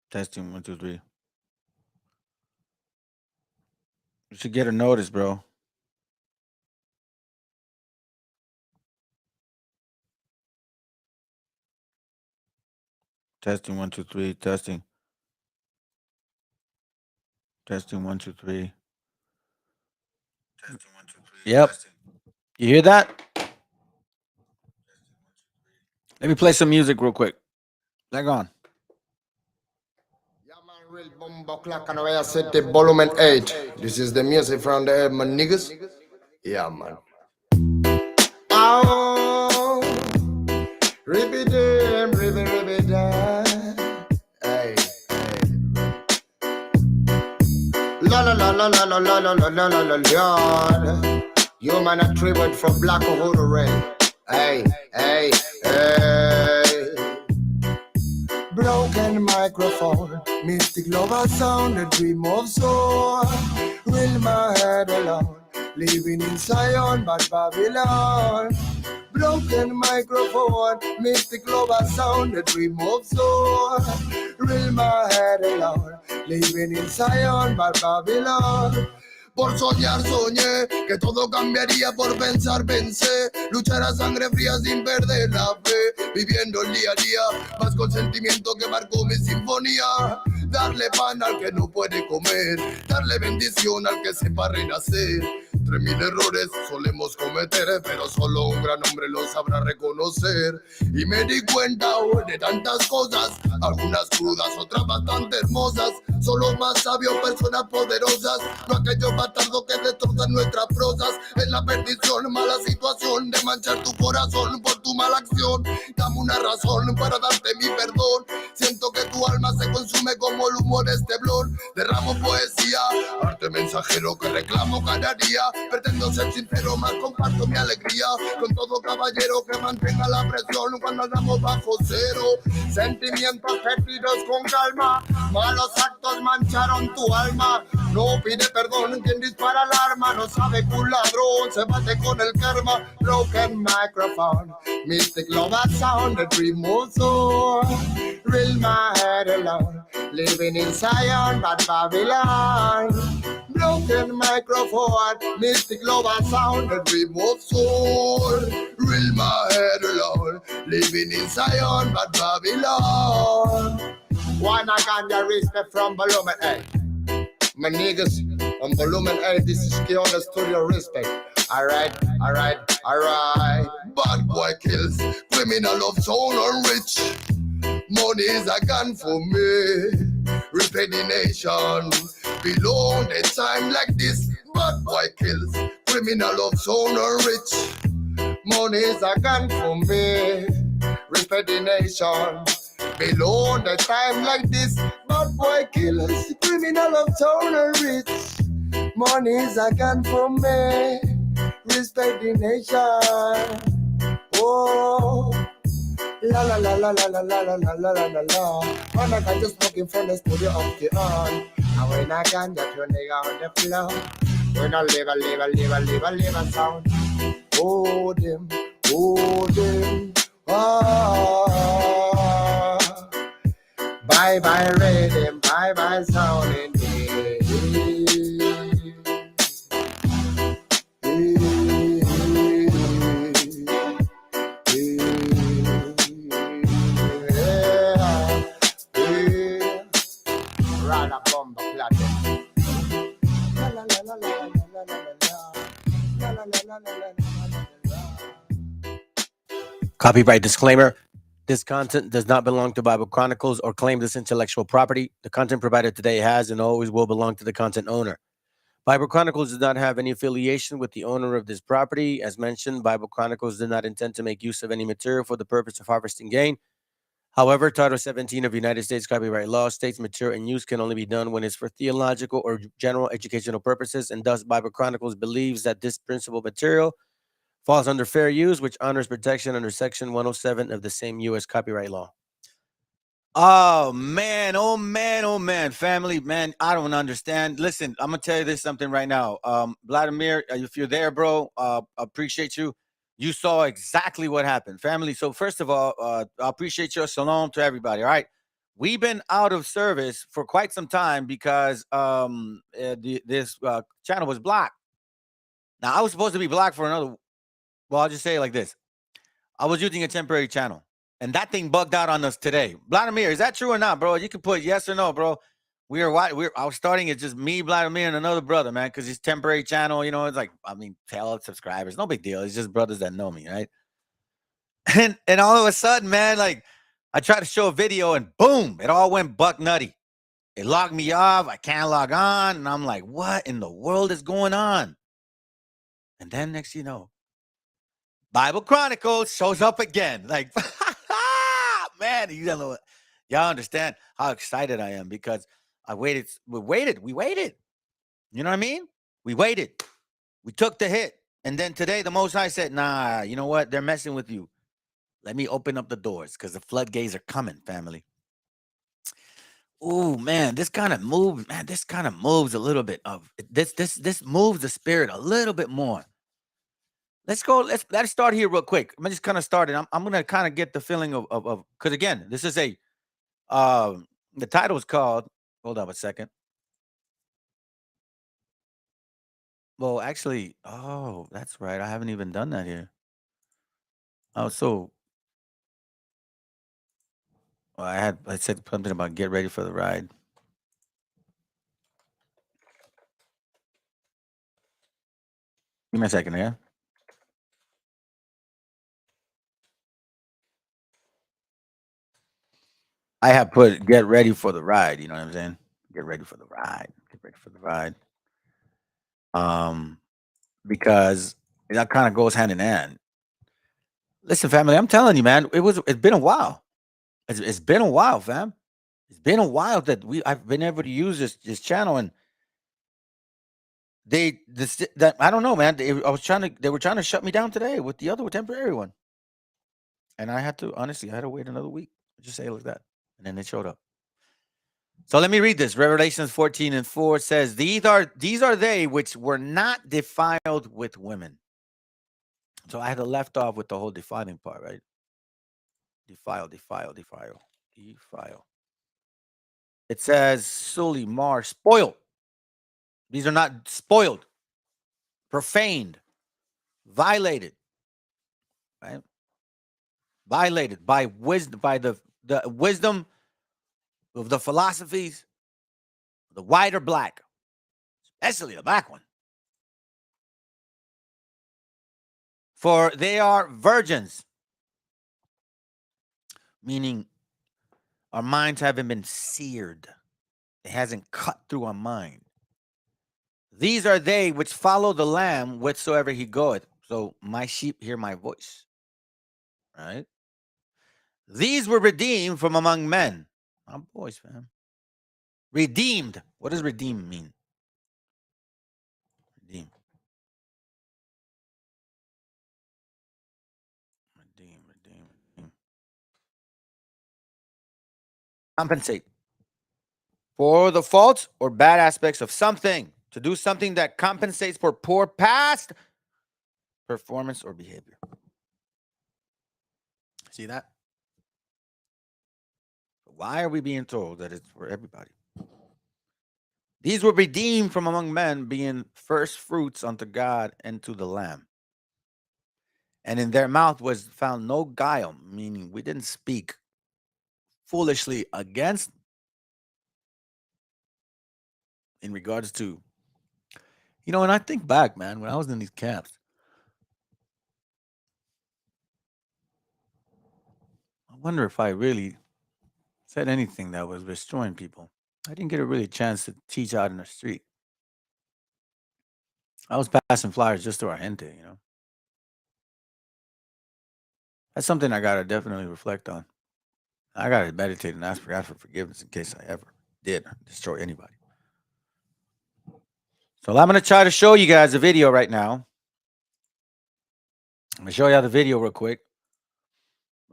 Testing 1, 2, 3. You should get a notice, bro. Testing 1, 2, 3. Testing. Testing 1, 2, 3. Testing 1, 2, 3. Yep. Testing. You hear that? Let me play some music real quick. Hang on. Yeah, man, real bomba clock and I set the volume 8. This is the music from the my niggas. Yeah, man. Oh, ribby damn, ribby damn. Hey, hey. La la la la la la la la la la la la. You man a tribute from Black Uhuru Ray. Hey, hey, hey. Broken microphone, mystic lover sound, a dream of soul. Will my head alone, living in Zion, but Babylon. Broken microphone, mystic lover sound, a dream of soul. Will my head alone, living in Zion, but Babylon. Por soñar soñé que todo cambiaría, por pensar pensé, luchar a sangre fría sin perder la fe, viviendo el día a día, más con sentimiento que marcó mi sinfonía. Darle pan al que no puede comer, darle bendición al que sepa renacer. 3000 errores solemos cometer, pero solo un gran hombre lo sabrá reconocer. Y me di cuenta hoy de tantas cosas, algunas crudas, otras bastante hermosas. Son los más sabios, personas poderosas, no aquellos bastardos que destrozan nuestras prosas. Es la perdición, mala situación de manchar tu corazón por tu mala acción. Dame una razón para darte mi perdón. Siento que tu alma se consume como el humo de este blon. Derramo poesía, arte mensajero que reclamo cada día. Pretendo ser sincero, más comparto mi alegría con todo caballero que mantenga la presión cuando andamos bajo cero. Sentimientos perdidos con calma, malos actos mancharon tu alma. No pide perdón quien dispara el arma, no sabe que un ladrón se bate con el karma. Broken microphone, mystic love sound, the dream of soul. Real my head alone, living in Zion, but Babylon. Broken microphone, mystic lover sound, the dream of soul. Real my head alone, living in Zion, but Babylon. One I can get respect from volume 8. My niggas on volume 8, this is key on the studio respect. Alright. Bad boy kills, criminal of soul or rich. Money is a gun for me. Repay the nation. Below the time like this. Bad boy kills. Criminal of soul or rich. Money is a gun for me. Respect the nation. Below the time like this. Bad boy killers. Criminal of soul or rich. Money is a gun for me. Respect the nation. Oh. La la la la la la la la la la la la. When I can just smoking from the studio of the on. And when I can just your nigga on the floor. When I live a sound. Oh them. Ah. Bye bye rhythm, bye bye sound indeed. Copyright disclaimer. This content does not belong to Bible Chronicles or claim this intellectual property. The content provided today has and always will belong to the content owner. Bible Chronicles does not have any affiliation with the owner of this property. As mentioned, Bible Chronicles did not intend to make use of any material for the purpose of harvesting gain. However, Title 17 of United States copyright law states material in use can only be done when it's for theological or general educational purposes, and thus Bible Chronicles believes that this principal material falls under fair use, which honors protection under Section 107 of the same U.S. copyright law. Oh man, family, man, I don't understand. Listen, I'm gonna tell you this something right now. Vladimir, if you're there, bro, appreciate you. You saw exactly what happened, family. So first of all, I appreciate your shalom to everybody. All right, we've been out of service for quite some time because this channel was blocked. Now I was supposed to be blocked for another. Well, I'll just say it like this: I was using a temporary channel, and that thing bugged out on us today. Vladimir, is that true or not, bro? You can put yes or no, bro. I was starting it just me, Vladimir, and another brother, man, because it's temporary channel. You know, it's like tell subscribers, no big deal. It's just brothers that know me, right? And all of a sudden, man, like I tried to show a video, and boom, it all went buck nutty. It logged me off. I can't log on, and I'm like, what in the world is going on? And then next, Bible Chronicles shows up again. Like, man, y'all understand how excited I am because I waited. We waited. You know what I mean? We waited. We took the hit. And then today, the Most High said, nah, you know what? They're messing with you. Let me open up the doors because the floodgates are coming, family. Oh man, this kind of moves, man. This kind of moves a little bit of this moves the spirit a little bit more. Let's go. Let's start here real quick. I'm just kind of start it. I'm gonna kind of get the feeling of because again, this is a the title is called. Hold on a second. Well, actually, oh, that's right. I haven't even done that here. Oh, so I said something about get ready for the ride. Give me a second here. I have put get ready for the ride. You know what I'm saying? Get ready for the ride. Get ready for the ride. Um, because that kind of goes hand in hand. Listen, family, I'm telling you, man, it's been a while. It's been a while, fam. It's been a while that I've been able to use this channel, and that I don't know, man. They were trying to shut me down today with the other temporary one, and I had to wait another week. Just say it like that, and then they showed up. So let me read this. Revelations 14:4 says, these are they which were not defiled with women. So I had to left off with the whole defiling part, right? Defile. It says sully, mar, spoiled. These are not spoiled, profaned, violated, right? Violated by wisdom, by the wisdom of the philosophies, the white or black, especially the black one. For they are virgins, meaning our minds haven't been seared. It hasn't cut through our mind. These are they which follow the Lamb whithersoever he goeth. So my sheep hear my voice. Right? These were redeemed from among men. My boys, fam. Redeemed. What does redeem mean? Redeem. Redeem. Compensate for the faults or bad aspects of something. To do something that compensates for poor past performance or behavior. See that? Why are we being told that it's for everybody? These were redeemed from among men, being first fruits unto God and to the Lamb. And in their mouth was found no guile, meaning we didn't speak foolishly against in regards to, when I think back, man, when I was in these camps, I wonder if I really said anything that was destroying people. I didn't get a really chance to teach out in the street. I was passing flyers just to our gente. That's something I gotta definitely reflect on. I gotta meditate and ask for God for forgiveness in case I ever did destroy anybody. So I'm gonna try to show you guys a video right now. I'm gonna show you the video real quick.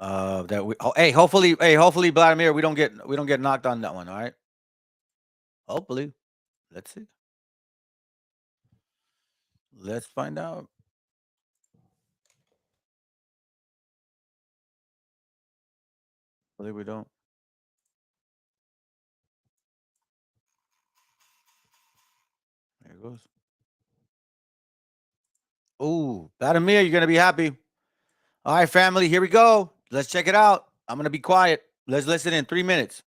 Hopefully, Vladimir, we don't get knocked on that one. All right. Hopefully, let's see. Let's find out. Hopefully, we don't. goes. Ooh, Vladimir, you're gonna be happy. All right, family, here we go. Let's check it out. I'm gonna be quiet. Let's listen in 3 minutes.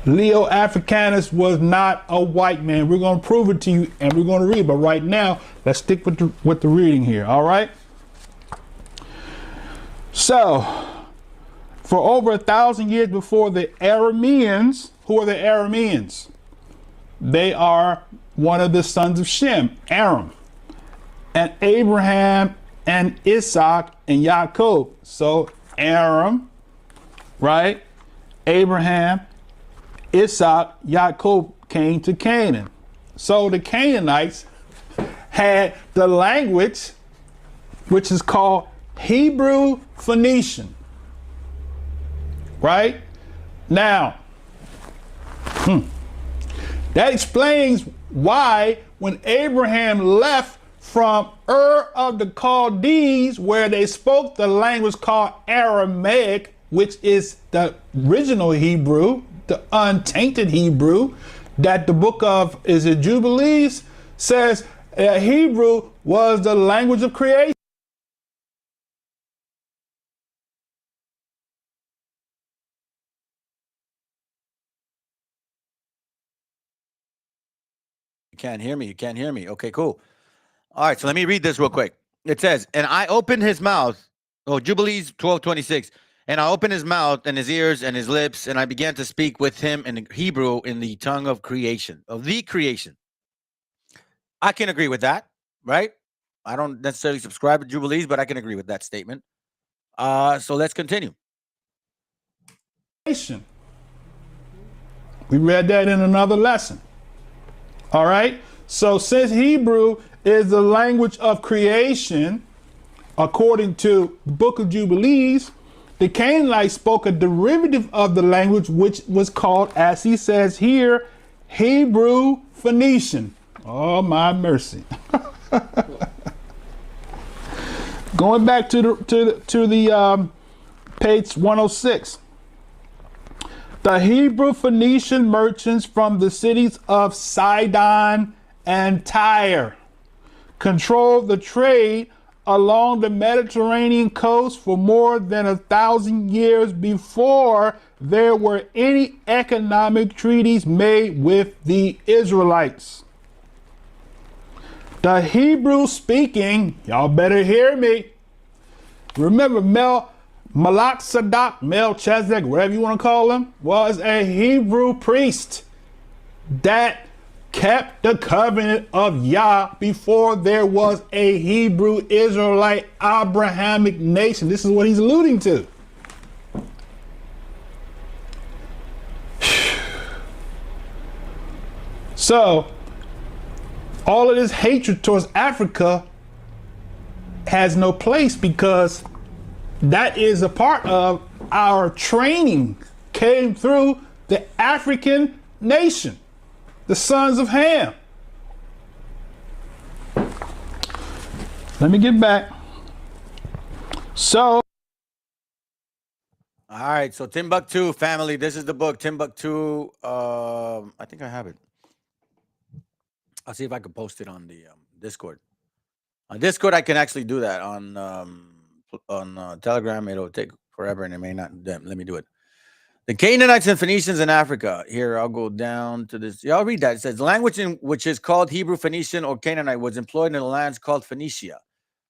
Leo Africanus was not a white man. We're going to prove it to you, and we're going to read. But right now, let's stick with the reading here. All right. So, for over 1,000 years before the Arameans, who are the Arameans? They are one of the sons of Shem, Aram, and Abraham and Isaac and Jacob. So Aram, right? Abraham, Isaac, Jacob came to Canaan. So the Canaanites had the language which is called Hebrew Phoenician. Right? Now, that explains why when Abraham left from Ur of the Chaldees, where they spoke the language called Aramaic, which is the original Hebrew, the untainted Hebrew, that the book of, is it Jubilees, says Hebrew was the language of creation. You can't hear me. You can't hear me. Okay, cool. All right, so let me read this real quick. It says, and I opened his mouth. Oh, Jubilees 12:26. And I opened his mouth and his ears and his lips, and I began to speak with him in Hebrew in the tongue of creation, of the creation. I can agree with that, right? I don't necessarily subscribe to Jubilees, but I can agree with that statement. So let's continue. We read that in another lesson. All right. So since Hebrew is the language of creation, according to the book of Jubilees, The Canaanites spoke a derivative of the language which was called, as he says here, Hebrew Phoenician. Oh, my mercy. Going back to the page 106. The Hebrew Phoenician merchants from the cities of Sidon and Tyre controlled the trade along the Mediterranean coast for more than 1,000 years before there were any economic treaties made with the Israelites. The Hebrew speaking, y'all better hear me. Remember Melchizedek, whatever you want to call him, was a Hebrew priest that kept the covenant of Yah before there was a Hebrew Israelite Abrahamic nation. This is what he's alluding to. So, all of this hatred towards Africa has no place, because that is a part of our training, came through the African nation, the sons of Ham. Let me get back. So, all right, so Timbuktu family, this is the book Timbuktu. I think I have it. I'll see if I can post it on the Discord. On Discord, I can actually do that. On Telegram, it'll take forever, and it may not. Let me do it. The Canaanites and Phoenicians in Africa. Here, I'll go down to this. Y'all read that. It says, language in which is called Hebrew, Phoenician, or Canaanite was employed in the lands called Phoenicia,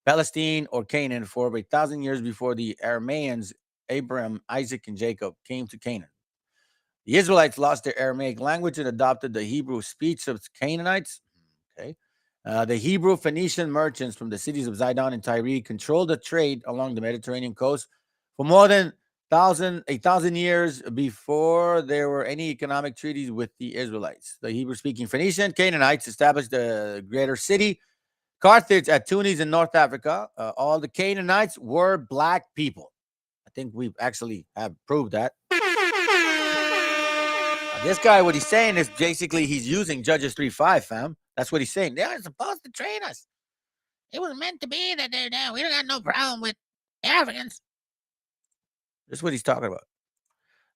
Palestine, or Canaan for over 1,000 years before the Aramaeans, Abraham, Isaac, and Jacob, came to Canaan. The Israelites lost their Aramaic language and adopted the Hebrew speech of Canaanites. Okay. The Hebrew Phoenician merchants from the cities of Zidon and Tyre controlled the trade along the Mediterranean coast for more than 1,000 years before there were any economic treaties with the Israelites. The Hebrew-speaking Phoenician Canaanites established the greater city, Carthage, at Tunis in North Africa. All the Canaanites were black people. I think we actually have proved that. This guy, what he's saying is basically he's using Judges 3:5, fam. That's what he's saying. They are supposed to train us. It was meant to be that they're down. We don't got no problem with Africans. That's what he's talking about.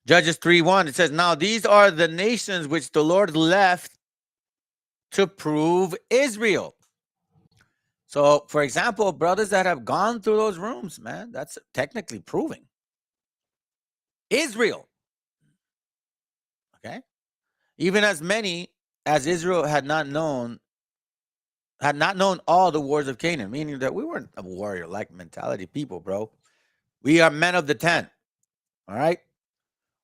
Judges 3:1, it says, now these are the nations which the Lord left to prove Israel. So, for example, brothers that have gone through those rooms, man, that's technically proving Israel. Okay? Even as many as Israel had not known all the wars of Canaan, meaning that we weren't a warrior-like mentality people, bro. We are men of the 10. All right?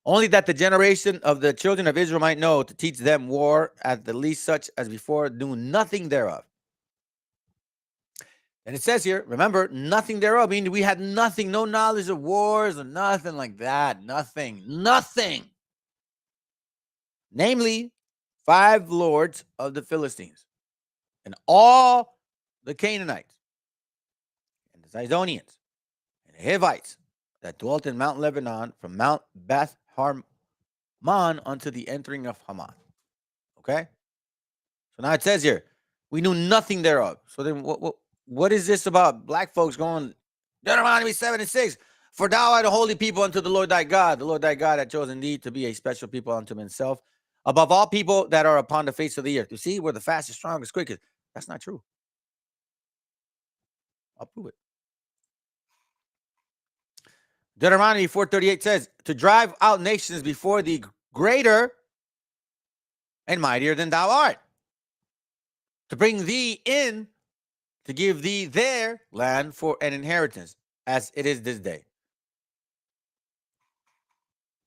Only that the generation of the children of Israel might know to teach them war at the least such as before knew nothing thereof. And it says here, remember, nothing thereof, meaning we had nothing, no knowledge of wars or nothing like that. Nothing. Namely, 5 lords of the Philistines, and all the Canaanites, and the Zidonians, and the Hivites that dwelt in Mount Lebanon, from Mount Beth Harmon unto the entering of Hamath. Okay? So now it says here, we knew nothing thereof. So then what is this about black folks going, Deuteronomy 7:6? For thou art a holy people unto the Lord thy God. The Lord thy God hath chosen thee to be a special people unto himself, above all people that are upon the face of the earth. You see, we're the fastest, strongest, quickest. That's not true. I'll prove it. Deuteronomy 4:38 says, to drive out nations before thee greater and mightier than thou art, to bring thee in, to give thee their land for an inheritance, as it is this day.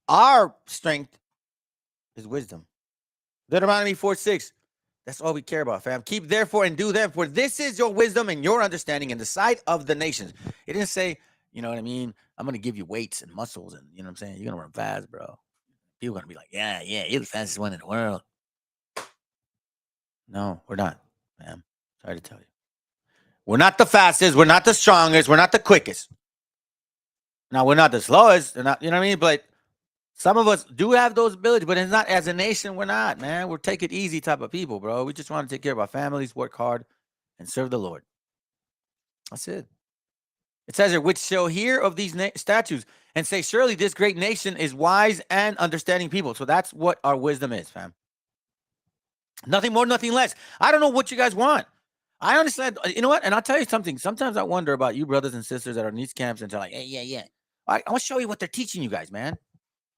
Our strength is wisdom. Deuteronomy 4:6. That's all we care about, fam. Keep therefore and do them, for this is your wisdom and your understanding in the sight of the nations. It didn't say, you know what I mean? I'm going to give you weights and muscles, and you know what I'm saying? You're going to run fast, bro. People are going to be like, yeah, you're the fastest one in the world. No, we're not, fam. Sorry to tell you. We're not the fastest. We're not the strongest. We're not the quickest. Now, we're not the slowest. They're not, you know what I mean? But some of us do have those abilities, but it's not as a nation. We're not, man. We're take it easy type of people, bro. We just want to take care of our families, work hard, and serve the Lord. That's it. It says here, which shall hear of these statutes and say, surely this great nation is wise and understanding people. So that's what our wisdom is, fam. Nothing more, nothing less. I don't know what you guys want. I understand. You know what? And I'll tell you something. Sometimes I wonder about you brothers and sisters that are in these camps and they're like, hey, yeah. All right, I want to show you what they're teaching you guys, man.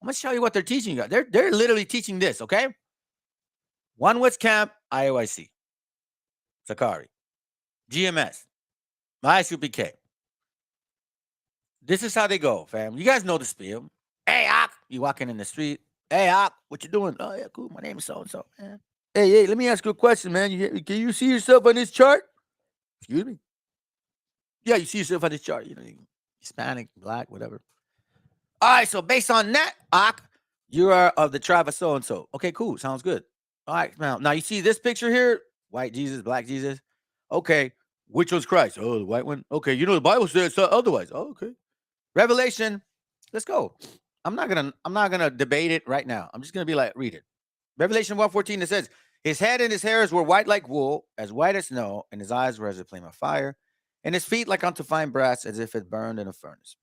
I'm going to show you what they're teaching you guys. They're literally teaching this, okay? One West Camp, IOIC, Sakari, GMS, ISUPK. This is how they go, fam. You guys know the spiel. Hey, Ak, you walking in the street. Hey, Ak, what you doing? Oh, yeah, cool. My name is so-and-so, man. Hey, let me ask you a question, man. Can you see yourself on this chart? Excuse me? Yeah, you see yourself on this chart. You know, Hispanic, black, whatever. All right, so based on that, Ak, you are of the tribe of so-and-so. Okay, cool. Sounds good. All right, now you see this picture here? White Jesus, black Jesus. Okay, which one's Christ? Oh, the white one. Okay, you know the Bible says otherwise. Oh, okay. Revelation. Let's go. I'm not gonna debate it right now. I'm just gonna be like, read it. Revelation 1:14. It says, his head and his hairs were white like wool, as white as snow, and his eyes were as a flame of fire, and his feet like unto fine brass, as if it burned in a furnace.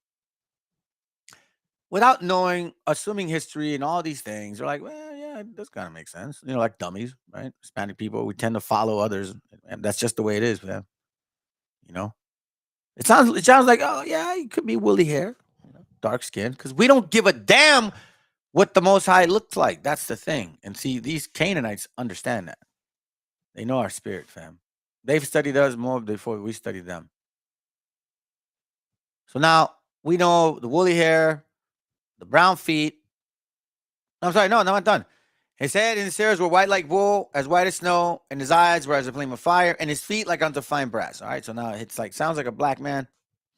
Without knowing, assuming history and all these things, they're like, well, yeah, this kind of makes sense. You know, like dummies, right? Hispanic people, we tend to follow others, and that's just the way it is, man. You know, it sounds like, oh yeah, it could be woolly hair, dark skin, because we don't give a damn what the Most High looks like. That's the thing. And see, these Canaanites understand that. They know our spirit, fam. They've studied us more before we studied them. So now we know the woolly hair, the brown feet. I'm sorry, no, I'm not done. His head and his hairs were white like wool, as white as snow, and his eyes were as a flame of fire, and his feet like unto fine brass. All right, so now it's like, sounds like a black man,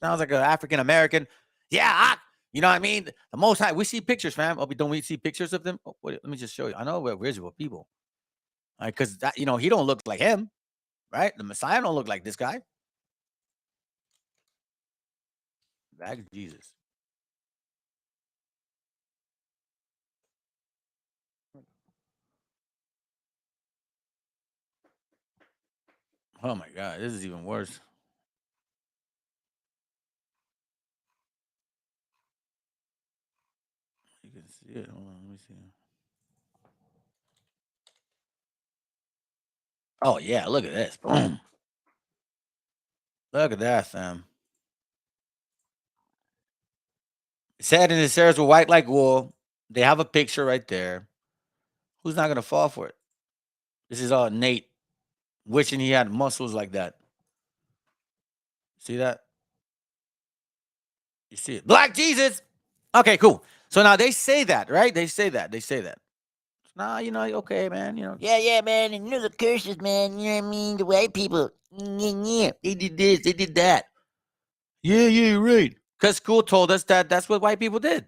sounds like an African American. Yeah, you know what I mean? The Most High, we see pictures, fam. Oh, don't we see pictures of them? Oh, wait, let me just show you. I know we're visible people. All right, because, he don't look like him, right? The Messiah don't look like this guy. That's Jesus. Oh, my God. This is even worse. You can see it. Hold on, let me see. Oh, yeah, look at this. Boom. Look at that, fam. His head and his hairs were white like wool. They have a picture right there. Who's not going to fall for it? This is all Nate wishing he had muscles like that. See that? You see it. Black Jesus. Okay, cool. So now they say that, right? They say that. Nah, okay, man. Yeah, man. And the curses, man. You know what I mean? The white people. Yeah. They did this. They did that. Yeah, you're right. Because school told us that that's what white people did.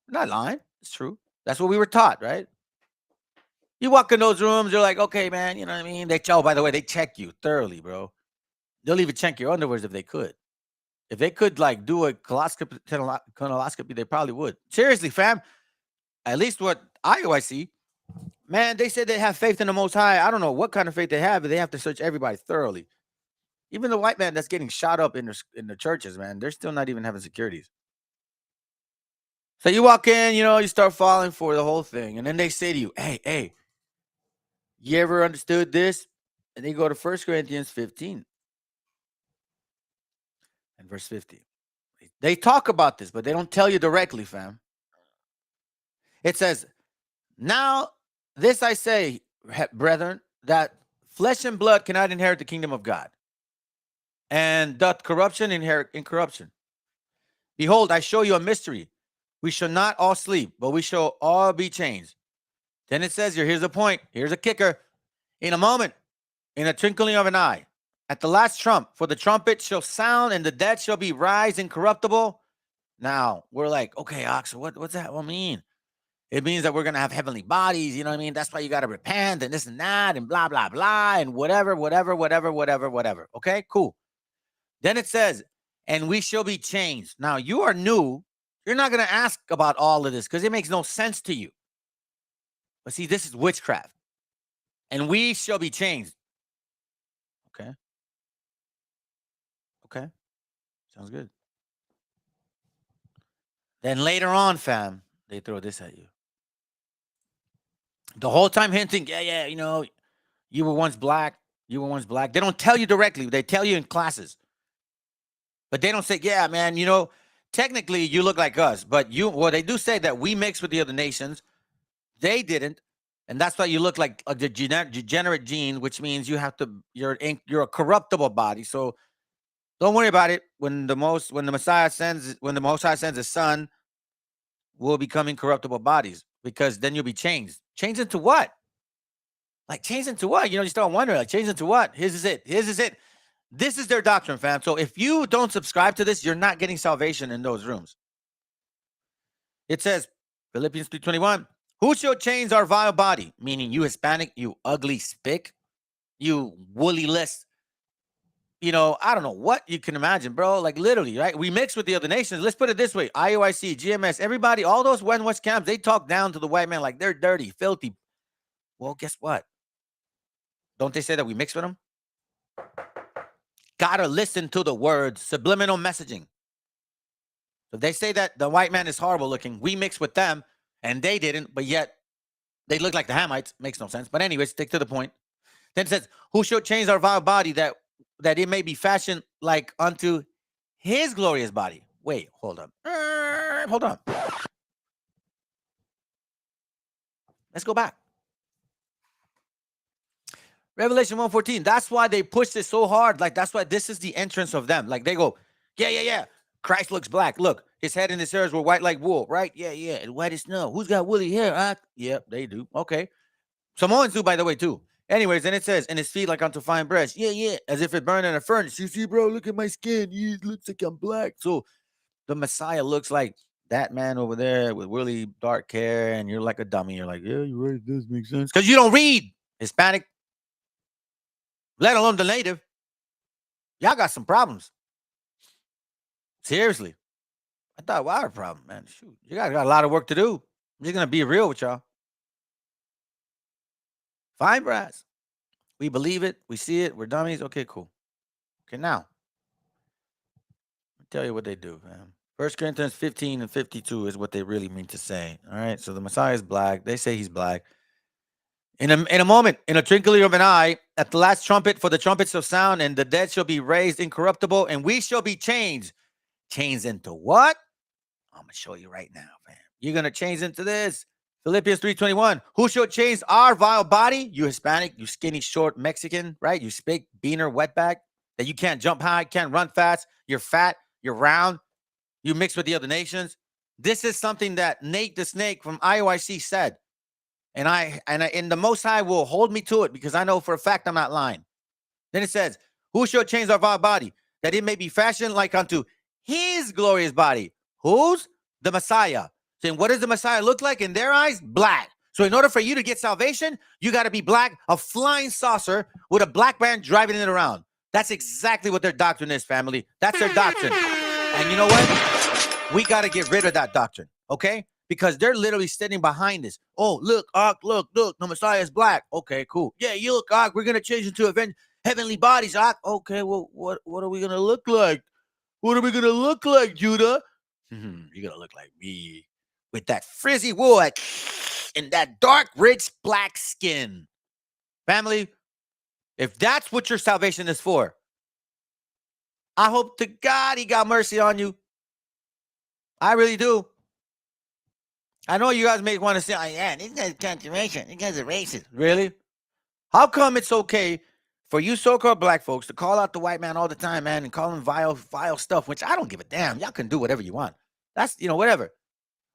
We're not lying. It's true. That's what we were taught, right? You walk in those rooms, you're like, okay, man, you know what I mean? By the way, they check you thoroughly, bro. They'll even check your underwears if they could. If they could, like, do a colonoscopy, they probably would. Seriously, fam. At least what I see, man, they said they have faith in the Most High. I don't know what kind of faith they have, but they have to search everybody thoroughly. Even the white man that's getting shot up in the churches, man, they're still not even having securities. So you walk in, you start falling for the whole thing. And then they say to you, hey, you ever understood this? And they go to 1 Corinthians 15 and verse 50. They talk about this, but they don't tell you directly, fam. It says, now this I say, brethren, that flesh and blood cannot inherit the kingdom of God. And doth corruption inherit incorruption? Behold, I show you a mystery. We shall not all sleep, but we shall all be changed. Then it says here, here's the point. Here's a kicker. In a moment, in a twinkling of an eye, at the last trump, for the trumpet shall sound, and the dead shall be raised incorruptible. Now, we're like, okay, Ox, what's that mean? It means that we're going to have heavenly bodies. You know what I mean? That's why you got to repent and this and that and blah, blah, blah, and whatever. Okay, cool. Then it says, and we shall be changed. Now, you are new. You're not going to ask about all of this because it makes no sense to you. But see, this is witchcraft. And we shall be changed. Okay. Okay. Sounds good. Then later on, fam, they throw this at you. The whole time hinting, yeah, you know, you were once black. You were once black. They don't tell you directly. They tell you in classes. But they don't say, yeah, man, you know, technically you look like us. But they do say that we mix with the other nations. They didn't. And that's why you look like a degenerate gene, which means you have to, you're a corruptible body. So don't worry about it. When the Most High sends his son, we'll become incorruptible bodies, because then you'll be changed. Changed into what? Like, changed into what? You know, you start wondering, like, changed into what? His is it. This is their doctrine, fam. So if you don't subscribe to this, you're not getting salvation in those rooms. It says, Philippians 3:21, who shall change our vile body? Meaning you Hispanic, you ugly spick, you woolly-less, you know, I don't know what you can imagine, bro. Like, literally, right? We mix with the other nations. Let's put it this way. IOIC, GMS, everybody, all those West camps, they talk down to the white man like they're dirty, filthy. Well, guess what? Don't they say that we mix with them? Gotta listen to the words, subliminal messaging. So they say that the white man is horrible looking. We mix with them, and they didn't, but yet they look like the Hamites. Makes no sense. But anyways, stick to the point. Then it says, who shall change our vile body that it may be fashioned like unto his glorious body? Wait, hold on. Hold on. Let's go back. Revelation 1:14. That's why they pushed it so hard. Like, that's why this is the entrance of them. Like, they go, yeah. Christ looks black. Look, his head and his hairs were white like wool, right? Yeah. And white as snow. Who's got woolly hair? Yep, they do. Okay. Samoans do, by the way, too. Anyways, and it says, and his feet like unto fine breast. Yeah. As if it burned in a furnace. You see, bro, look at my skin. It looks like I'm black. So the Messiah looks like that man over there with really dark hair, and you're like a dummy. You're like, yeah, you're right. This makes sense. Because you don't read Hispanic, let alone the native. Y'all got some problems. Seriously. I thought, wow, a problem, man. Shoot, you guys got a lot of work to do. I'm just going to be real with y'all. Fine, brass. We believe it. We see it. We're dummies. Okay, cool. Okay, now. I'll tell you what they do, man. 1 Corinthians 15 and 52 is what they really mean to say. All right, so the Messiah is black. They say he's black. In a moment, in a twinkling of an eye, at the last trumpet, for the trumpets shall sound, and the dead shall be raised incorruptible, and we shall be changed. Changed into what? I'm going to show you right now, fam. You're going to change into this. Philippians 3:21. Who shall change our vile body? You Hispanic, you skinny, short Mexican, right? You spick, beaner, wetback, that you can't jump high, can't run fast. You're fat, you're round. You mix with the other nations. This is something that Nate the Snake from IOIC said. And the Most High will hold me to it, because I know for a fact I'm not lying. Then it says, who shall change our vile body, that it may be fashioned like unto his glorious body? Whose? The Messiah. Saying, what does the Messiah look like in their eyes? Black. So in order for you to get salvation, you got to be black, a flying saucer with a black man driving it around. That's exactly what their doctrine is, family. That's their doctrine. And you know what? We got to get rid of that doctrine, okay? Because they're literally standing behind this. Oh, look, look, the Messiah is black. Okay, cool. Yeah, you look, we're going to change into heavenly bodies. Okay, well, what are we going to look like? What are we going to look like, Judah? You're going to look like me with that frizzy wool and that dark, rich, black skin. Family, if that's what your salvation is for, I hope to God he got mercy on you. I really do. I know you guys may want to say, oh, yeah, this guy's controversial. This guy's a racist. Really? How come it's okay for you so-called black folks to call out the white man all the time, man, and call him vile stuff, which I don't give a damn. Y'all can do whatever you want. That's, whatever.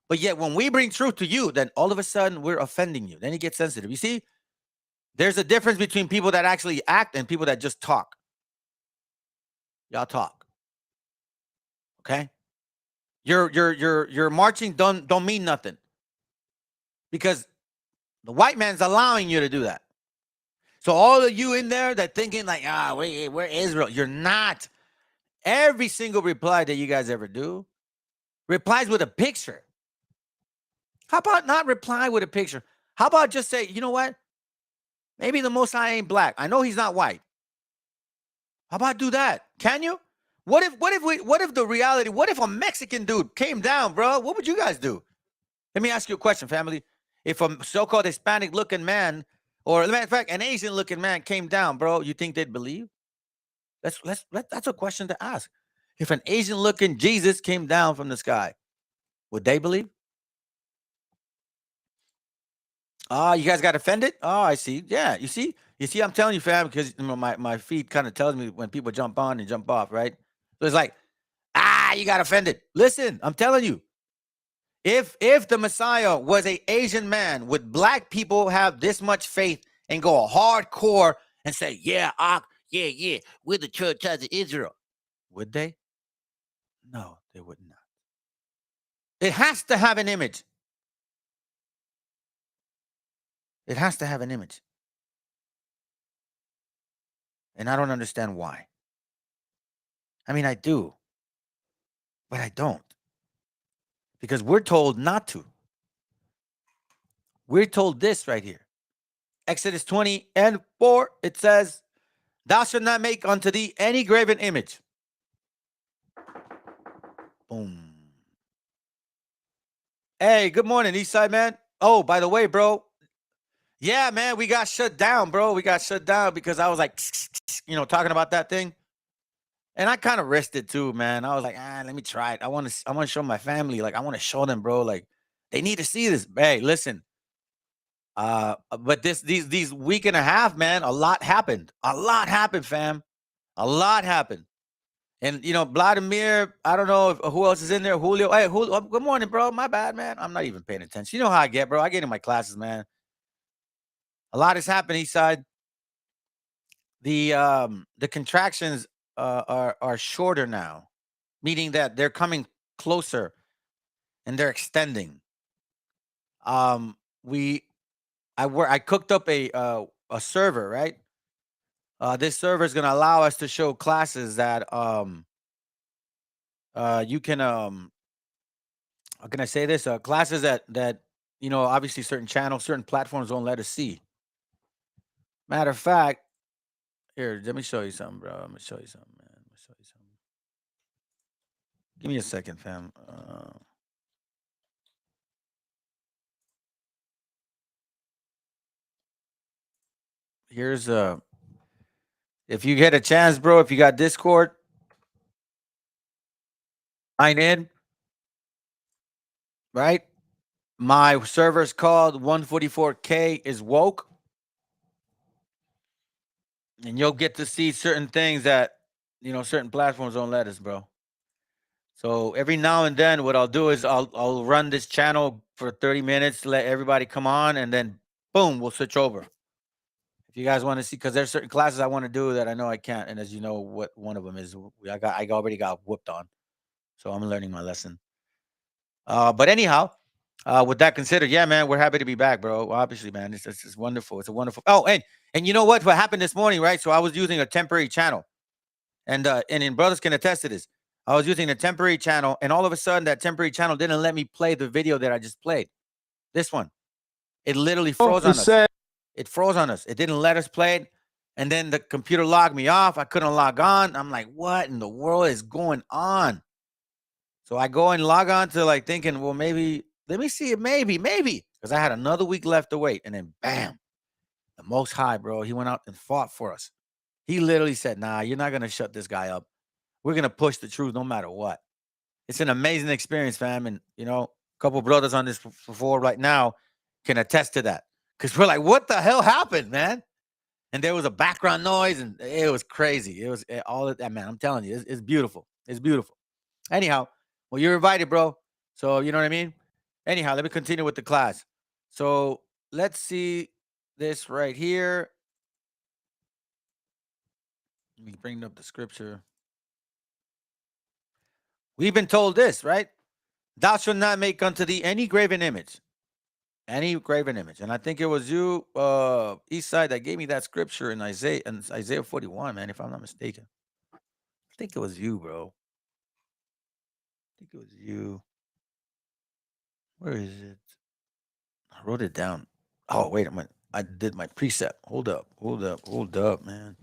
But yet when we bring truth to you, then all of a sudden we're offending you. Then you get sensitive. You see, there's a difference between people that actually act and people that just talk. Y'all talk. Okay? Your marching don't mean nothing. Because the white man's allowing you to do that. So all of you in there that thinking like, we're Israel. You're not. Every single reply that you guys ever do replies with a picture. How about not reply with a picture? How about just say, you know what? Maybe the Most High ain't black. I know he's not white. How about do that? Can you? What if the reality, what if a Mexican dude came down, bro? What would you guys do? Let me ask you a question, family. If a so-called Hispanic looking man, or as a matter of fact, an Asian looking man came down, bro, you think they'd believe? That's a question to ask. If an Asian looking Jesus came down from the sky, would they believe? Oh, you guys got offended? Oh, I see. Yeah, you see, I'm telling you, fam, because my feed kind of tells me when people jump on and jump off, right? So it's like, you got offended. Listen, I'm telling you, if the Messiah was a Asian man, would black people have this much faith and go hardcore and say, yeah, we're the church of Israel? Would they? No, they would not. It has to have an image. It has to have an image. And I don't understand why. I mean, I do, but I don't. Because we're told not to. We're told this right here. Exodus 20:4, it says, thou shalt not make unto thee any graven image. Boom. Hey, good morning, Eastside man. Oh, by the way, bro. Yeah, man, we got shut down, bro. We got shut down because I was like, talking about that thing. And I kind of risked it too, man. I was like, let me try it. I want to show my family. Like, I want to show them, bro. Like, they need to see this. Hey, listen. But these week and a half, man, a lot happened. A lot happened, fam. A lot happened. And Vladimir, I don't know who else is in there. Julio. Hey, Julio, good morning, bro. My bad, man. I'm not even paying attention. You know how I get, bro. I get in my classes, man. A lot has happened, Eastside. The contractions are shorter now, meaning that they're coming closer and they're extending. I cooked up a server, right? This server is going to allow us to show classes that you can how can I say this? Classes that obviously certain channels, certain platforms won't let us see. Matter of fact, here, let me show you something, bro. Let me show you something, man. Let me show you something. Give me a second, fam. Here's if you get a chance, bro, if you got Discord, sign in, right? My server's called 144K is woke. And you'll get to see certain things that, certain platforms don't let us, bro. So every now and then, what I'll do is I'll run this channel for 30 minutes, let everybody come on, and then boom, we'll switch over. If you guys want to see, because there's certain classes I want to do that I know I can't, and as you know, what one of them is, I already got whooped on, so I'm learning my lesson. But anyhow, with that considered, yeah, man, we're happy to be back, bro. Obviously, man, it's wonderful. It's a wonderful. Oh, and you know what happened this morning, right? So I was using a temporary channel, and brothers can attest to this. I was using a temporary channel, and all of a sudden, that temporary channel didn't let me play the video that I just played. This one, it literally froze on us. It froze on us. It didn't let us play it, and then the computer logged me off. I couldn't log on. I'm like, what in the world is going on? So I go and log on to like thinking, well, maybe let me see it, maybe, because I had another week left to wait, and then bam, the Most High, bro, he went out and fought for us. He literally said, nah, you're not gonna shut this guy up. We're going to push the truth no matter what. It's an amazing experience, fam. And, a couple brothers on this before right now can attest to that. Because we're like, what the hell happened, man? And there was a background noise, and it was crazy. It was all of that, man. I'm telling you, it's beautiful. It's beautiful. Anyhow, well, you're invited, bro. So, you know what I mean? Anyhow, let me continue with the class. So let's see this right here. Let me bring up the scripture. We've been told this, right? Thou shalt not make unto thee any graven image. Any graven image. And I think it was you, Eastside, that gave me that scripture in Isaiah 41, man, if I'm not mistaken. I think it was you, bro. I think it was you. Where is it? I wrote it down. Oh, wait a minute. I did my precept. Hold up, man.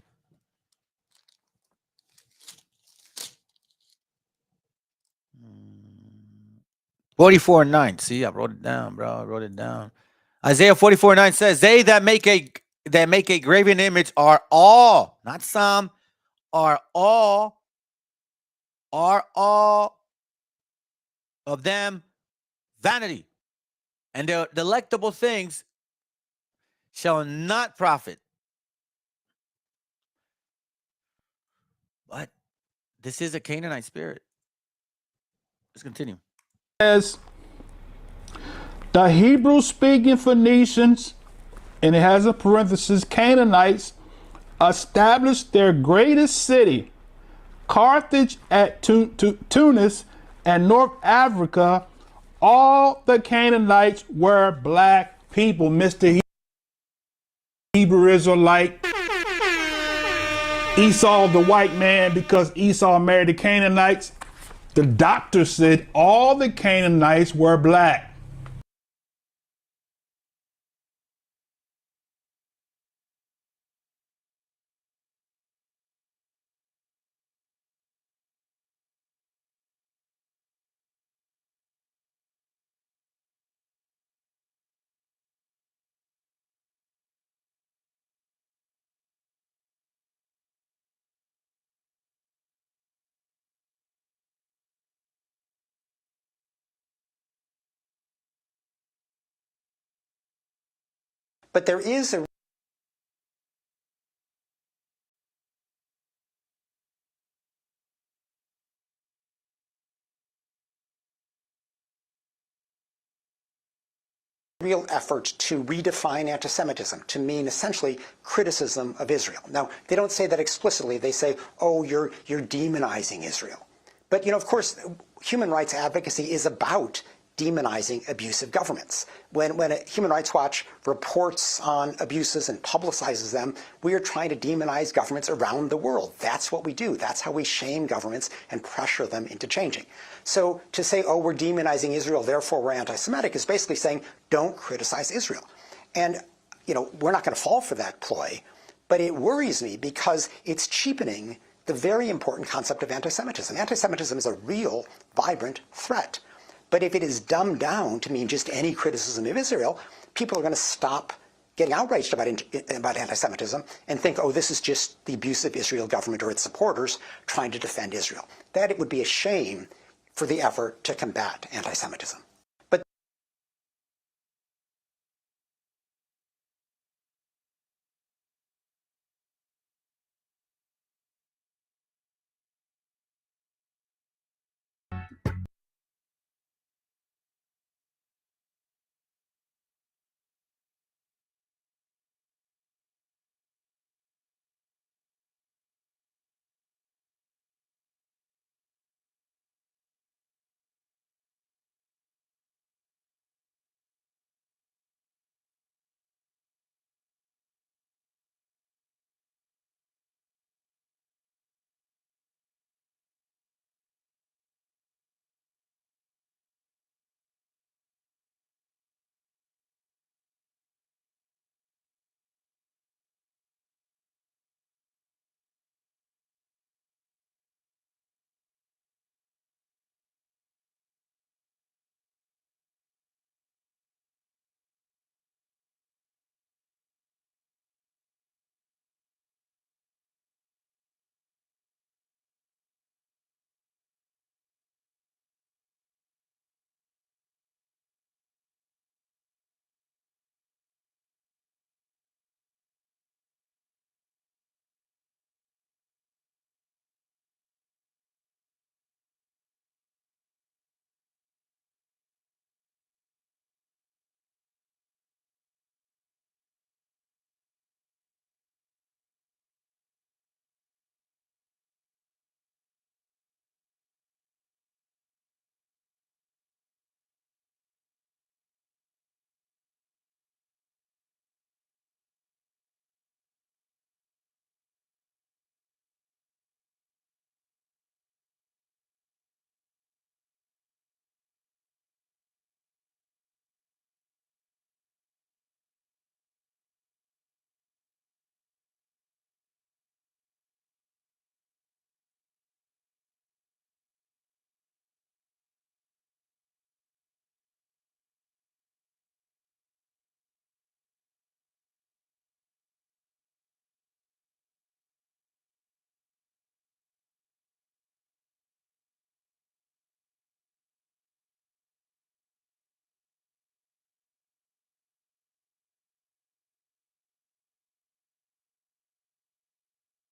44:9. See, I wrote it down, bro. I wrote it down. Isaiah 44:9 says, "They that make a graven image are all, not some, are all of them vanity, and their delectable things shall not profit." But this is a Canaanite spirit. Let's continue. As the Hebrew speaking Phoenicians, and it has a parenthesis, Canaanites, established their greatest city, Carthage at Tunis and North Africa. All the Canaanites were black people, Mr. Hebrew Israelite. Esau the white man, because Esau married the Canaanites. The doctor said all the Canaanites were black. But there is a real effort to redefine anti-Semitism to mean essentially criticism of Israel. Now, they don't say that explicitly. They say, oh, you're demonizing Israel. But, of course, human rights advocacy is about demonizing abusive governments. When Human Rights Watch reports on abuses and publicizes them, we are trying to demonize governments around the world. That's what we do. That's how we shame governments and pressure them into changing. So to say, oh, we're demonizing Israel, therefore we're anti-Semitic, is basically saying, don't criticize Israel. And, we're not going to fall for that ploy, but it worries me because it's cheapening the very important concept of anti-Semitism. Anti-Semitism is a real, vibrant threat. But if it is dumbed down to mean just any criticism of Israel, people are going to stop getting outraged about anti-Semitism and think, oh, this is just the abusive Israel government or its supporters trying to defend Israel. That it would be a shame for the effort to combat anti-Semitism.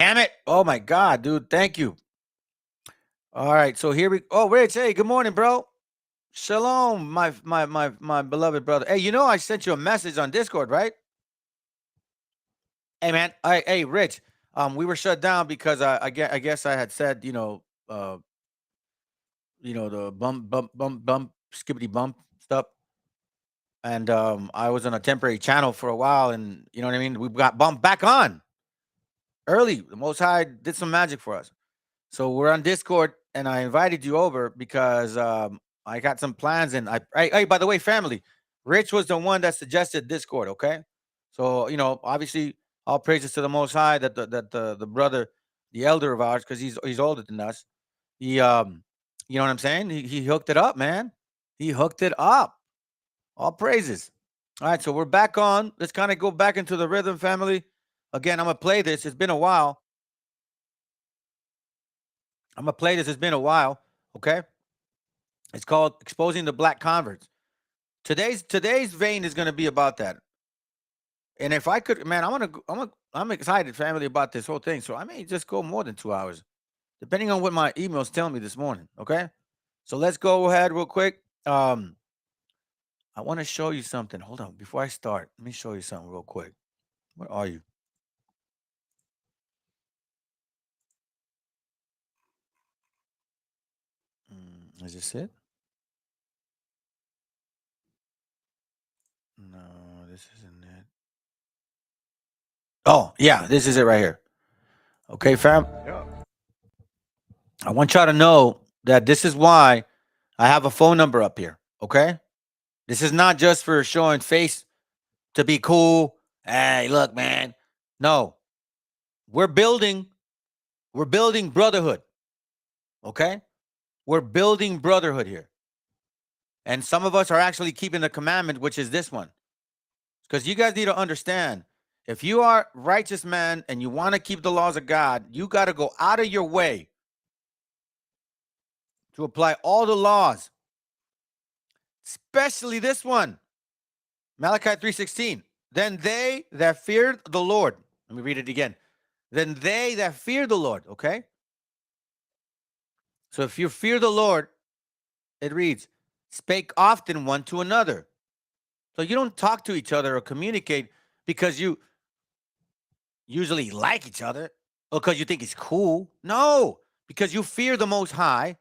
damn it. Oh my God, dude. Thank you. All right. So here we oh Rich, hey, good morning, bro. Shalom, my beloved brother. Hey, you know I sent you a message on Discord, right? Hey man, hey Rich. We were shut down because I guess I had said, the bump skippity bump stuff. And I was on a temporary channel for a while, and you know what I mean? We got bumped back on early. The Most High did some magic for us. So we're on Discord, and I invited you over because I got some plans. And hey, by the way, family, Rich was the one that suggested Discord. Okay, so obviously, all praises to the Most High that the brother, the elder of ours, because he's older than us. He you know what I'm saying? He hooked it up, man. He hooked it up. All praises. All right, so we're back on. Let's kind of go back into the rhythm, family. Again, I'm gonna play this. It's been a while. I'm gonna play this. It's been a while. Okay. It's called "Exposing the Black Converts." Today's vein is gonna be about that. And if I could, man, I'm excited, family, about this whole thing. So I may just go more than 2 hours, depending on what my emails tell me this morning. Okay. So let's go ahead real quick. I want to show you something. Hold on, before I start, let me show you something real quick. Where are you? Is this it? No, this isn't it. Oh, yeah, this is it right here. Okay, fam. I want y'all to know that this is why I have a phone number up here. Okay, this is not just for showing face to be cool. Hey, look, man. No, we're building. We're building brotherhood. Okay, we're building brotherhood here, and some of us are actually keeping the commandment, which is this one. Because you guys need to understand, if you are righteous man and you want to keep the laws of God, you got to go out of your way to apply all the laws, especially this one, Malachi 3:16. Then they that feared the Lord, let me read it again. Then they that fear the Lord, okay? So if you fear the Lord, it reads, spake often one to another. So you don't talk to each other or communicate because you usually like each other or because you think it's cool. No, because you fear the Most High,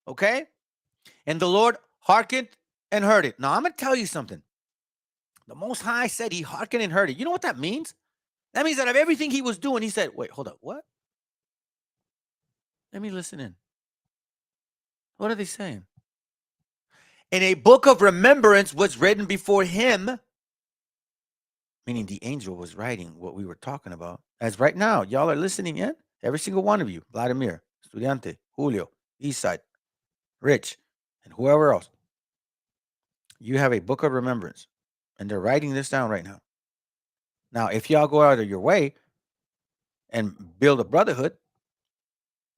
okay? And the Lord hearkened and heard it. Now, I'm going to tell you something. The Most High said he hearkened and heard it. You know what that means? That means that of everything he was doing, he said, wait, hold up, what? Let me listen in. What are they saying? And a book of remembrance was written before him, meaning the angel was writing what we were talking about. As right now, y'all are listening in. Every single one of you, Vladimir, Estudiante, Julio, Eastside, Rich, and whoever else. You have a book of remembrance, and they're writing this down right now. Now, if y'all go out of your way and build a brotherhood,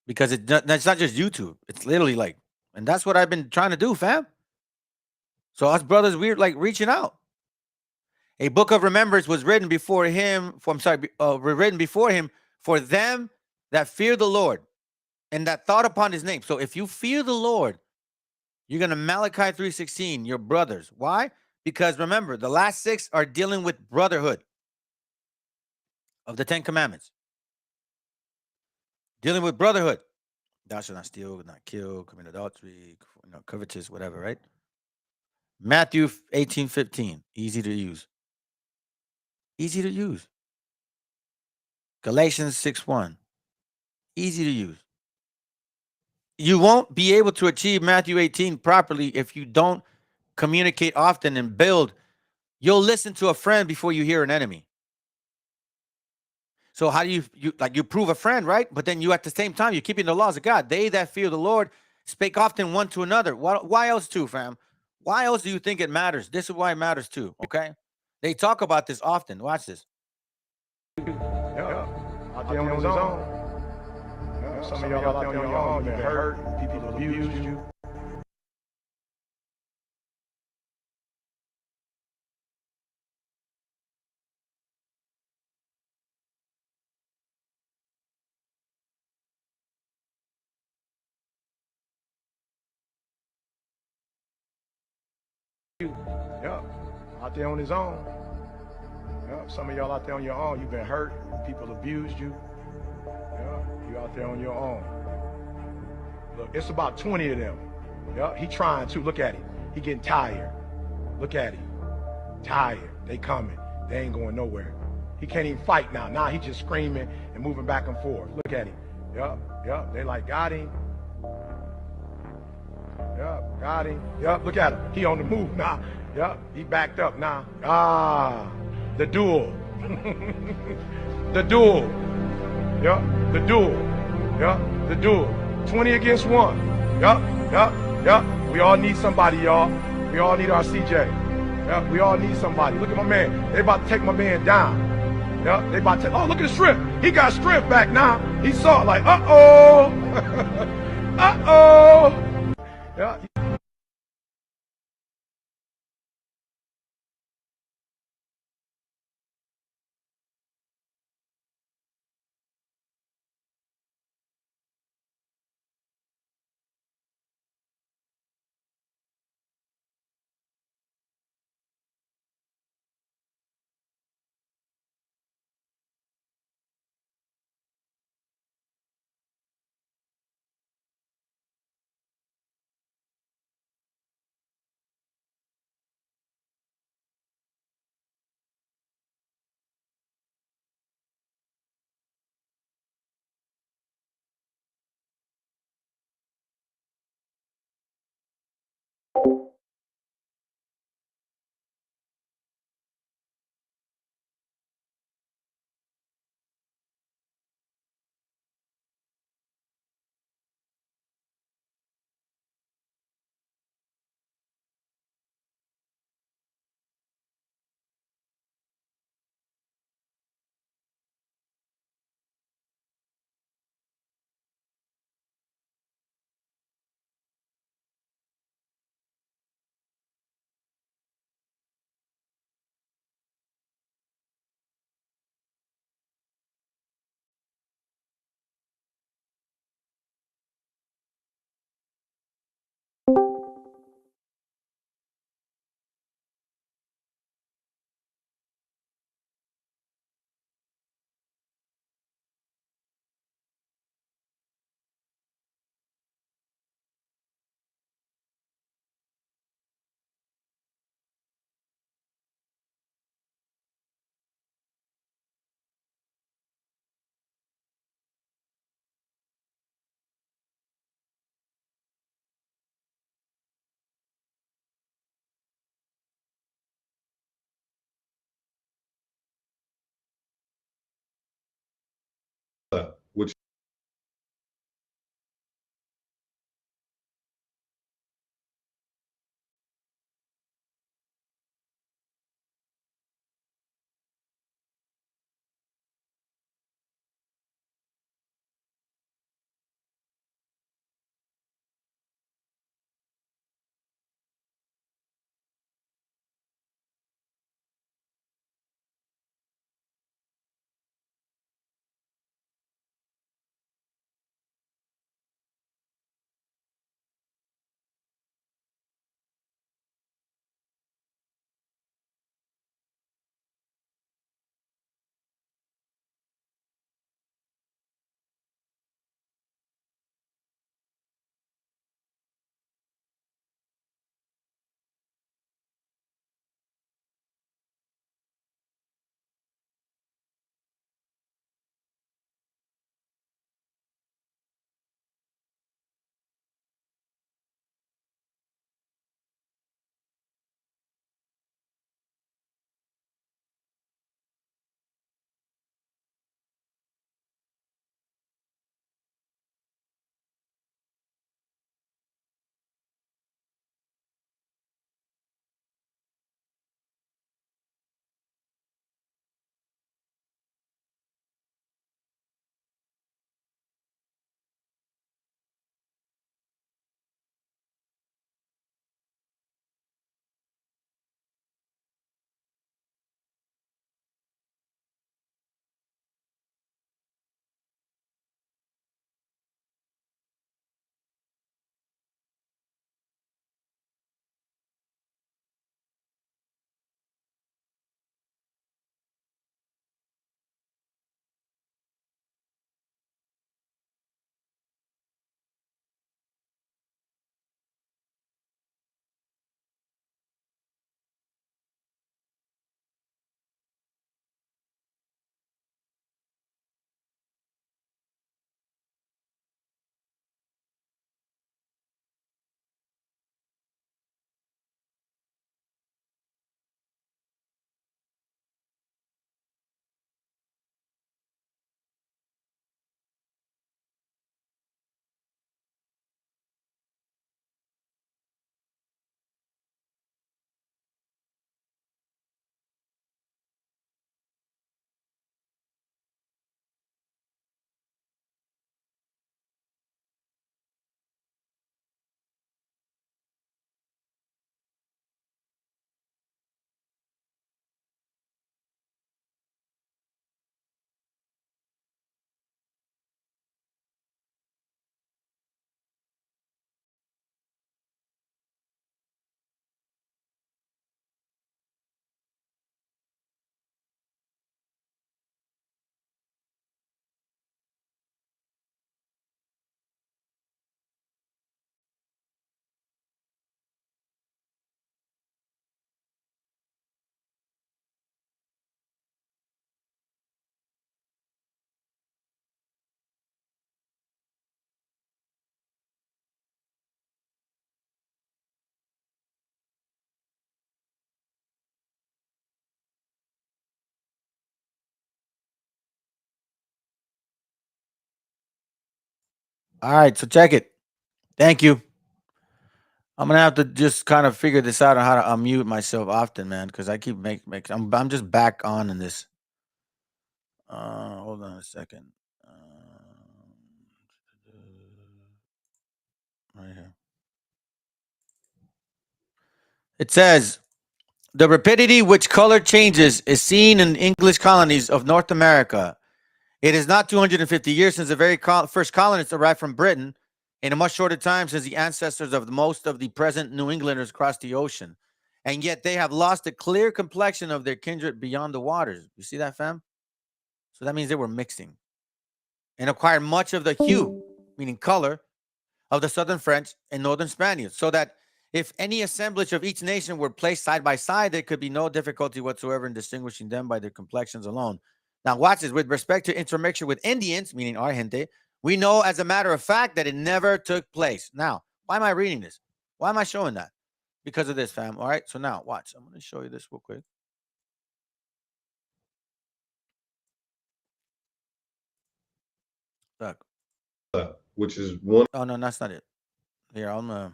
because it's not just YouTube, it's literally like, and that's what I've been trying to do, fam. So us brothers, we're like reaching out. A book of remembrance was written before him. Written before him for them that fear the Lord and that thought upon his name. So if you fear the Lord, you're gonna Malachi 3:16, your brothers. Why? Because remember, the last 6 are dealing with brotherhood of the 10 Commandments. Dealing with brotherhood. Thou shalt not steal, not kill, commit adultery, covetous, whatever, right? Matthew 18:15, easy to use. Easy to use. Galatians 6:1, easy to use. You won't be able to achieve Matthew 18 properly if you don't communicate often and build. You'll listen to a friend before you hear an enemy. So how do you prove a friend, right? But then you at the same time you're keeping the laws of God. They that fear the Lord spake often one to another. Why else too, fam? Why else do you think it matters? This is why it matters too. Okay, they talk about this often. Watch this. Yeah, out there on his own. Some of y'all out there on your own, you've been hurt, people abused you. Out there on his own. Yeah, some of y'all out there on your own. You've been hurt. People abused you. Yeah, you out there on your own. Look, it's about 20 of them. Yeah, he trying to. Look at him. He getting tired. Look at him. Tired. They coming. They ain't going nowhere. He can't even fight now. Now he just screaming and moving back and forth. Look at him. Yup. They like, got him. Yup, got him. Yup, look at him. He on the move now. Yup, he backed up now. Ah, the duel. The duel. Yup, the duel. Yup, the duel. 20 against 1. Yup. We all need somebody, y'all. We all need our CJ. Yup, we all need somebody. Look at my man. They about to take my man down. Yup, they about to, oh, look at the strength. He got strength back now. He saw it like, uh-oh. Uh-oh. Yeah. All right, so check it. Thank you. I'm gonna have to just kind of figure this out on how to unmute myself often, man, because I keep make I'm just back on in this. Hold on a second. Right here. It says the rapidity which color changes is seen in English colonies of North America. It is not 250 years since the very first colonists arrived from Britain, in a much shorter time since the ancestors of most of the present New Englanders crossed the ocean. And yet they have lost the clear complexion of their kindred beyond the waters. You see that, fam? So that means they were mixing and acquired much of the hue, meaning color, of the southern French and northern Spaniards, so that if any assemblage of each nation were placed side by side, there could be no difficulty whatsoever in distinguishing them by their complexions alone. Now, watch this. With respect to intermixture with Indians, meaning our gente, we know as a matter of fact that it never took place. Now, why am I reading this? Why am I showing that? Because of this, fam. All right. So now, watch. I'm going to show you this real quick. Look. Which is one. Oh no, that's not it. Here, I know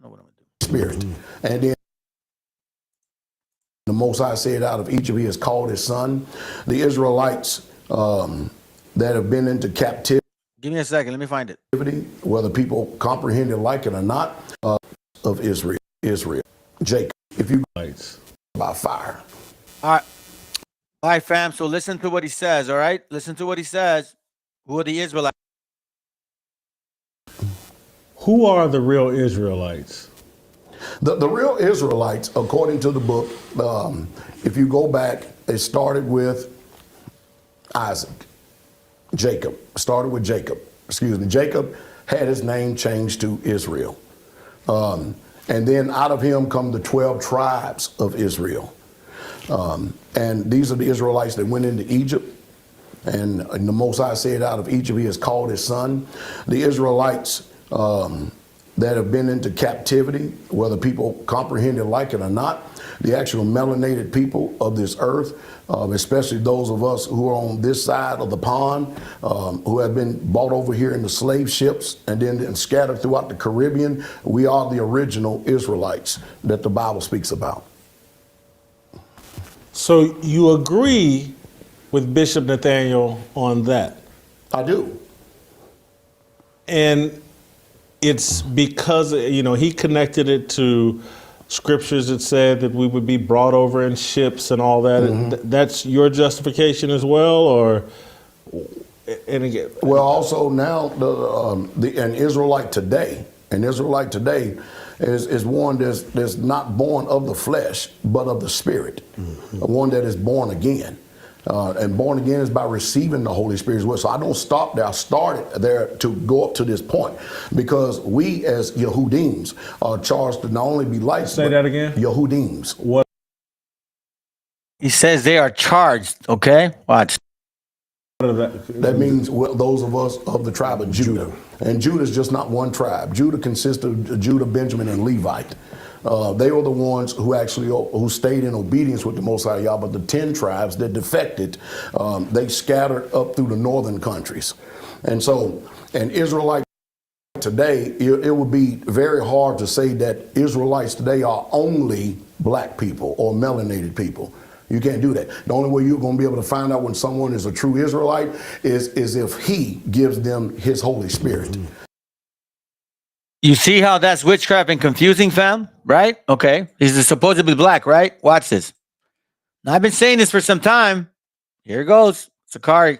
what I'm gonna do. Spirit. And then the Most High said, out of each of you has called his son. The Israelites that have been into captivity. Give me a second. Let me find it. Whether people comprehend it like it or not, of Israel. Jacob, if you by fire. All right, fam. So listen to what he says. All right, listen to what he says. Who are the Israelites? Who are the real Israelites? The real Israelites, according to the book, if you go back, it started with Isaac. Jacob. Started with Jacob. Excuse me. Jacob had his name changed to Israel. And then out of him come the 12 tribes of Israel. And these are the Israelites that went into Egypt. And the Most High said, out of each of you has called his son. The Israelites that have been into captivity, whether people comprehend it like it or not, the actual melanated people of this earth, especially those of us who are on this side of the pond, who have been brought over here in the slave ships and then scattered throughout the Caribbean, we are the original Israelites that the Bible speaks about. So you agree with Bishop Nathaniel on that? I do. And it's because, he connected it to scriptures that said that we would be brought over in ships and all that. Mm-hmm. That's your justification as well, or? And again, well, also now an Israelite today is one that's not born of the flesh, but of the Spirit, one that is born again. And born again is by receiving the Holy Spirit as well. So I don't stop there. I started there to go up to this point because we as Yehudims are charged to not only be lights. Say that again. Yehudims. What? He says they are charged. Okay, watch. That means those of us of the tribe of Judah. And Judah is just not one tribe. Judah consists of Judah, Benjamin, and Levite. They were the ones who stayed in obedience with the Most High Yah, but the 10 tribes that defected, they scattered up through the northern countries. And so an Israelite today, it would be very hard to say that Israelites today are only black people or melanated people. You can't do that. The only way you're going to be able to find out when someone is a true Israelite is if he gives them his Holy Spirit. You see how that's witchcraft and confusing, fam? Right? Okay. He's supposedly black, right? Watch this. Now, I've been saying this for some time. Here it goes. Sakari.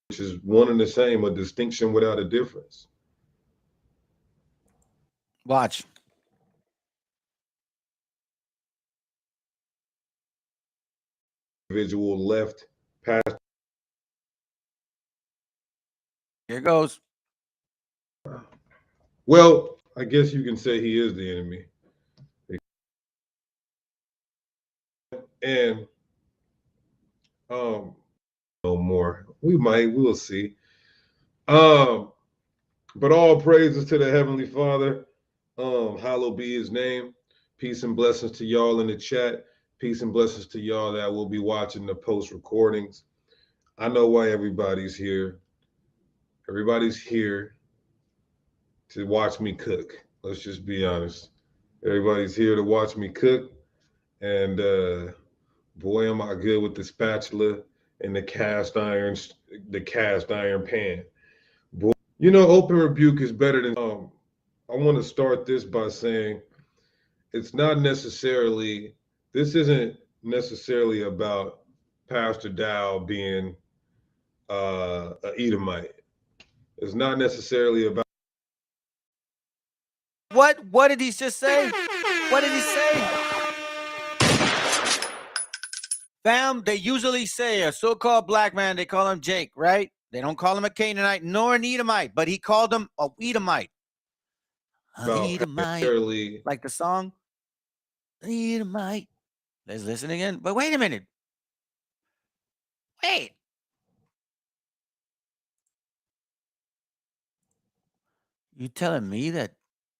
Which is one and the same, a distinction without a difference. Watch. Individual left past. Here it goes. Well, I guess you can say he is the enemy. And no more. We'll see. But all praises to the Heavenly Father. Hallowed be his name. Peace and blessings to y'all in the chat. Peace and blessings to y'all that will be watching the post recordings. I know why everybody's here. Everybody's here to watch me cook. Let's just be honest. Everybody's here to watch me cook. And boy, am I good with the spatula and the cast iron pan. Boy, you know, open rebuke is better than. I want to start this by saying it's not necessarily. This isn't necessarily about Pastor Dow being an Edomite. It's not necessarily about. What did he just say? What did he say? Fam, they usually say a so-called black man, they call him Jake, right? They don't call him a Canaanite nor an Edomite, but he called him a Edomite. Edomite. Like the song. Edomite. Let's listen again. But wait a minute. Wait. You telling me that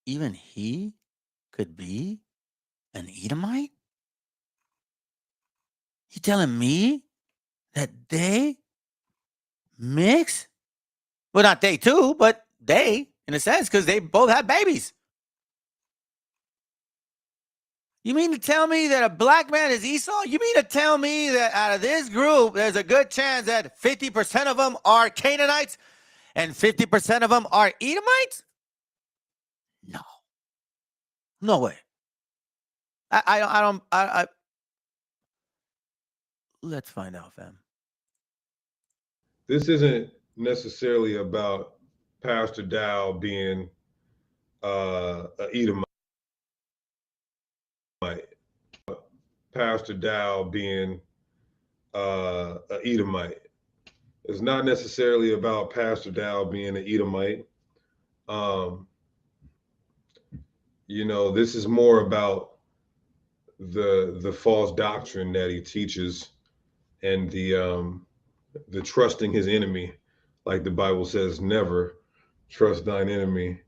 even he could be an Edomite? You telling me that they mix? Well, not they too, but they, in a sense, because they both have babies. You mean to tell me that a black man is Esau? You mean to tell me that out of this group, there's a good chance that 50% of them are Canaanites and 50% of them are Edomites? No. No way. I don't. Let's find out, fam. This isn't necessarily about Pastor Dow being an Edomite. Pastor Dow being an Edomite. It's not necessarily about Pastor Dow being an Edomite. You know, this is more about the false doctrine that he teaches and the trusting his enemy, like the Bible says, never trust thine enemy.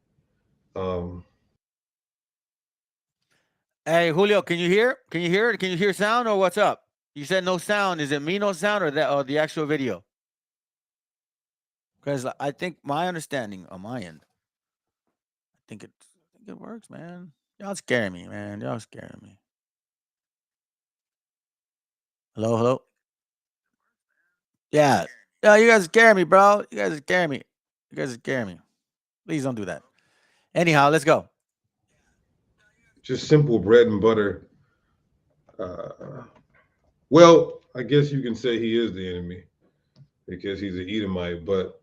Hey, Julio, can you hear? Can you hear it? Can you hear sound or what's up? You said no sound. Is it me no sound or that or the actual video? Because I think my understanding on my end, I think it works, man. Y'all scaring me, man. Y'all scaring me. Hello, hello. Yeah. Yeah, you guys are scaring me, bro. You guys are scaring me. You guys are scaring me. Please don't do that. Anyhow, let's go. Just simple bread and butter. Well, I guess you can say he is the enemy because he's an Edomite, but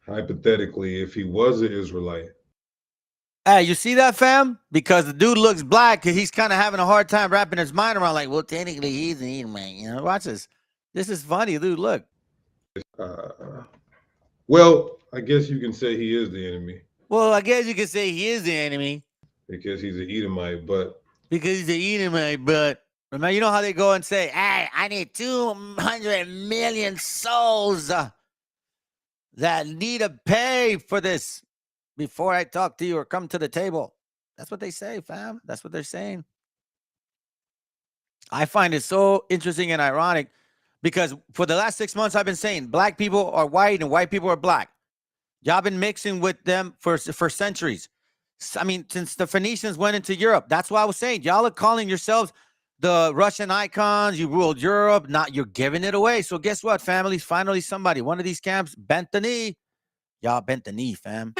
hypothetically, if he was an Israelite. Hey, you see that, fam? Because the dude looks black, he's kind of having a hard time wrapping his mind around, like, well, technically he's an Edomite. You know, watch this. This is funny, dude. Look. Well, I guess you can say he is the enemy. Well, I guess you can say he is the enemy. Because he's an Edomite, but. Because he's an Edomite, but. Remember, you know how they go and say, hey, I need 200 million souls that need to pay for this before I talk to you or come to the table. That's what they say, fam. That's what they're saying. I find it so interesting and ironic because for the last 6 months, I've been saying black people are white and white people are black. Y'all been mixing with them for centuries. I mean, since the Phoenicians went into Europe, that's why I was saying y'all are calling yourselves the Russian icons. You ruled Europe. Not you're giving it away. So guess what, families? Finally, somebody, one of these camps bent the knee. Y'all bent the knee, fam.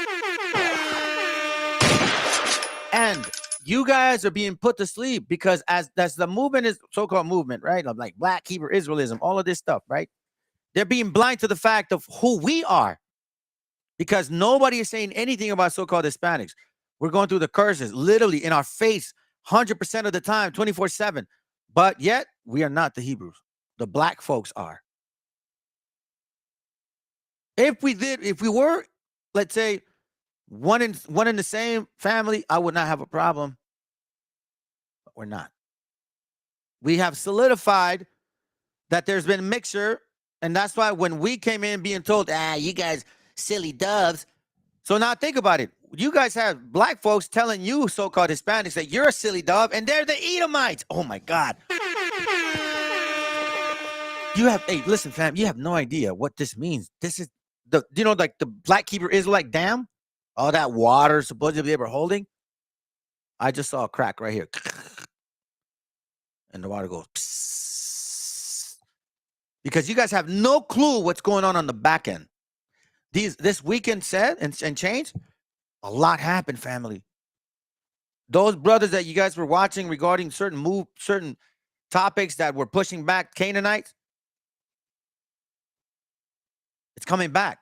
And you guys are being put to sleep because as the movement is so-called movement, right? Of like Black Hebrew Israelism, all of this stuff, right? They're being blind to the fact of who we are because nobody is saying anything about so-called Hispanics. We're going through the curses literally in our face 100% of the time, 24/7. But yet we are not the Hebrews. The black folks are. If we were, let's say, one in the same family, I would not have a problem. But we're not. We have solidified that there's been a mixture, and that's why when we came in being told, you guys silly doves. So now think about it. You guys have black folks telling you so-called Hispanics that you're a silly dove, and they're the Edomites. Oh my God. Hey, listen, fam, you have no idea what this means. This is like the Black Hebrew Israelite dam, all that water supposedly they were holding. I just saw a crack right here, and the water goes psst, because you guys have no clue what's going on the back end. This weekend said and changed. A lot happened, family. Those brothers that you guys were watching regarding certain topics that were pushing back Canaanites, it's coming back.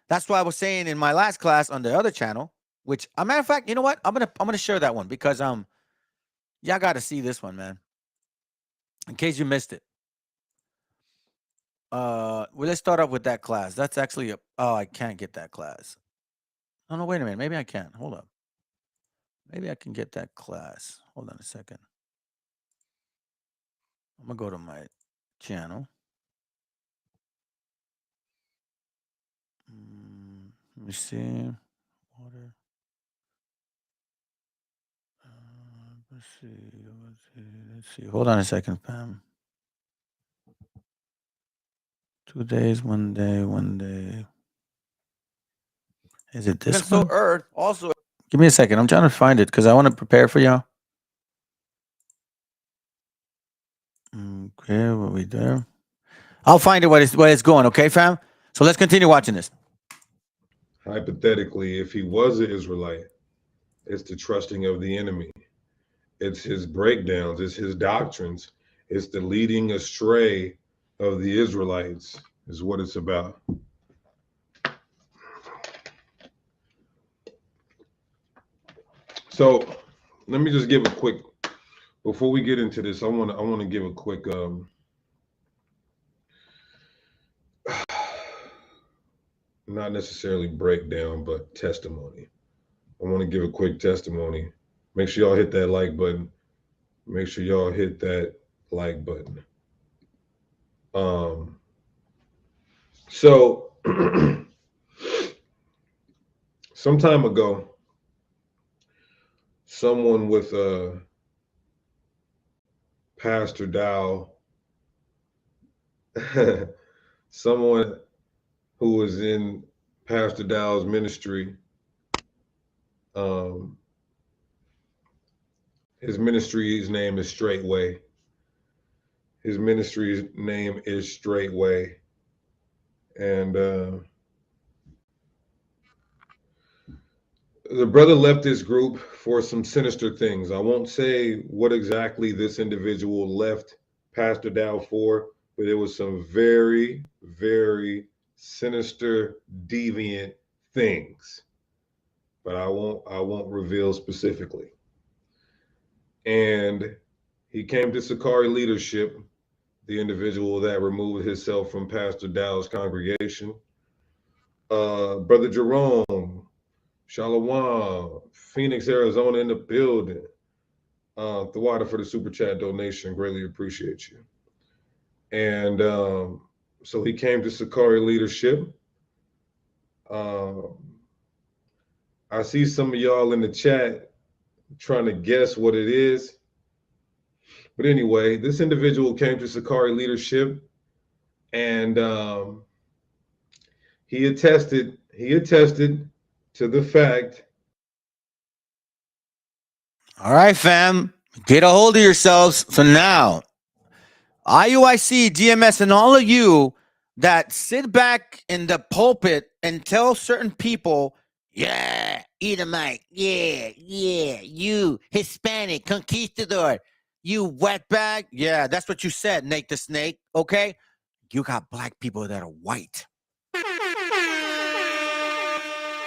That's why I was saying in my last class on the other channel, which, a matter of fact, you know what? I'm gonna share that one because y'all got to see this one, man. In case you missed it. Well, let's start off with that class. That's actually I can't get that class. Oh no, wait a minute. Maybe I can. Hold up. Maybe I can get that class. Hold on a second. I'm gonna go to my channel. Let me see. Water. Let's see. Hold on a second, fam. 2 days, 1 day. Is it this one? So Earth also. Give me a second. I'm trying to find it because I want to prepare for y'all. Okay, what we there? I'll find it where it's going. Okay, fam. So let's continue watching this. Hypothetically, if he was an Israelite, it's the trusting of the enemy. It's his breakdowns. It's his doctrines. It's the leading astray of the Israelites is what it's about. So let me just give a quick, before we get into this, I want to give a quick not necessarily breakdown, but testimony. I want to give a quick testimony. Make sure y'all hit that like button. Make sure y'all hit that like button. So some time ago, someone with Pastor Dow, someone who was in Pastor Dow's ministry, his ministry's name is Straightway. His ministry's name is Straightway. And the brother left this group for some sinister things. I won't say what exactly this individual left Pastor Dow for, but it was some very, very sinister, deviant things. But I won't reveal specifically. And he came to Sakari leadership, the individual that removed himself from Pastor Dow's congregation. Brother Jerome, Shalom, Phoenix, Arizona in the building. Thawada for the super chat donation, greatly appreciate you. And so he came to Sakari leadership. I see some of y'all in the chat trying to guess what it is. But anyway, this individual came to Sakari leadership, and he attested to the fact. All right, fam, get a hold of yourselves. So now, IUIC, GMS, and all of you that sit back in the pulpit and tell certain people, yeah, Edomite, yeah, you Hispanic conquistador, you wetbag, yeah, that's what you said, Nate the Snake, okay? You got black people that are white.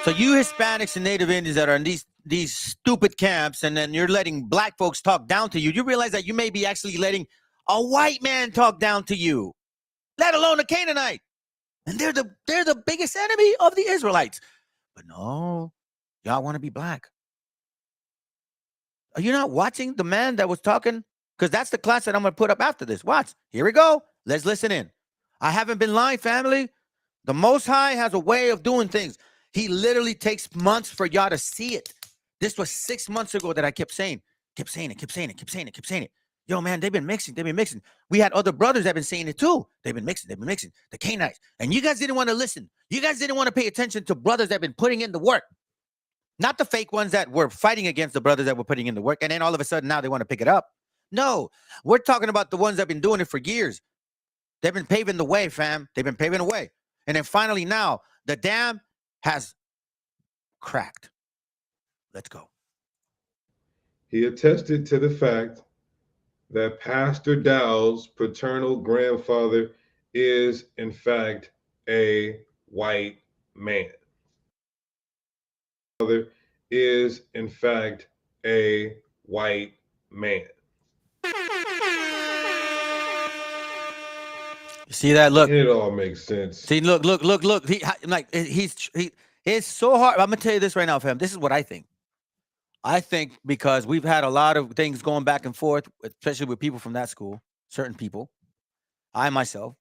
So you Hispanics and Native Indians that are in these stupid camps, and then you're letting black folks talk down to you, you realize that you may be actually letting a white man talk down to you, let alone a Canaanite. And they're the biggest enemy of the Israelites. But no, y'all want to be black. Are you not watching the man that was talking? Because that's the class that I'm going to put up after this. Watch. Here we go. Let's listen in. I haven't been lying, family. The Most High has a way of doing things. He literally takes months for y'all to see it. This was 6 months ago that I kept saying it. Yo, man, they've been mixing. They've been mixing. We had other brothers that have been saying it too. They've been mixing. They've been mixing. The Canaanites. And you guys didn't want to listen. You guys didn't want to pay attention to brothers that have been putting in the work. Not the fake ones that were fighting against the brothers that were putting in the work. And then all of a sudden now they want to pick it up. No, we're talking about the ones that have been doing it for years. They've been paving the way, fam. They've been paving the way. And then finally now, the dam has cracked. Let's go. He attested to the fact that Pastor Dow's paternal grandfather is, in fact, a white man. Father is, in fact, a white man. You see that? Look. It all makes sense. See, look. It's so hard. I'm gonna tell you this right now, fam. This is what I think. I think because we've had a lot of things going back and forth, especially with people from that school, certain people. I myself,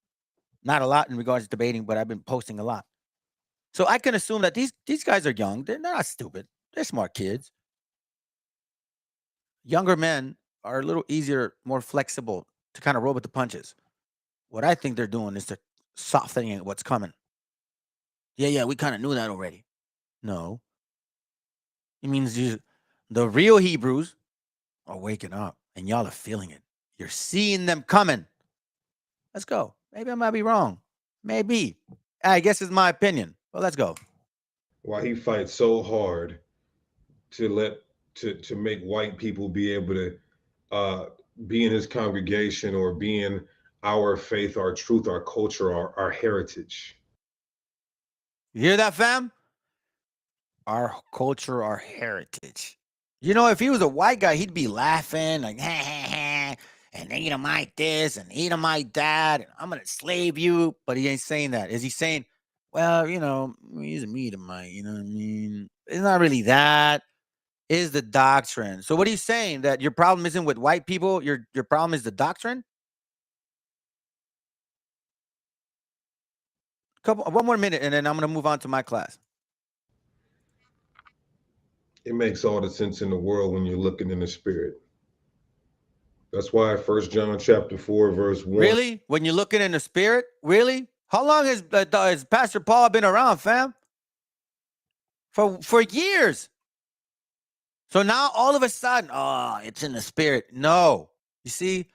not a lot in regards to debating, but I've been posting a lot. So I can assume that these guys are young. They're not stupid. They're smart kids. Younger men are a little easier, more flexible to kind of roll with the punches. What I think they're doing is they're softening what's coming. Yeah, we kind of knew that already. No. It means the real Hebrews are waking up and y'all are feeling it. You're seeing them coming. Let's go. Maybe I might be wrong. Maybe. I guess it's my opinion. Well, let's go. Why he fights so hard to make white people be able to be in his congregation or be in our faith, our truth, our culture, our heritage. You hear that, fam? Our culture, our heritage. You know, if he was a white guy, he'd be laughing like, and Edomite this and Edomite that, and I'm gonna slave you. But he ain't saying that. Is he saying, well, he's a Edomite, you know what I mean? It's not really that. Is the doctrine. So what are you saying? That your problem isn't with white people, your problem is the doctrine? One more minute, and then I'm gonna move on to my class. It makes all the sense in the world when you're looking in the spirit. That's why 1 John chapter 4, verse 1. Really? When you're looking in the spirit? Really? How long has Pastor Paul been around, fam? For years. So now all of a sudden, it's in the spirit. No. You see,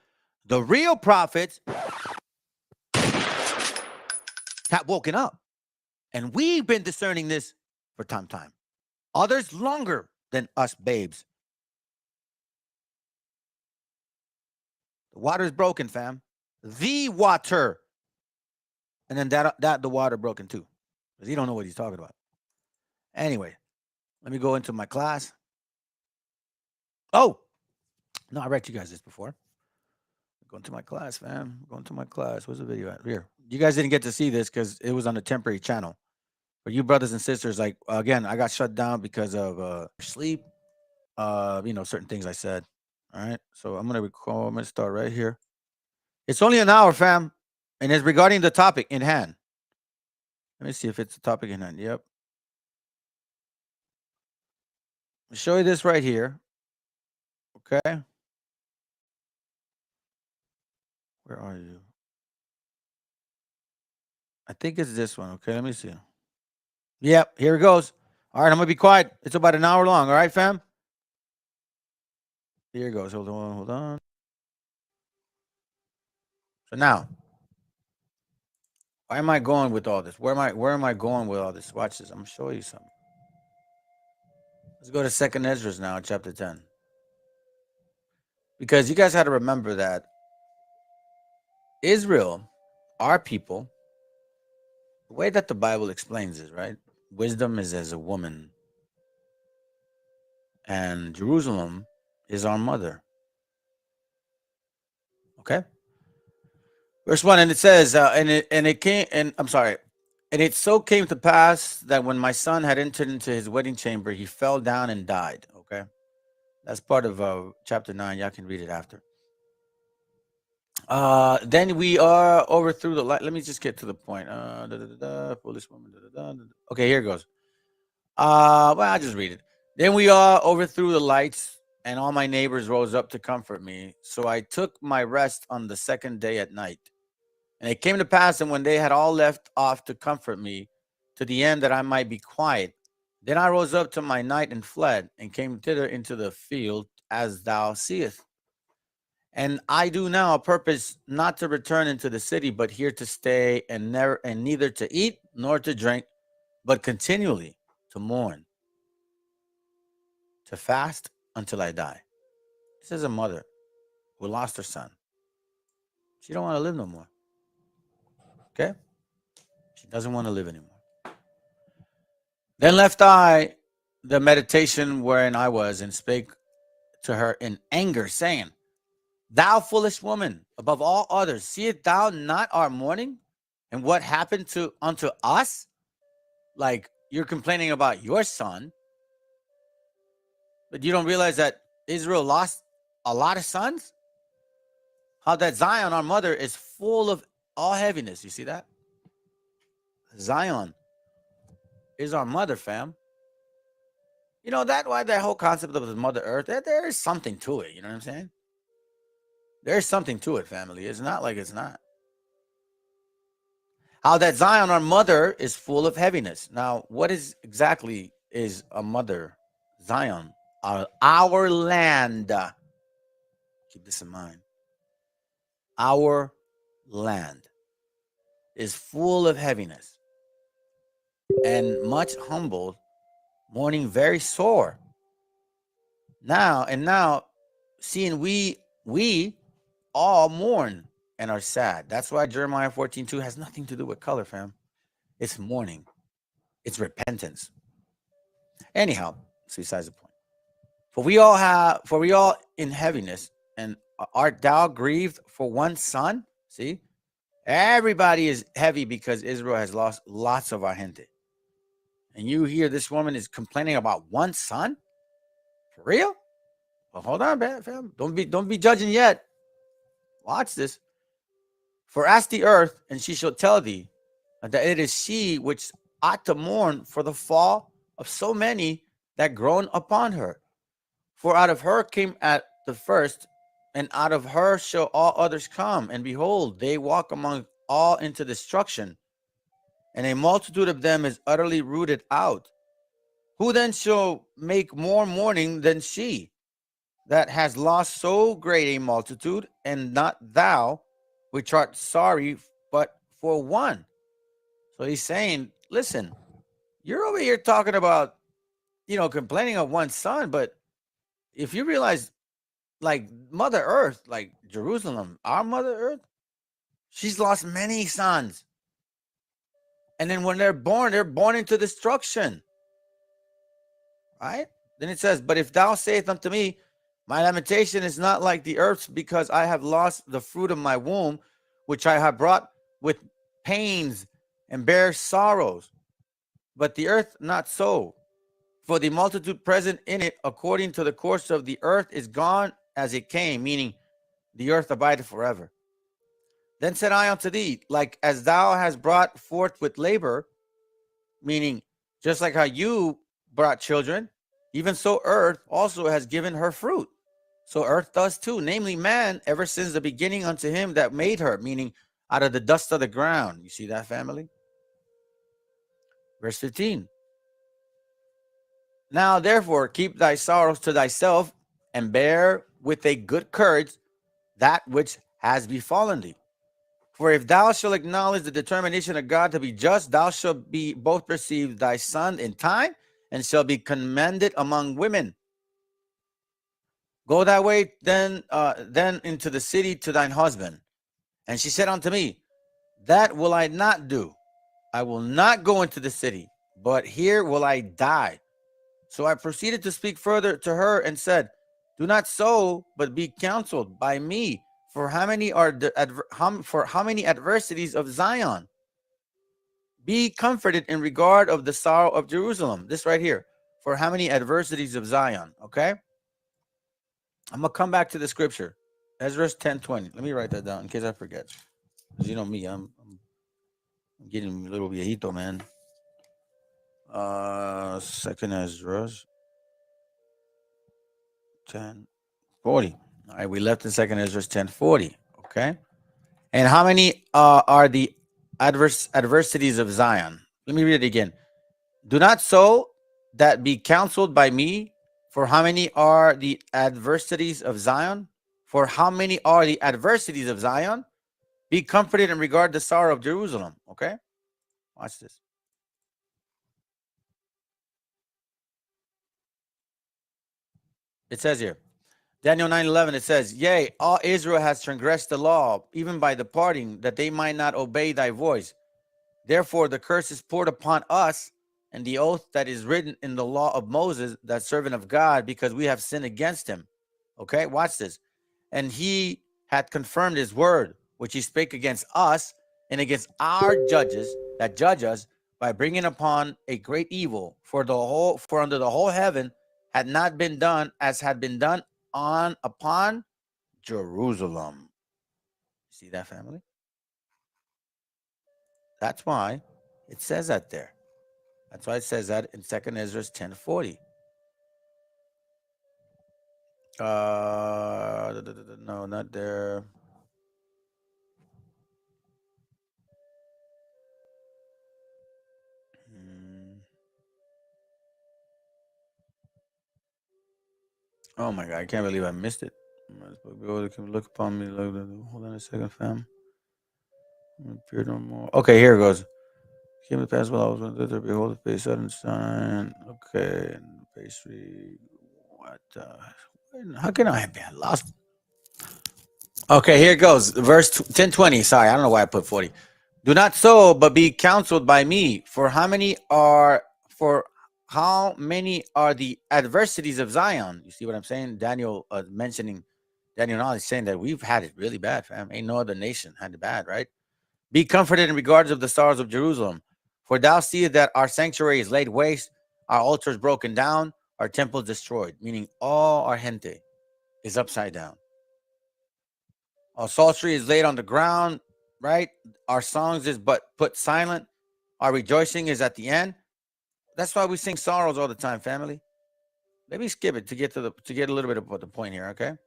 the real prophets have woken up. And we've been discerning this for time. Others longer than us babes. The water is broken, fam. The water. And then that the water broken too. Because he don't know what he's talking about. Anyway, let me go into my class. Oh, no, I read you guys this before. Going to my class, fam. Going to my class. Where's the video at? Here. You guys didn't get to see this because it was on a temporary channel. For you brothers and sisters, like, again, I got shut down because of sleep. Certain things I said. All right. So I'm going to start right here. It's only an hour, fam. And it's regarding the topic in hand. Let me see if it's the topic in hand. Yep. I'll show you this right here. Okay. Where are you? I think it's this one. Okay, let me see. Yep, here it goes. All right, I'm going to be quiet. It's about an hour long. All right, fam? Here it goes. Hold on. So now, why am I going with all this? Where am I going with all this? Watch this. I'm going to show you something. Let's go to 2nd Ezra now, chapter 10. Because you guys had to remember that Israel, our people, the way that the Bible explains it, right? Wisdom is as a woman. And Jerusalem is our mother. Okay? Verse 1, and it says, and it so came to pass that when my son had entered into his wedding chamber, he fell down and died. Okay? That's part of chapter 9. Y'all can read it after. Then we are overthrew the light. Let me just get to the point. Foolish woman. Okay, here it goes. Well, I'll just read it. Then we overthrew the lights and all my neighbors rose up to comfort me. So I took my rest on the second day at night. And it came to pass, and when they had all left off to comfort me, to the end that I might be quiet, then I rose up to my night and fled, and came thither into the field, as thou seest. And I do now purpose not to return into the city, but here to stay, and neither to eat nor to drink, but continually to mourn, to fast until I die. This is a mother who lost her son. She don't want to live no more. Okay? She doesn't want to live anymore. Then left I the meditation wherein I was, and spake to her in anger, saying, Thou foolish woman, above all others, seest thou not our mourning, and what happened unto us? Like, you're complaining about your son, but you don't realize that Israel lost a lot of sons? How that Zion, our mother, is full of all heaviness. You see that? Zion is our mother, fam. You know, that's why that whole concept of the Mother Earth, there is something to it. You know what I'm saying? There's something to it, family. It's not like it's not. How that Zion, our mother, is full of heaviness. Now, what exactly is a mother? Zion, our land. Keep this in mind. Our land is full of heaviness, and much humbled, mourning very sore. Now, seeing we all mourn and are sad. That's why Jeremiah 14:2 has nothing to do with color, fam. It's mourning. It's repentance. Anyhow, it's besides the point. For we all in heaviness, and art thou grieved for one son? See? Everybody is heavy because Israel has lost lots of our gente. And you hear this woman is complaining about one son? For real? Well, hold on, fam. Don't be judging yet. Watch this. For ask the earth, and she shall tell thee that it is she which ought to mourn for the fall of so many that groan upon her. For out of her came at the first, and out of her shall all others come. And behold, they walk among all into destruction, and a multitude of them is utterly rooted out. Who then shall make more mourning than she that has lost so great a multitude, and not thou, which art sorry but for one? So he's saying, listen, you're over here talking about, complaining of one son, but if you realize, like Mother Earth, like Jerusalem, our Mother Earth, she's lost many sons. And then when they're born into destruction. Right? Then it says, but if thou sayest unto me, my lamentation is not like the earth's, because I have lost the fruit of my womb, which I have brought with pains and bear sorrows. But the earth not so. For the multitude present in it, according to the course of the earth, is gone as it came, meaning the earth abideth forever. Then said I unto thee, like as thou hast brought forth with labor, meaning just like how you brought children, even so earth also has given her fruit. So earth does too, namely man, ever since the beginning unto him that made her, meaning out of the dust of the ground. You see that, family? Verse 15. Now therefore keep thy sorrows to thyself, and bear with a good courage that which has befallen thee. For if thou shalt acknowledge the determination of God to be just, thou shalt be both receive thy son in time, and shall be commended among women. Go thy way then into the city to thine husband. And she said unto me, that will I not do. I will not go into the city, but here will I die. So I proceeded to speak further to her and said, do not so, but be counseled by me. For how many adversities of Zion? Be comforted in regard of the sorrow of Jerusalem. This right here. For how many adversities of Zion? Okay. I'm gonna come back to the scripture. Ezra 10:20. Let me write that down in case I forget. Because you know me, I'm getting a little viejito, man. Second Ezra 10:40. All right, we left in 2nd Ezra 10:40. Okay. And how many are the adversities of Zion? Let me read it again. Do not so that be counseled by me. For how many are the adversities of Zion? For how many are the adversities of Zion? Be comforted and regard the sorrow of Jerusalem. Okay. Watch this. It says here, Daniel 9:11, it says, yea, all Israel has transgressed the law, even by departing, that they might not obey thy voice. Therefore, the curse is poured upon us, and the oath that is written in the law of Moses, that servant of God, because we have sinned against him. Okay, watch this. And he had confirmed his word, which he spake against us and against our judges that judge us, by bringing upon a great evil. For under the whole heaven had not been done as had been done upon Jerusalem. See that, family? That's why it says that there. That's why it says that in 2nd Ezra 10:40. No, not there. Oh my God, I can't believe I missed it. Look upon me. Hold on a second, fam. Appear no more. Okay, here it goes. Came to pass while I was on the behold, the face sudden sign. Okay, and pastry. What? How can I have been lost? Okay, here it goes. Verse 10:20. Sorry, I don't know why I put 40. Do not so, but be counseled by me. For how many are the adversities of Zion? You see what I'm saying? Daniel mentioning Daniel now is saying that we've had it really bad, fam. Ain't no other nation had it bad, right? Be comforted in regards of the sorrows of Jerusalem. For thou seest that our sanctuary is laid waste, our altars broken down, our temples destroyed, meaning all our gente is upside down. Our psaltery is laid on the ground, right? Our songs is but put silent. Our rejoicing is at the end. That's why we sing sorrows all the time, family. Maybe skip it to get a little bit of the point here, okay?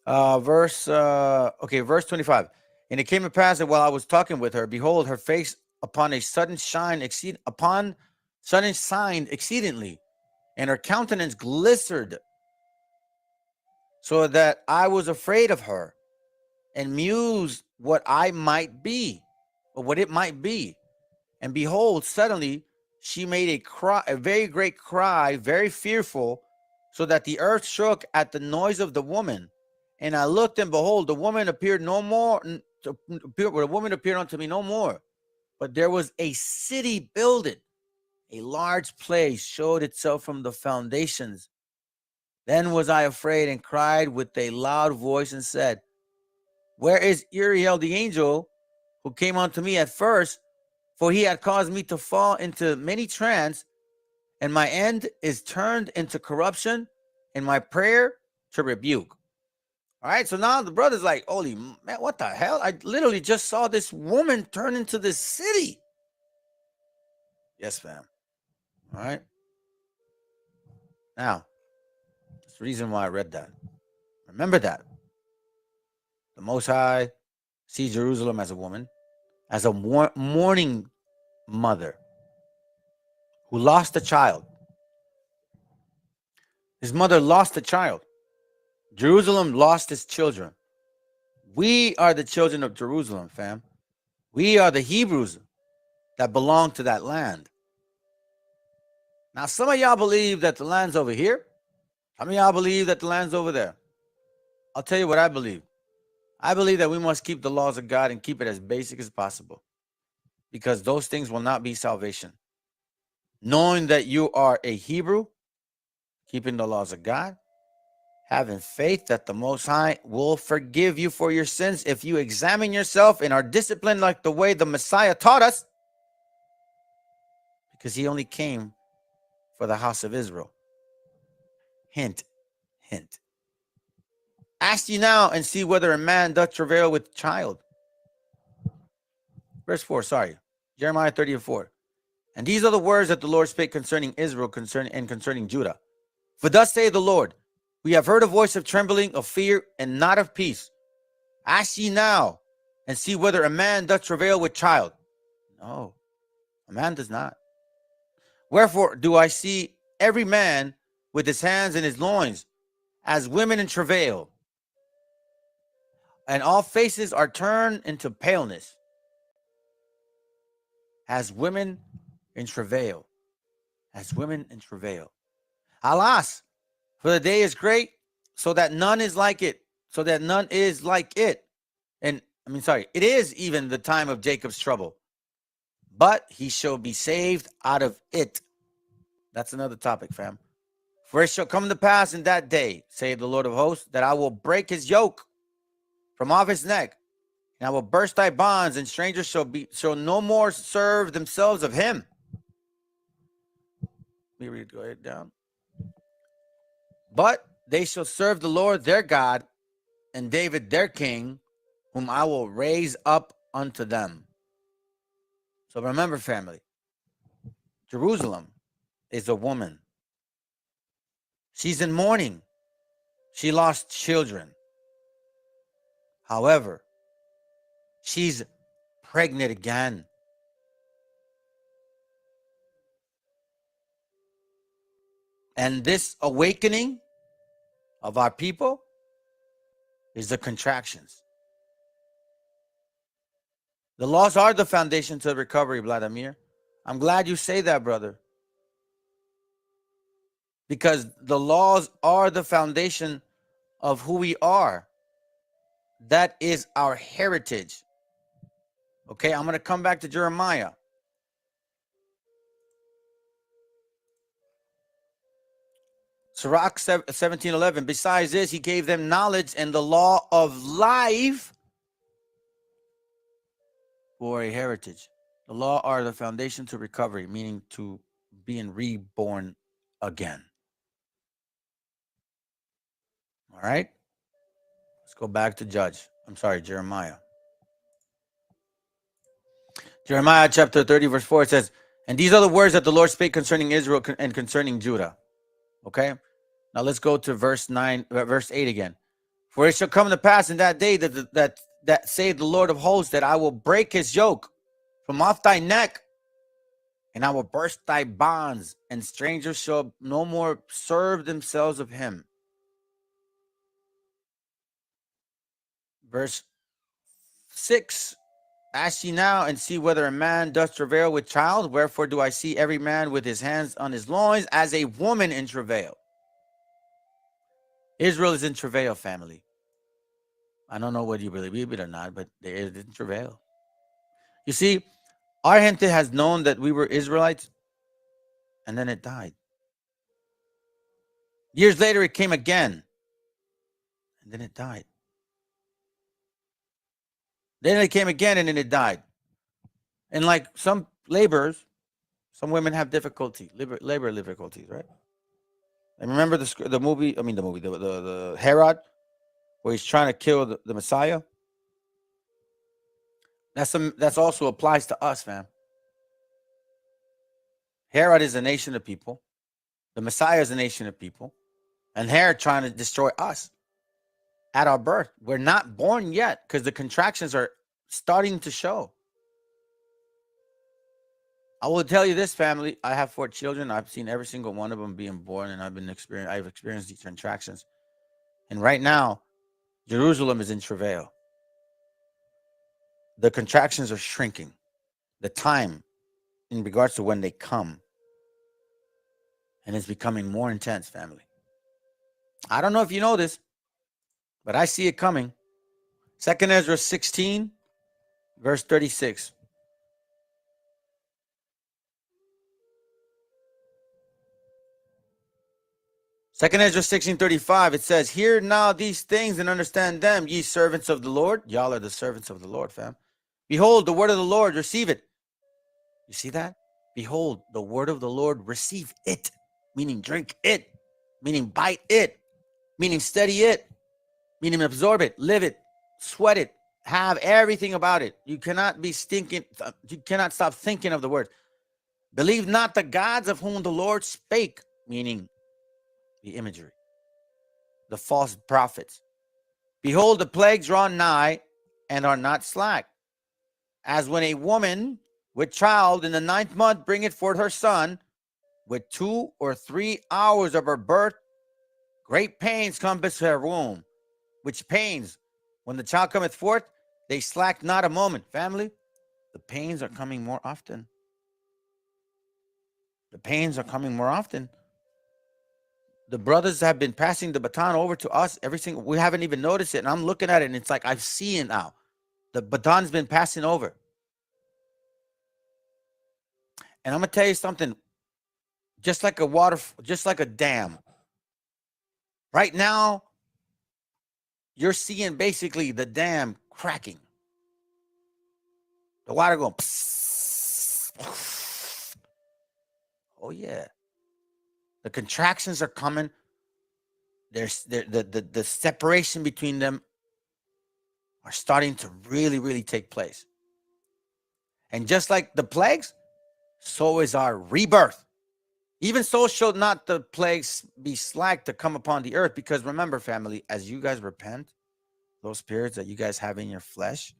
Verse 25. And it came to pass that while I was talking with her, behold, her face upon a sudden shine exceedingly, and her countenance glistered, so that I was afraid of her, and mused what it might be. And behold, suddenly she made a cry, a very great cry, very fearful, so that the earth shook at the noise of the woman. And I looked, and behold, the woman appeared no more. The woman appeared unto me no more. But there was a city builded, a large place showed itself from the foundations. Then was I afraid, and cried with a loud voice, and said, where is Uriel the angel who came unto me at first? For he had caused me to fall into many trance, and my end is turned into corruption, and my prayer to rebuke. All right, so now the brother's like, holy man, what the hell? I literally just saw this woman turn into this city. Yes, fam. All right. Now, that's the reason why I read that. Remember that. The Most High sees Jerusalem as a woman, as a mourning mother who lost a child. His mother lost a child. Jerusalem lost its children. We are the children of Jerusalem, fam. We are the Hebrews that belong to that land. Now, some of y'all believe that the land's over here. Some of y'all believe that the land's over there. I'll tell you what I believe. I believe that we must keep the laws of God and keep it as basic as possible, because those things will not be salvation. Knowing that you are a Hebrew, keeping the laws of God, having faith that the Most High will forgive you for your sins if you examine yourself and are disciplined like the way the Messiah taught us, because he only came for the house of Israel. Hint, hint. Ask ye now and see whether a man doth travail with child. Verse 4, Jeremiah 30:4. And these are the words that the Lord spake concerning Israel, concerning Judah. For thus saith the Lord, We have heard a voice of trembling, of fear, and not of peace. Ask ye now, and see whether a man doth travail with child. No, a man does not. Wherefore do I see every man with his hands in his loins, as women in travail, and all faces are turned into paleness, as women in travail, as women in travail. Alas, for the day is great, so that none is like it, so that none is like it. And it is even the time of Jacob's trouble, but he shall be saved out of it. That's another topic, fam. For it shall come to pass in that day, saith the Lord of hosts, that I will break his yoke from off his neck, and I will burst thy bonds, and strangers shall no more serve themselves of him. Let me read, go ahead down. But they shall serve the Lord their God, and David their king, whom I will raise up unto them. So remember, family, Jerusalem is a woman. She's in mourning. She lost children. However, she's pregnant again. And this awakening of our people is the contractions. The laws are the foundation to recovery, Vladimir. I'm glad you say that, brother. Because the laws are the foundation of who we are. That is our heritage. Okay, I'm going to come back to Jeremiah. Sirach 17:11. Besides this, he gave them knowledge and the law of life for a heritage. The law are the foundation to recovery, meaning to being reborn again. All right? Let's go back to Jeremiah. Jeremiah chapter 30, verse 4, it says, and these are the words that the Lord spake concerning Israel and concerning Judah. Okay? Now let's go to verse 8 again. For it shall come to pass in that day that saith the Lord of hosts, that I will break his yoke from off thy neck, and I will burst thy bonds, and strangers shall no more serve themselves of him. Verse 6, ask ye now, and see whether a man doth travail with child. Wherefore do I see every man with his hands on his loins, as a woman in travail. Israel is in travail, family. I don't know whether you believe it or not, but they is in travail. You see, our gente has known that we were Israelites, and then it died. Years later, it came again, and then it died. Then it came again, and then it died. And like some laborers, some women have difficulty, labor difficulties, right? And remember the movie, the Herod, where he's trying to kill the Messiah? That's also applies to us, fam. Herod is a nation of people. The Messiah is a nation of people. And Herod trying to destroy us at our birth. We're not born yet because the contractions are starting to show. I will tell you this, family. I have 4 children. I've seen every single one of them being born, and I've experienced these contractions. And right now, Jerusalem is in travail. The contractions are shrinking. The time in regards to when they come, and it's becoming more intense, family. I don't know if you know this, but I see it coming. 2 Ezra 16, verse 36. Second Ezra 16:35, it says, hear now these things and understand them, ye servants of the Lord. Y'all are the servants of the Lord, fam. Behold, the word of the Lord, receive it. You see that? Behold, the word of the Lord, receive it. Meaning drink it. Meaning bite it. Meaning study it. Meaning absorb it. Live it. Sweat it. Have everything about it. You cannot be stinking. You cannot stop thinking of the word. Believe not the gods of whom the Lord spake. Meaning the imagery. the false prophets. Behold, the plagues draw nigh and are not slack. As when a woman with child in the 9th month bringeth forth her son, with 2 or 3 hours of her birth, great pains compass her womb. Which pains, when the child cometh forth, they slack not a moment. Family, the pains are coming more often. The pains are coming more often. The brothers have been passing the baton over to us every single. We haven't even noticed it, and I'm looking at it, and it's like I see it now. The baton's been passing over. And I'm gonna tell you something. Just like a dam. Right now, you're seeing basically the dam cracking. The water going. Oh yeah. The contractions are coming. There's the separation between them are starting to really take place. And just like the plagues, so is our rebirth. Even so shall not the plagues be slack to come upon the earth. Because remember, family, as you guys repent, those spirits that you guys have in your flesh,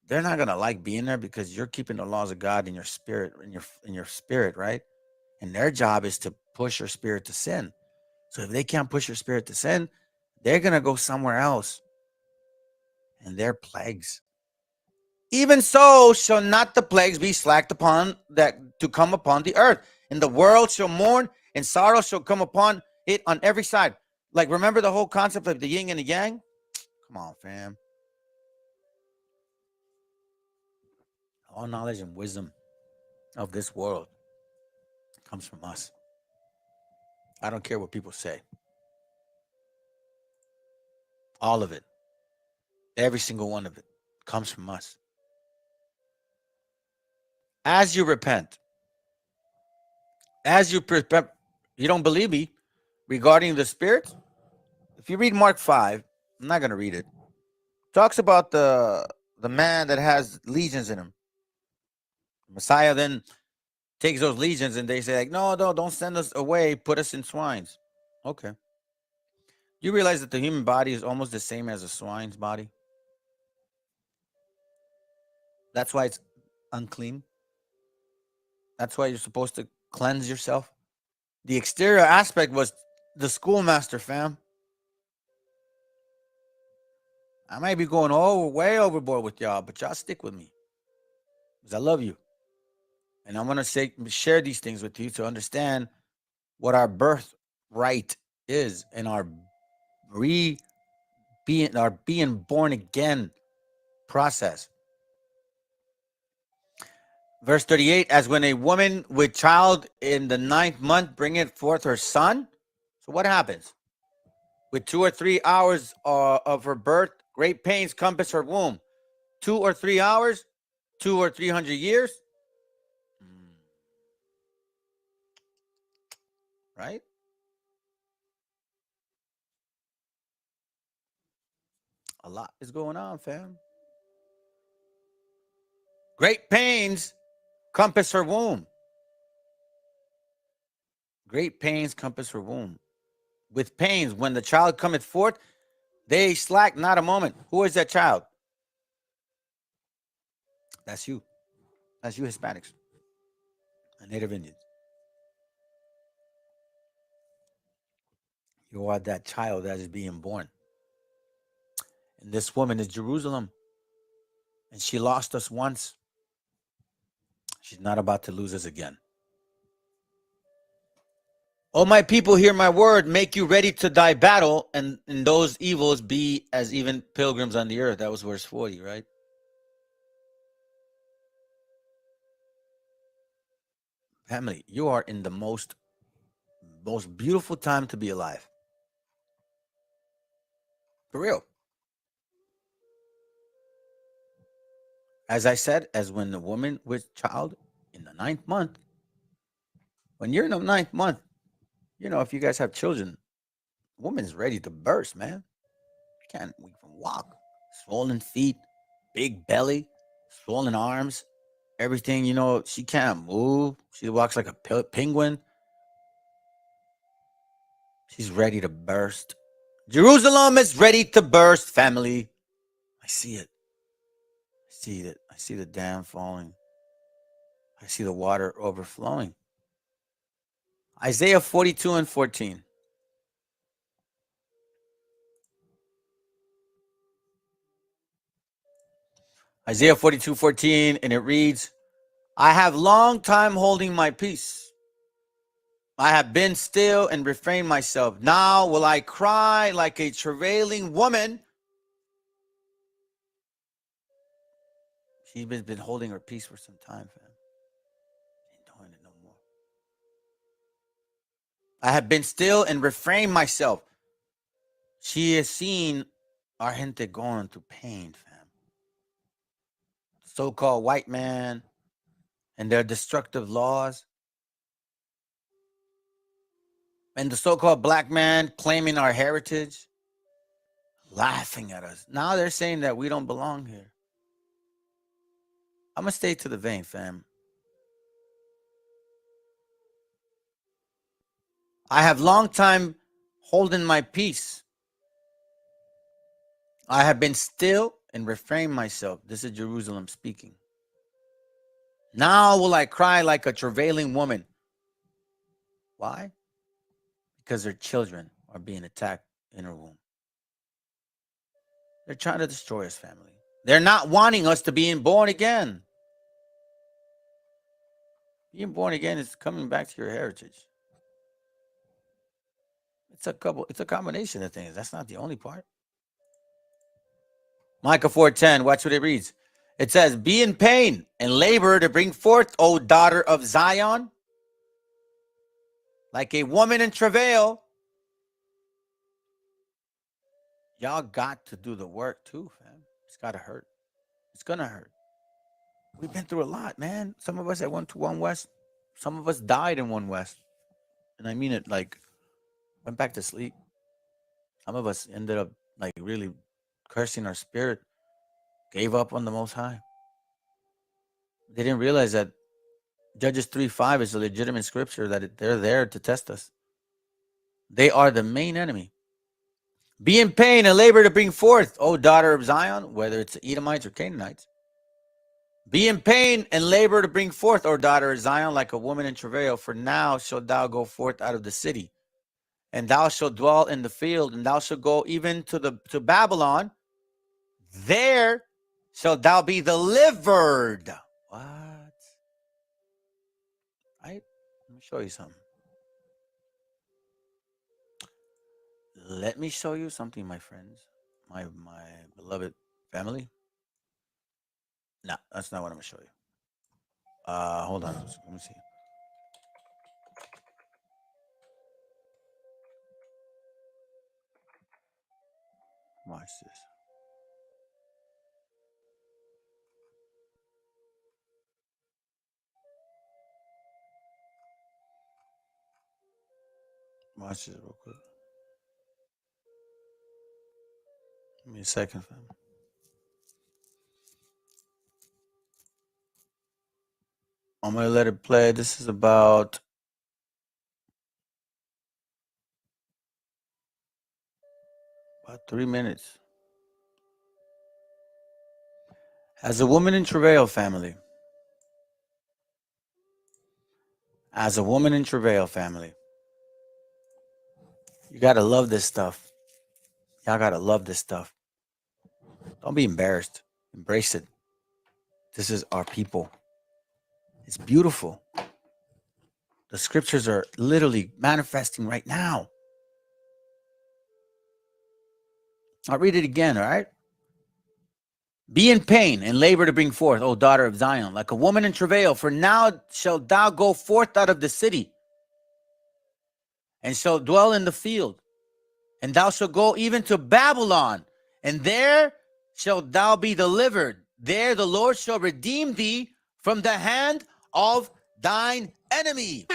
they're not gonna like being there because you're keeping the laws of God in your spirit, in your spirit, right? And their job is to push your spirit to sin. So if they can't push your spirit to sin, they're gonna go somewhere else. And they're plagues. Even so shall not the plagues be slacked upon that to come upon the earth. And the world shall mourn, and sorrow shall come upon it on every side. Like, remember the whole concept of the yin and the yang? Come on, fam. All knowledge and wisdom of this world comes from us. I don't care what people say. All of it, every single one of it comes from us. As you repent, as you prepare, you don't believe me regarding the spirits? If you read Mark 5, I'm not going to read it. Talks about the man that has legions in him. Messiah then takes those legions and they say, like, no, don't send us away. Put us in swines. Okay. You realize that the human body is almost the same as a swine's body? That's why it's unclean. That's why you're supposed to cleanse yourself. The exterior aspect was the schoolmaster, fam. I might be going way overboard with y'all, but y'all stick with me because I love you. And I'm going to share these things with you to understand what our birthright is and our being born again process. Verse 38, as when a woman with child in the 9th month bringeth forth her son. So what happens? With 2 or 3 hours of her birth, great pains compass her womb. 2 or 3 hours, 2 or 300 years. Right? A lot is going on, fam. Great pains compass her womb. Great pains compass her womb. With pains, when the child cometh forth, they slack not a moment. Who is that child? That's you. That's you, Hispanics and Native Indians. You are that child that is being born. And this woman is Jerusalem. And she lost us once. She's not about to lose us again. O my people, hear my word, make you ready to die battle, and those evils be as even pilgrims on the earth. That was verse 40, right? Family, you are in the most beautiful time to be alive. For real. As I said, as when the woman with child in the 9th month, when you're in the 9th month, you know, if you guys have children, woman's ready to burst, man. Can't even walk. Swollen feet, big belly, swollen arms, everything, you know, she can't move. She walks like a penguin. She's ready to burst. Jerusalem is ready to burst, family. I see it. I see it. I see the dam falling. I see the water overflowing. Isaiah 42 and 14. Isaiah 42:14, and it reads, I have long time holding my peace. I have been still and refrained myself. Now will I cry like a travailing woman. She's been holding her peace for some time, fam. She ain't doing it no more. I have been still and refrained myself. She has seen our gente going through pain, fam. So-called white man and their destructive laws. And the so-called black man claiming our heritage, laughing at us. Now they're saying that we don't belong here. I'm going to stay to the vein, fam. I have long time holding my peace. I have been still and refrained myself. This is Jerusalem speaking. Now will I cry like a travailing woman. Why? Because their children are being attacked in her womb. They're trying to destroy us, family. They're not wanting us to be born again. Being born again is coming back to your heritage. It's a combination of things. That's not the only part. Micah 4:10, watch what it reads. It says, be in pain and labor to bring forth, O daughter of Zion, like a woman in travail. Y'all got to do the work too, fam. It's got to hurt. It's going to hurt. We've been through a lot, man. Some of us that went to One West, some of us died in One West. And I mean it, like, went back to sleep. Some of us ended up, like, really cursing our spirit, gave up on the Most High. They didn't realize that Judges 3:5 is a legitimate scripture, that they're there to test us. They are the main enemy. Be in pain and labor to bring forth, O daughter of Zion, whether it's Edomites or Canaanites. Be in pain and labor to bring forth, O daughter of Zion, like a woman in travail. For now shalt thou go forth out of the city, and thou shalt dwell in the field, and thou shalt go even to Babylon. There shalt thou be delivered. What? Right? Let me show you something. Let me show you something, my friends, my beloved family. No, that's not what I'm gonna show you. Hold on. Let me see. Watch this. Watch this real quick. Give me a second, fam. I'm gonna let it play. This is about 3 minutes. As a woman in travail, family. As a woman in travail, family. You gotta love this stuff. Y'all gotta love this stuff. Don't be embarrassed. Embrace it. This is our people. It's beautiful. The scriptures are literally manifesting right now. I'll read it again, all right? Be in pain and labor to bring forth, O daughter of Zion, like a woman in travail. For now shalt thou go forth out of the city, and shalt dwell in the field. And thou shalt go even to Babylon, and there shalt thou be delivered. There the Lord shall redeem thee from the hand of thine enemy.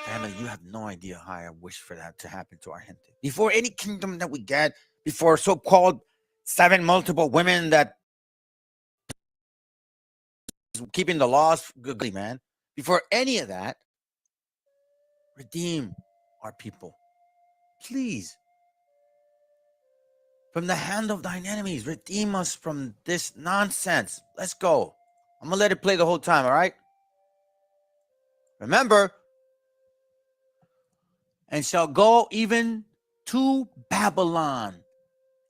Family, you have no idea how I wish for that to happen to our gente. Before any kingdom that we get, before so-called 7 multiple women that keeping the laws goodly, man. Before any of that, redeem our people. Please. From the hand of thine enemies, redeem us from this nonsense. Let's go. I'm going to let it play the whole time, all right? Remember, and shall go even to Babylon,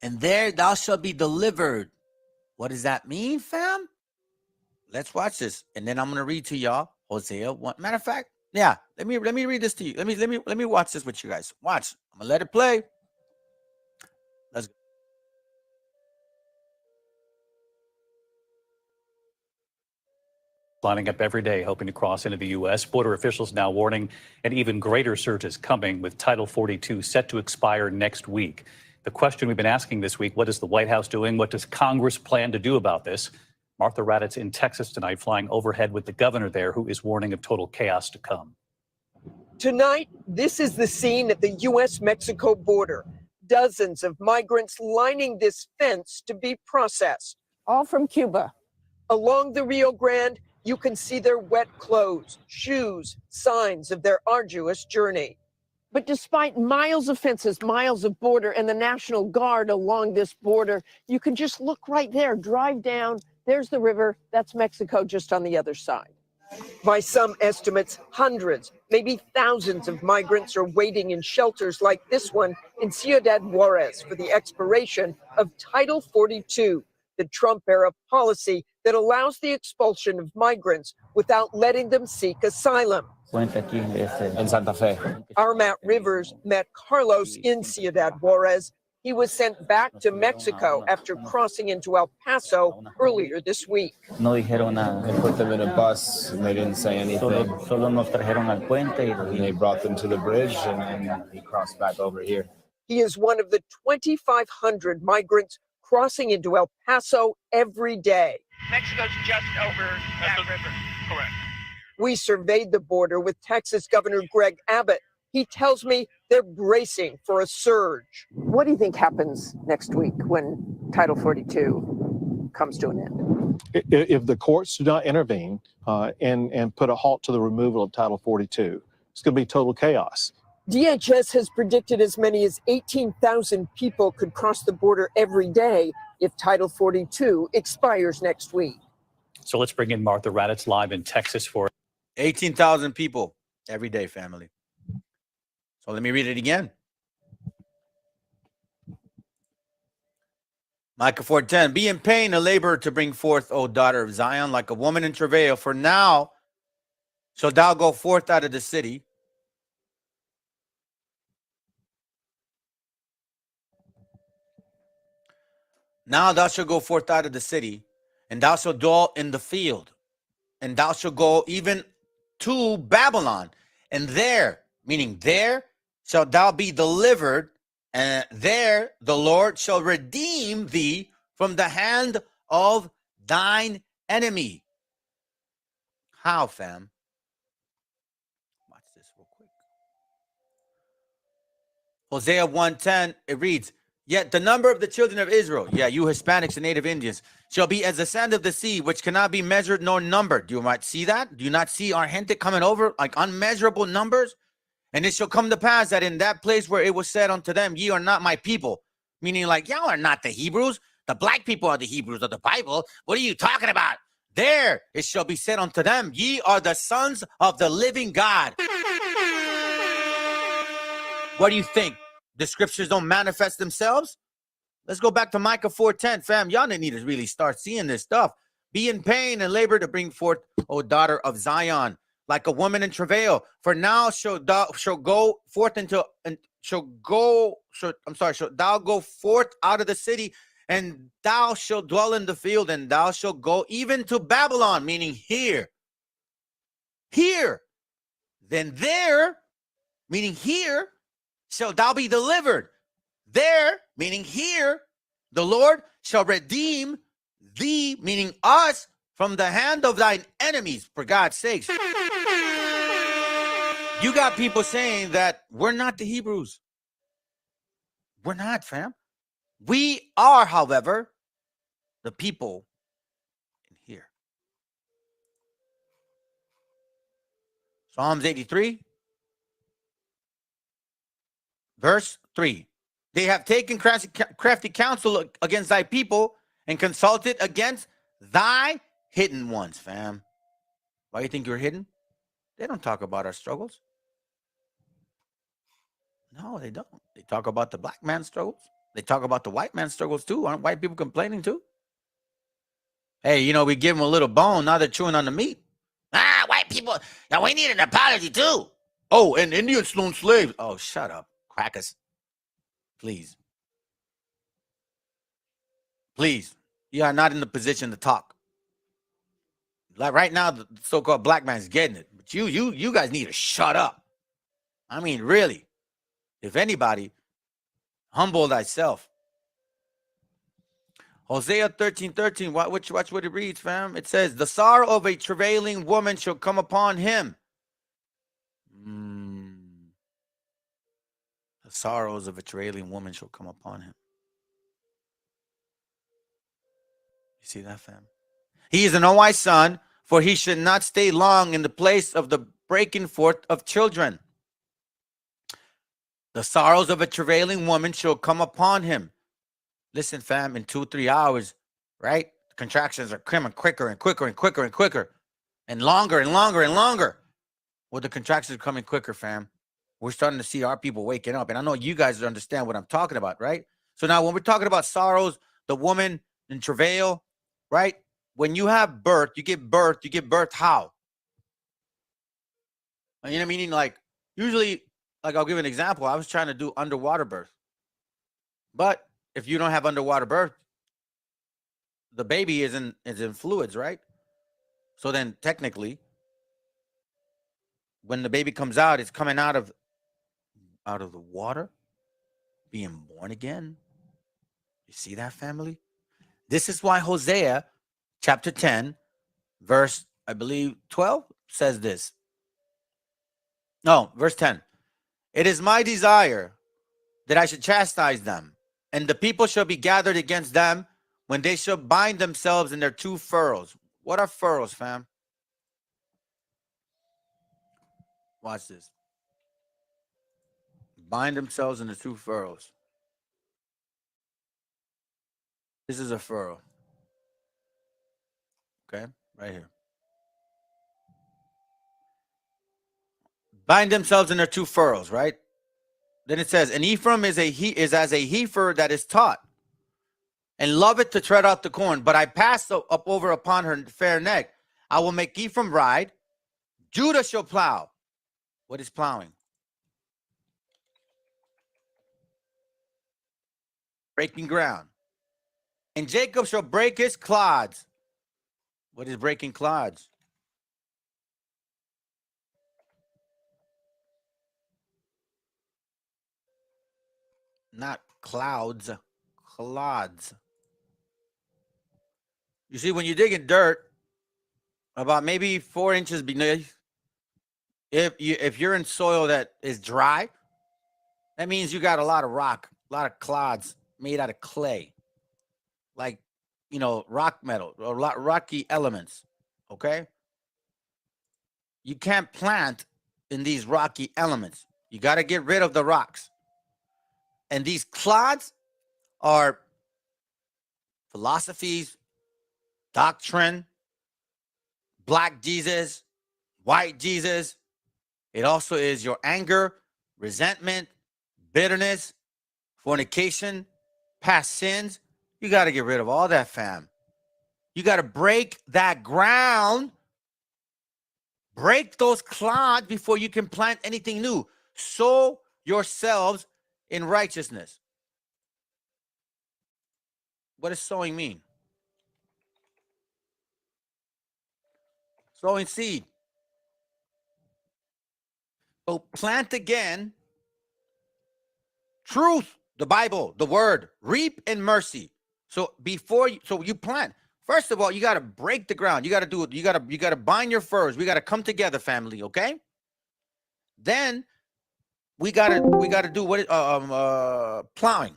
and there thou shalt be delivered. What does that mean, fam? Let's watch this, and then I'm going to read to y'all Hosea 1. Matter of fact, yeah, let me read this to you. Let me watch this with you guys. Watch. I'm going to let it play. Let's go. Lining up every day, hoping to cross into the U.S. Border officials now warning an even greater surge is coming, with Title 42 set to expire next week. The question we've been asking this week, what is the White House doing? What does Congress plan to do about this? Martha Raddatz in Texas tonight, flying overhead with the governor there, who is warning of total chaos to come. Tonight, this is the scene at the U.S.-Mexico border. Dozens of migrants lining this fence to be processed. All from Cuba. Along the Rio Grande, you can see their wet clothes, shoes, signs of their arduous journey. But despite miles of fences, miles of border, and the National Guard along this border, you can just look right there, drive down. There's the river. That's Mexico just on the other side. By some estimates, hundreds, maybe thousands of migrants are waiting in shelters like this one in Ciudad Juarez for the expiration of Title 42, the Trump-era policy that allows the expulsion of migrants without letting them seek asylum. In Santa Fe. Our Matt Rivers met Carlos in Ciudad Juarez. He was sent back to Mexico after crossing into El Paso earlier this week. No dijeron nada. They put them in a bus and they didn't say anything. Solo nos trajeron al puente and they brought them to the bridge and then he crossed back over here. He is one of the 2,500 migrants crossing into El Paso every day. Mexico's just over that river. Correct. We surveyed the border with Texas Governor Greg Abbott. He tells me they're bracing for a surge. What do you think happens next week when Title 42 comes to an end? If the courts do not intervene and put a halt to the removal of Title 42, it's going to be total chaos. DHS has predicted as many as 18,000 people could cross the border every day if Title 42 expires next week. So let's bring in Martha Raddatz live in Texas for 18,000 people every day, family. So let me read it again. Micah 4:10, be in pain and labor to bring forth, O daughter of Zion, like a woman in travail. For now shalt thou go forth out of the city. Now thou shalt go forth out of the city, and thou shalt dwell in the field, and thou shalt go even to Babylon, and there, meaning there, shalt thou be delivered, and there the Lord shall redeem thee from the hand of thine enemy. How, fam? Watch this real quick. Hosea 1:10, it reads, yet the number of the children of Israel, yeah, you Hispanics and Native Indians, shall be as the sand of the sea, which cannot be measured nor numbered. Do you might see that? Do you not see our gente coming over like unmeasurable numbers? And it shall come to pass that in that place where it was said unto them, ye are not my people, meaning like, y'all are not the Hebrews. The black people are the Hebrews of the Bible. What are you talking about? There it shall be said unto them, ye are the sons of the living God. What do you think? The scriptures don't manifest themselves? Let's go back to Micah 4:10, fam. Y'all need to really start seeing this stuff. Be in pain and labor to bring forth, O daughter of Zion, like a woman in travail. For now shall thou go forth shall thou go forth out of the city, and thou shalt dwell in the field, and thou shalt go even to Babylon, meaning here. Here. Then there, meaning here, shall thou be delivered. There, meaning here, the Lord shall redeem thee, meaning us, from the hand of thine enemies, for God's sakes. You got people saying that we're not the Hebrews. We're not, fam. We are, however, the people in here. Psalms 83. Verse 3. They have taken crafty counsel against thy people and consulted against thy hidden ones, fam. Why you think you're hidden? They don't talk about our struggles. No, they don't. They talk about the black man's struggles. They talk about the white man's struggles too. Aren't white people complaining too? Hey, you know, we give them a little bone. Now they're chewing on the meat. Ah, white people. Now we need an apology too. Oh, and Indians owned slaves. Oh, shut up, crackers. Please. Please. You are not in the position to talk. Like right now, the so-called black man's getting it. But you guys need to shut up. I mean, really. If anybody, humble thyself. Hosea 13:13. Watch what it reads, fam. It says, the sorrow of a travailing woman shall come upon him. The sorrows of a travailing woman shall come upon him. You see that, fam? He is an unwise son, for he should not stay long in the place of the breaking forth of children. The sorrows of a travailing woman shall come upon him. Listen, fam, in 2-3 hours, right? The contractions are coming quicker and quicker and quicker and quicker and longer and longer and longer. Well, the contractions are coming quicker, fam. We're starting to see our people waking up. And I know you guys understand what I'm talking about, right? So now when we're talking about sorrows, the woman in travail, right? When you have birth, you give birth how? You know what I mean? Like, usually, like I'll give an example. I was trying to do underwater birth. But if you don't have underwater birth, the baby is in fluids, right? So then technically, when the baby comes out, it's coming out of the water, being born again. You see that, family? This is why Hosea chapter 10, verse, I believe, 12 says this. No, verse 10. It is my desire that I should chastise them, and the people shall be gathered against them when they shall bind themselves in their 2 furrows. What are furrows, fam? Watch this. Bind themselves in the 2 furrows. This is a furrow. Okay, right here. Bind themselves in their 2 furrows, right? Then it says, and Ephraim is as a heifer that is taught, and loveth to tread out the corn. But I pass up over upon her fair neck. I will make Ephraim ride. Judah shall plow. What is plowing? Breaking ground. And Jacob shall break his clods. What is breaking clods? Not clouds, clods. You see, when you dig in dirt, about maybe 4 inches beneath, if you're in soil that is dry, that means you got a lot of rock, a lot of clods made out of clay, like, you know, rock metal or rocky elements. Okay, you can't plant in these rocky elements. You got to get rid of the rocks. And these clods are philosophies, doctrine, black Jesus, white Jesus. It also is your anger, resentment, bitterness, fornication, past sins. You got to get rid of all that, fam. You got to break that ground. Break those clods before you can plant anything new. Sow yourselves in righteousness. What does sowing mean? Sowing seed. So plant again truth, the Bible, the word, reap in mercy. So you plant. First of all, you got to break the ground. You got to do it. You got to bind your furs. We got to come together, family, okay? Then we got to do what plowing.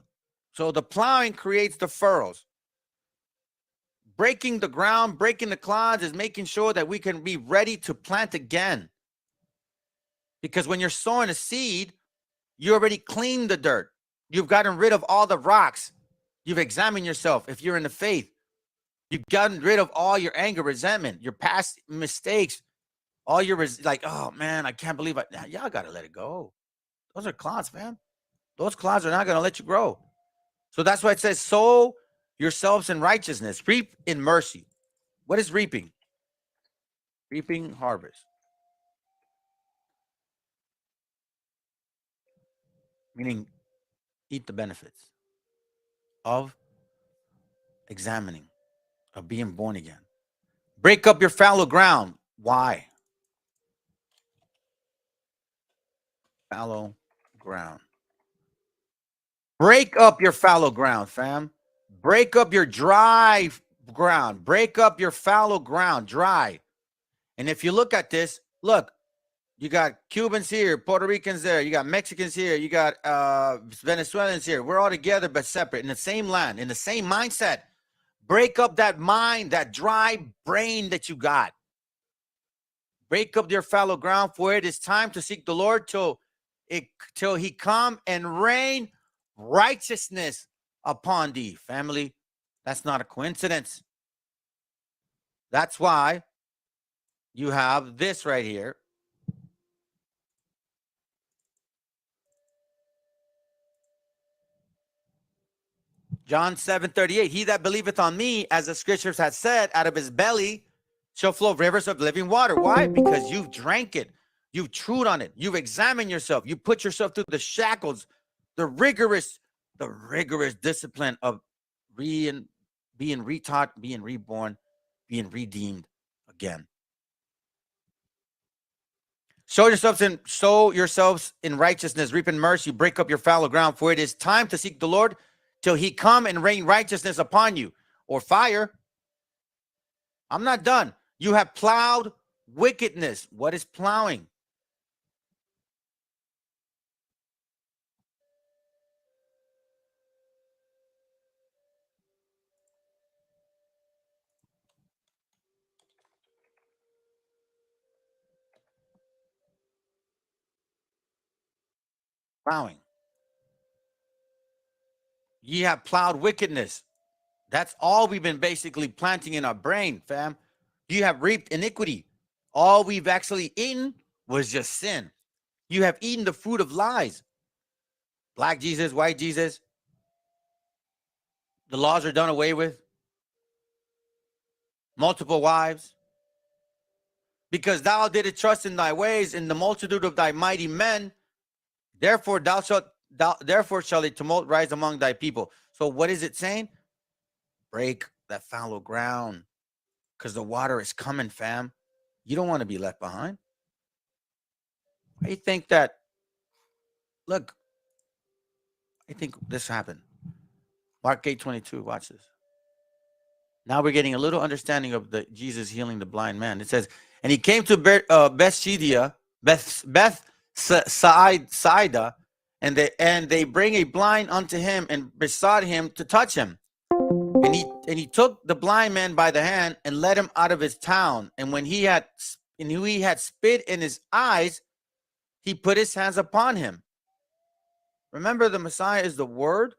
So the plowing creates the furrows. Breaking the ground, breaking the clods is making sure that we can be ready to plant again. Because when you're sowing a seed, You already cleaned the dirt. You've gotten rid of all the rocks. You've examined yourself. If you're in the faith, you've gotten rid of all your anger, resentment, your past mistakes, all your like, oh man, I can't believe y'all got to let it go. Those are clods, man. Those clods are not going to let you grow. So that's why it says, sow yourselves in righteousness, reap in mercy. What is reaping? Reaping harvest. Meaning eat the benefits of examining, of being born again. Break up your fallow ground. Why? Fallow ground. Break up your fallow ground, fam. Break up your dry ground. Break up your fallow ground, dry. And if you look at this, look, you got Cubans here, Puerto Ricans there, you got Mexicans here, you got Venezuelans here. We're all together but separate in the same land, in the same mindset. Break up that mind, that dry brain that you got. Break up your fallow ground, for it is time to seek the Lord till he come and rain righteousness upon thee. Family, that's not a coincidence. That's why you have this right here. John 7:38, he that believeth on me, as the scriptures have said, out of his belly shall flow rivers of living water. Why? Because you've drank it. You've chewed on it. You've examined yourself. You put yourself through the shackles, the rigorous discipline of being retaught, being reborn, being redeemed again. Sow yourselves in righteousness, reap in mercy, break up your fallow ground, for it is time to seek the Lord till he come and rain righteousness upon you, or fire. I'm not done. You have plowed wickedness. What is plowing? Plowing. Ye have plowed wickedness. That's all we've been basically planting in our brain, fam. You have reaped iniquity. All we've actually eaten was just sin. You have eaten the fruit of lies. Black Jesus, white Jesus. The laws are done away with. Multiple wives. Because thou didst trust in thy ways, in the multitude of thy mighty men. Therefore shall a tumult rise among thy people. So what is it saying? Break that fallow ground, because the water is coming, fam. You don't want to be left behind. I think that, look, I think this happened. Mark 8:22, watch this. Now we're getting a little understanding of the Jesus healing the blind man. It says, and he came to Bethsaida, and they bring a blind unto him and besought him to touch him. And he took the blind man by the hand and led him out of his town. And when he had spit in his eyes, he put his hands upon him. Remember, the Messiah is the word,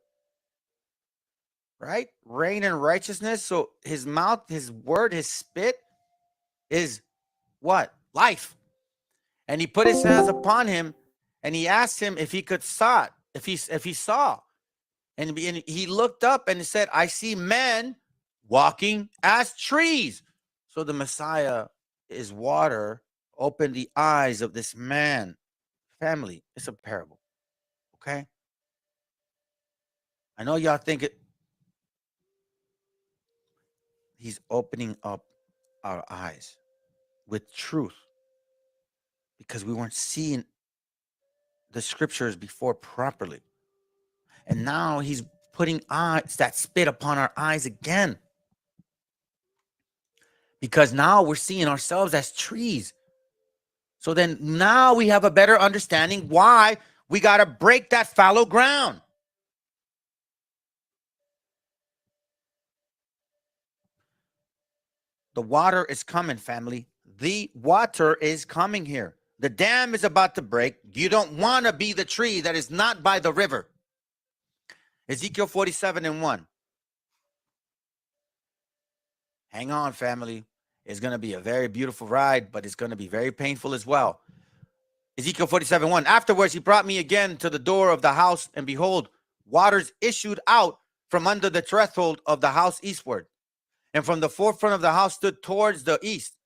right? Reign in righteousness. So his mouth, his word, his spit is what? Life. And he put his hands upon him, and he asked him if he could saw, if he saw. And he looked up and he said, I see men walking as trees. So the Messiah is water, opened the eyes of this man. Family, it's a parable. Okay? I know y'all think it. He's opening up our eyes with truth, because we weren't seeing the scriptures before properly. And now he's putting that spit upon our eyes again, because now we're seeing ourselves as trees. So then now we have a better understanding why we got to break that fallow ground. The water is coming, family. The water is coming here. The dam is about to break. You don't want to be the tree that is not by the river. Ezekiel 47:1. Hang on, family. It's going to be a very beautiful ride, but it's going to be very painful as well. Ezekiel 47:1. Afterwards, he brought me again to the door of the house, and behold, waters issued out from under the threshold of the house eastward. And from the forefront of the house stood towards the east.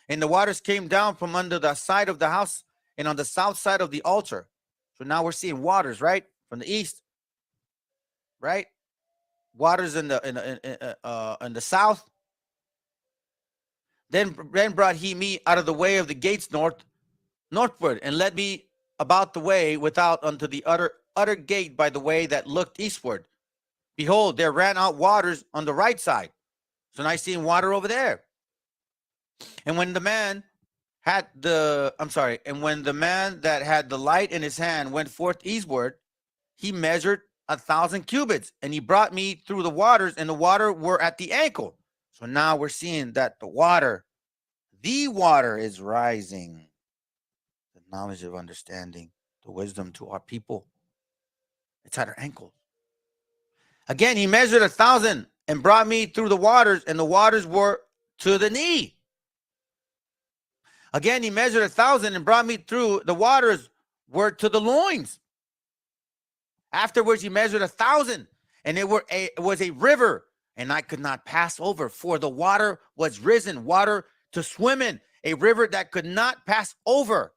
And the waters came down from under the side of the house and on the south side of the altar. So now we're seeing waters, right? From the east, right? Waters in the south. Then brought he me out of the way of the gates northward, and led me about the way without unto the utter gate by the way that looked eastward. Behold, there ran out waters on the right side. So now I see water over there. And when the man had when the man that had the light in his hand went forth eastward, he measured 1,000 cubits, and he brought me through the waters, and the water were at the ankle. So now we're seeing that the water is rising. The knowledge of understanding, the wisdom to our people. It's at our ankles. Again, he measured 1,000 and brought me through the waters, and the waters were to the knee. Again, he measured 1,000 and brought me through the waters were to the loins. Afterwards, he measured 1,000, and it was a river, and I could not pass over, for the water was risen, water to swim in, a river that could not pass over.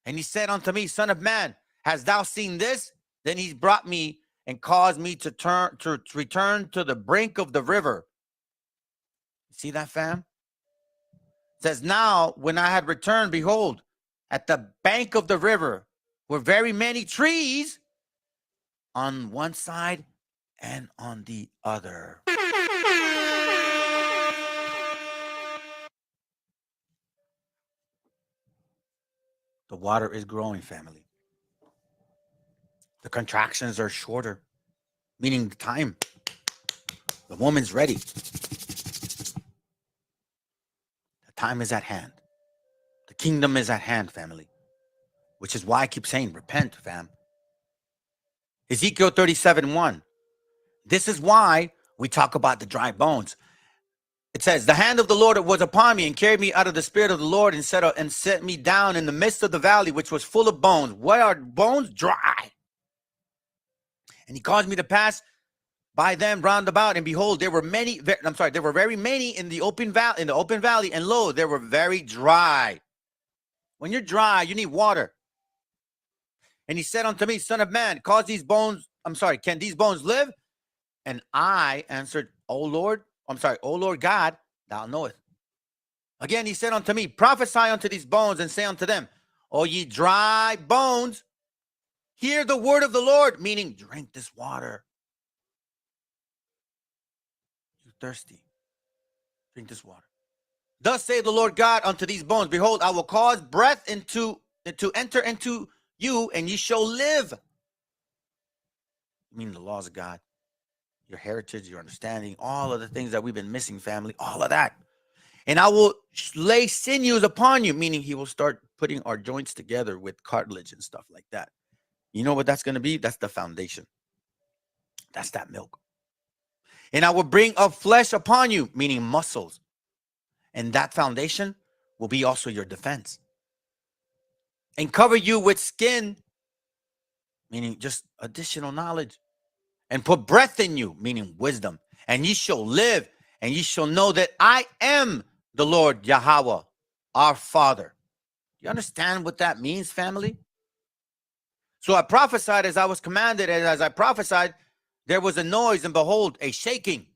And he said unto me, Son of man, hast thou seen this? Then he brought me and caused me to return to the brink of the river. See that, fam? It says, now when I had returned, behold, at the bank of the river were very many trees on one side and on the other. The water is growing, family. The contractions are shorter, meaning the time. The woman's ready. The time is at hand. The kingdom is at hand, family. Which is why I keep saying, repent, fam. Ezekiel 37:1. This is why we talk about the dry bones. It says, the hand of the Lord was upon me and carried me out of the spirit of the Lord and set me down in the midst of the valley, which was full of bones. Where are bones? Dry. And he caused me to pass by them round about, and behold, there were very many in the open valley, and lo, they were very dry. When you're dry, you need water. And he said unto me, Son of man, can these bones live? And I answered, O Lord God, thou knowest. Again, he said unto me, prophesy unto these bones, and say unto them, O ye dry bones, hear the word of the Lord, meaning drink this water. You thirsty, drink this water. Thus saith the Lord God unto these bones, behold, I will cause breath to enter into you, and ye shall live. I mean, the laws of God, your heritage, your understanding, all of the things that we've been missing, family, all of that. And I will lay sinews upon you, meaning he will start putting our joints together with cartilage and stuff like that. You know what that's going to be? That's the foundation. That's that milk. And I will bring up flesh upon you, meaning muscles. And that foundation will be also your defense. And cover you with skin, meaning just additional knowledge. And put breath in you, meaning wisdom. And ye shall live, and ye shall know that I am the Lord Yahweh, our Father. Do you understand what that means, family? So I prophesied as I was commanded, and as I prophesied, there was a noise, and behold, a shaking.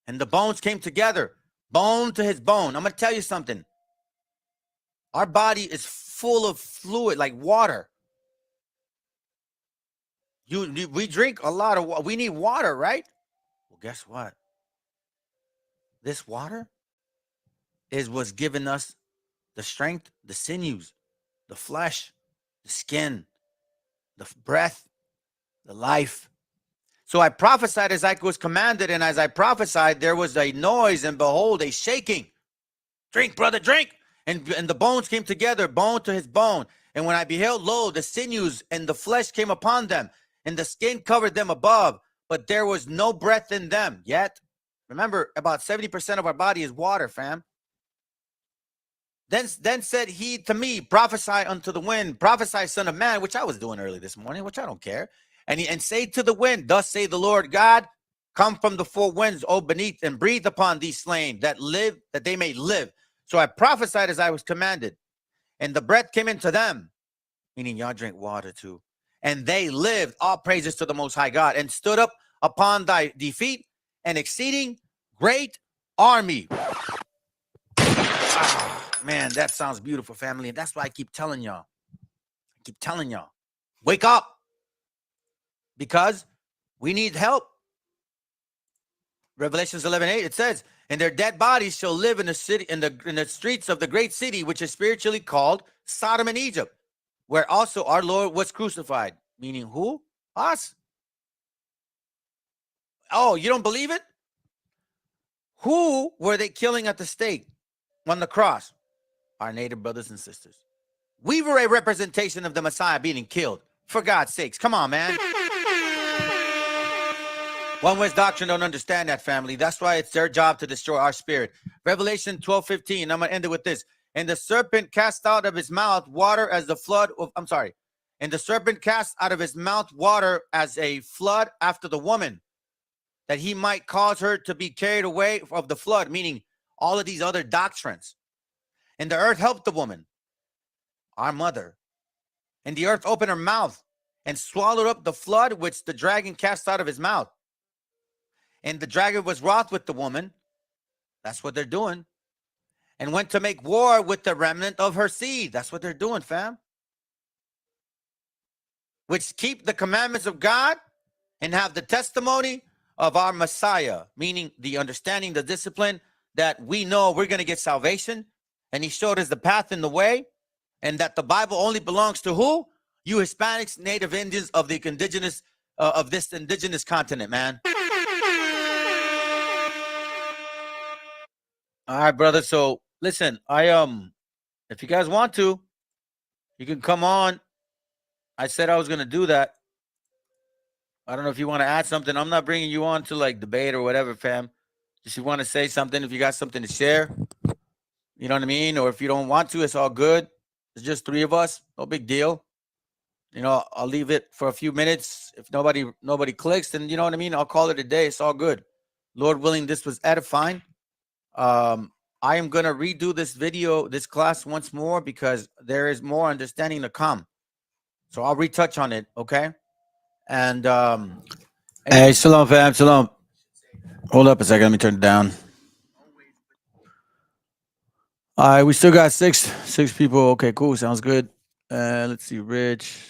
And the bones came together, bone to his bone. I'm going to tell you something. Our body is full of fluid, like water. We drink a lot of water. We need water, right? Well, guess what? This water is what's giving us the strength, the sinews, the flesh, the skin, the breath, the life. So I prophesied as I was commanded, and as I prophesied, there was a noise, and behold, a shaking. Drink, brother, drink. and the bones came together, bone to his bone. And when I beheld, lo, the sinews and the flesh came upon them, and the skin covered them above, but there was no breath in them yet. Remember, about 70% of our body is water, fam. Then said he to me, prophesy unto the wind, prophesy, son of man, which I was doing early this morning, which I don't care. And say to the wind, thus say the Lord God, come from the four winds, O beneath, and breathe upon these slain that live, that they may live. So I prophesied as I was commanded, and the breath came into them, meaning y'all drink water too. And they lived, all praises to the Most High God, and stood up upon thy feet, an exceeding great army. Man, that sounds beautiful, family. And that's why I keep telling y'all. Wake up. Because we need help. Revelations 11:8, it says, and their dead bodies shall live in the city, in the streets of the great city, which is spiritually called Sodom and Egypt, where also our Lord was crucified. Meaning who? Us. Oh, you don't believe it? Who were they killing at the stake on the cross? Our native brothers and sisters. We were a representation of the Messiah being killed. For God's sakes, come on, man. One West doctrine don't understand that, family. That's why it's their job to destroy our spirit. Revelation 12:15. I'm going to end it with this. And the serpent cast out of his mouth water as the flood of, And the serpent cast out of his mouth water as a flood after the woman, that he might cause her to be carried away of the flood, meaning all of these other doctrines. And the earth helped the woman, our mother. And the earth opened her mouth and swallowed up the flood which the dragon cast out of his mouth. And the dragon was wroth with the woman. That's what they're doing. And went to make war with the remnant of her seed. That's what they're doing, fam. Which keep the commandments of God and have the testimony of our Messiah, meaning the understanding, the discipline that we know we're going to get salvation. And he showed us the path and the way, and that the Bible only belongs to who? You Hispanics, Native Indians of the indigenous, of this indigenous continent, man. All right, brother. So listen, if you guys want to, you can come on. I said I was going to do that. I don't know if you want to add something. I'm not bringing you on to like debate or whatever, fam. If you want to say something, if you got something to share, you know what I mean? Or if you don't want to, it's all good. It's just three of us. No big deal. You know, I'll leave it for a few minutes. If nobody clicks, then you know what I mean? I'll call it a day. It's all good. Lord willing, this was edifying. I am going to redo this video, this class once more, because there is more understanding to come. So I'll retouch on it, okay? And hey, shalom, fam, shalom. Hold up a second. Let me turn it down. All right, we still got six people. Okay, cool. Sounds good. Let's see. Rich,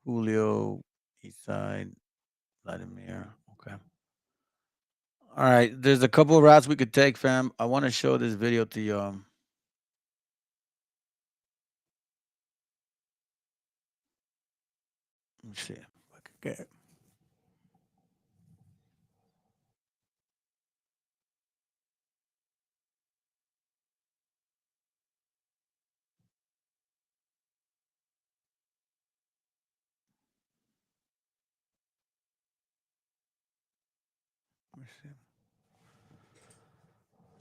Julio, Eastside, Vladimir. Okay. All right. There's a couple of routes we could take, fam. I want to show this video to you. Let me see. Okay.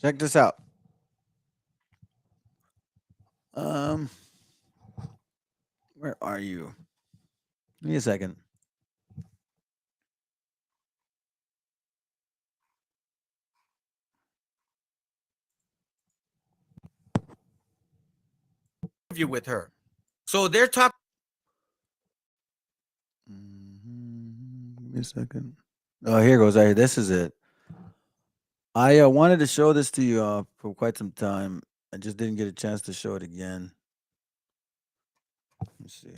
Check this out. Where are you? Give me a second. Interview with her. So they're talking. Give me a second. Oh, here goes. This is it. I wanted to show this to you for quite some time. I just didn't get a chance to show it again. Let's see.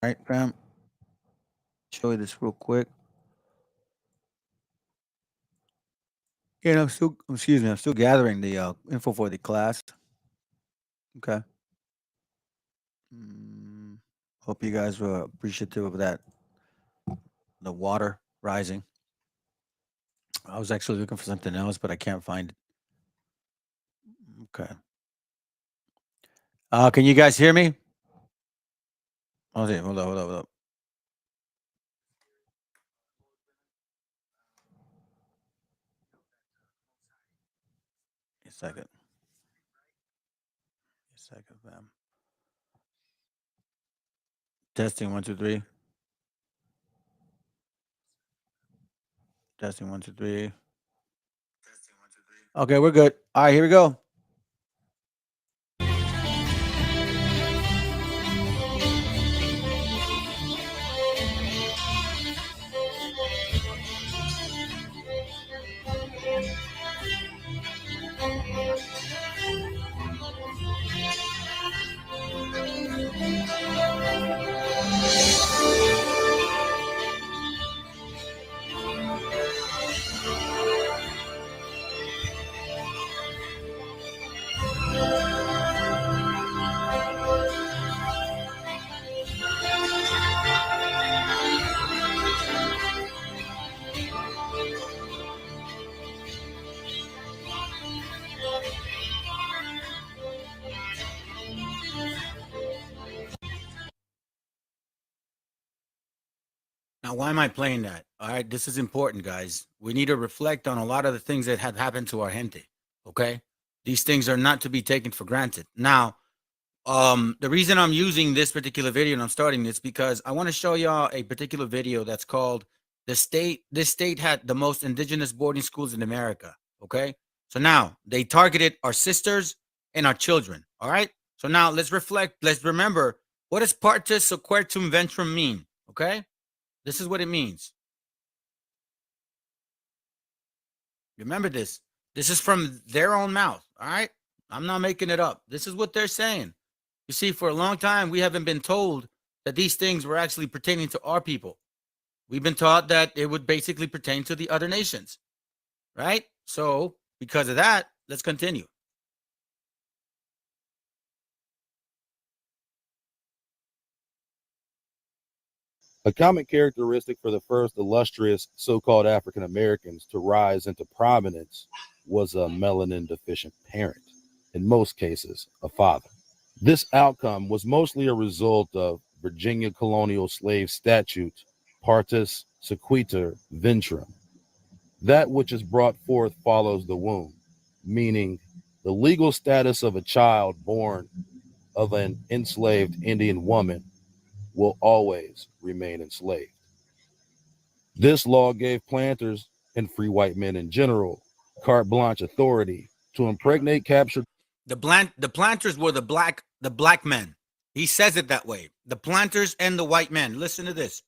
All right, fam. Show you this real quick. Yeah, I'm still gathering the info for the class. Okay. Hope you guys were appreciative of that. The water rising. I was actually looking for something else, but I can't find it. Okay. Can you guys hear me? Hold on. A second, fam. Testing 1 2 3. Testing 1 2 3. Okay, we're good. All right, here we go. Now, why am I playing that? All right, this is important, guys. We need to reflect on a lot of the things that have happened to our gente. Okay, these things are not to be taken for granted. Now, the reason I'm using this particular video and I'm starting this because I want to show y'all a particular video that's called This state had the most indigenous boarding schools in America. Okay, so now they targeted our sisters and our children. All right, so now let's reflect. Let's remember, what does partus sequertum ventrum mean? Okay, this is what it means. Remember this. This is from their own mouth. All right, I'm not making it up. This is what they're saying. You see, for a long time, we haven't been told that these things were actually pertaining to our people. We've been taught that it would basically pertain to the other nations, right? So, because of that, let's continue. A common characteristic for the first illustrious so-called African Americans to rise into prominence was a melanin deficient parent, in most cases, a father. This outcome was mostly a result of Virginia colonial slave statute, partus sequitur ventrum. That which is brought forth follows the womb, meaning the legal status of a child born of an enslaved Indian woman will always remain enslaved. This law gave planters and free white men in general carte blanche authority to impregnate captured. The planters were the black men. He says it that way. The planters and the white men. Listen to this.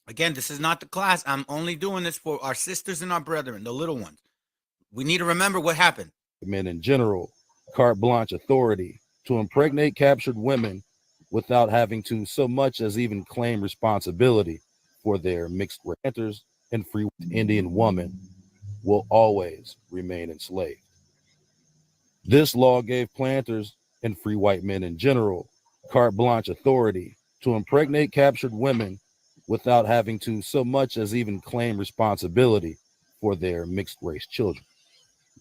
Again, this is not the class. I'm only doing this for our sisters and our brethren, the little ones. We need to remember what happened. Men in general carte blanche authority to impregnate captured women without having to so much as even claim responsibility for their mixed race. Planters and free Indian woman will always remain enslaved. This law gave planters and free white men in general carte blanche authority to impregnate captured women without having to so much as even claim responsibility for their mixed race children.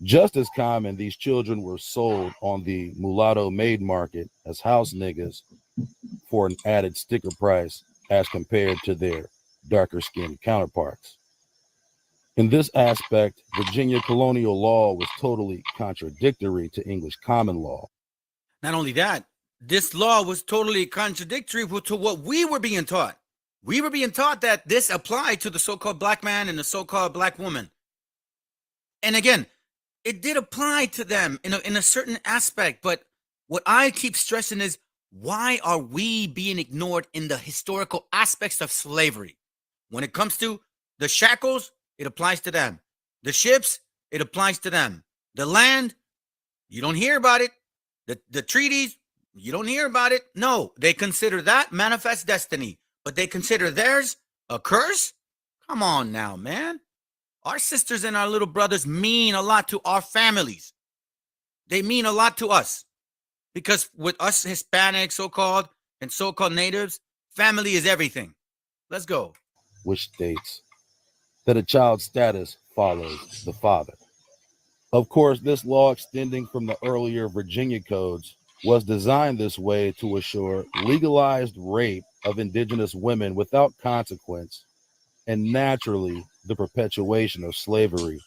Just as common, these children were sold on the mulatto maid market as house niggas for an added sticker price as compared to their darker skinned counterparts. In this aspect, Virginia colonial law was totally contradictory to English common law. Not only that, this law was totally contradictory to what we were being taught. We were being taught that this applied to the so-called black man and the so-called black woman. And again, it did apply to them in a certain aspect, but what I keep stressing is, why are we being ignored in the historical aspects of slavery? When it comes to the shackles, it applies to them. The ships, it applies to them. The land, you don't hear about it. The treaties, you don't hear about it. No, they consider that manifest destiny, but they consider theirs a curse? Come on now, man. Our sisters and our little brothers mean a lot to our families. They mean a lot to us. Because with us Hispanics, so-called, and so-called natives, family is everything. Let's go. Which states that a child's status follows the father. Of course, this law extending from the earlier Virginia codes was designed this way to assure legalized rape of indigenous women without consequence, and naturally the perpetuation of slavery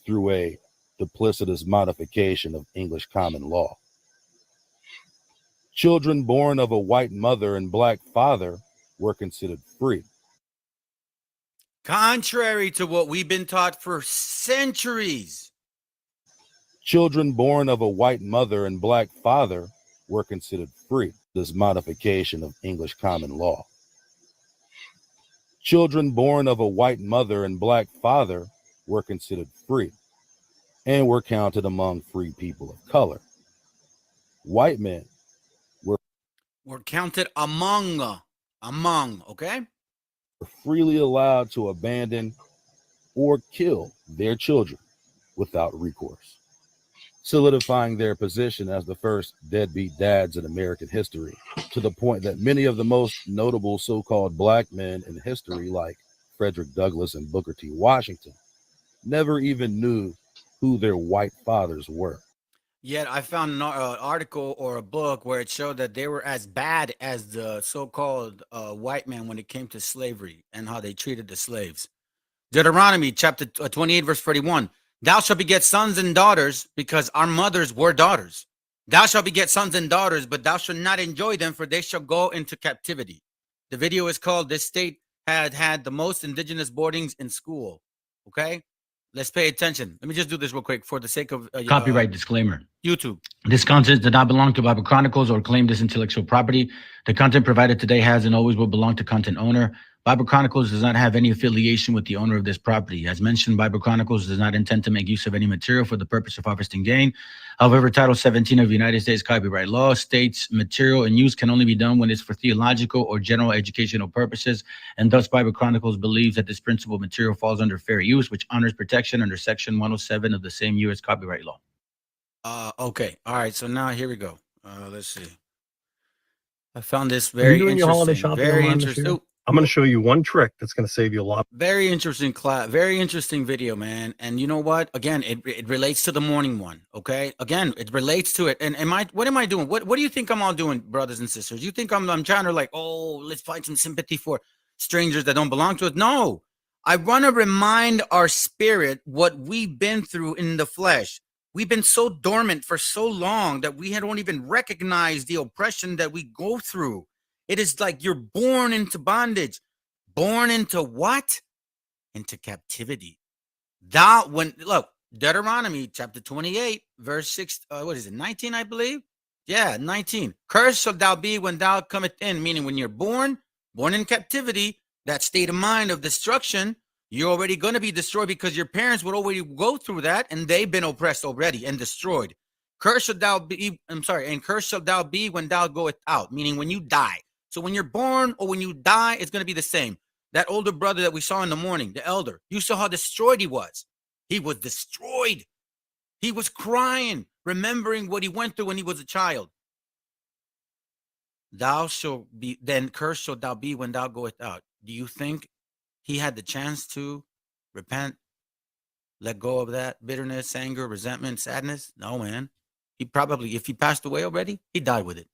through a duplicitous modification of English common law. Children born of a white mother and black father were considered free. Contrary to what we've been taught for centuries. Children born of a white mother and black father were considered free. This modification of English common law. Children born of a white mother and black father were considered free and were counted among free people of color. White men were counted among, okay? Were freely allowed to abandon or kill their children without recourse, solidifying their position as the first deadbeat dads in American history, to the point that many of the most notable so-called black men in history, like Frederick Douglass and Booker T. Washington, never even knew who their white fathers were. Yet I found an article or a book where it showed that they were as bad as the so-called white men when it came to slavery and how they treated the slaves. Deuteronomy chapter 28, verse 31. Thou shalt beget sons and daughters, because our mothers were daughters. Thou shalt beget sons and daughters, but thou shalt not enjoy them, for they shall go into captivity. The video is called "This State had the most indigenous boardings in school." Okay, let's pay attention. Let me just do this real quick for the sake of Copyright disclaimer. YouTube. This content does not belong to Bible Chronicles or claim this intellectual property. The content provided today has and always will belong to content owner. Bible Chronicles does not have any affiliation with the owner of this property. As mentioned, Bible Chronicles does not intend to make use of any material for the purpose of harvesting gain. However, Title 17 of the United States copyright law states material and use can only be done when it's for theological or general educational purposes, and thus Bible Chronicles believes that this principal material falls under fair use, which honors protection under Section 107 of the same U.S. copyright law. Okay. All right. So now here we go. Let's see. I found this very interesting. Very interesting. I'm going to show you one trick that's going to save you a lot. Very interesting class. Very interesting video, man. And you know what? Again, it relates to the morning one. Okay. Again, it relates to it. And what am I doing? What do you think I'm all doing, brothers and sisters? You think I'm trying to let's find some sympathy for strangers that don't belong to us? No. I want to remind our spirit what we've been through in the flesh. We've been so dormant for so long that we don't even recognize the oppression that we go through. It is like you're born into bondage. Born into what? Into captivity. Look, Deuteronomy chapter 28, verse 6, 19, I believe? Yeah, 19. Cursed shalt thou be when thou comest in, meaning when you're born in captivity, that state of mind of destruction, you're already going to be destroyed because your parents would already go through that and they've been oppressed already and destroyed. Cursed shalt thou be, and cursed shalt thou be when thou goest out, meaning when you die. So when you're born or when you die, it's going to be the same. That older brother that we saw in the morning, the elder, you saw how destroyed he was. He was destroyed. He was crying, remembering what he went through when he was a child. Thou shalt be, then cursed shalt thou be when thou goest out. Do you think he had the chance to repent, let go of that bitterness, anger, resentment, sadness? No, man. He probably, if he passed away already, he died with it.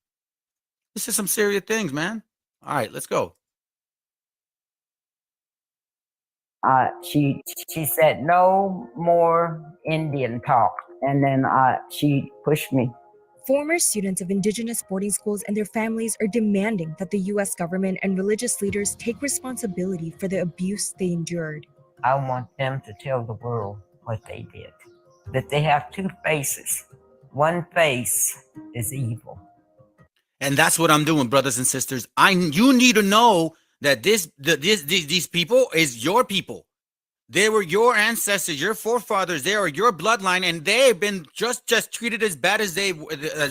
This is some serious things, man. All right, let's go. She said, no more Indian talk. And then she pushed me. Former students of indigenous boarding schools and their families are demanding that the U.S. government and religious leaders take responsibility for the abuse they endured. I want them to tell the world what they did. That they have two faces. One face is evil. And that's what I'm doing, brothers and sisters. You need to know that these people is your people. They were your ancestors, your forefathers. They are your bloodline, and they've been just treated as bad as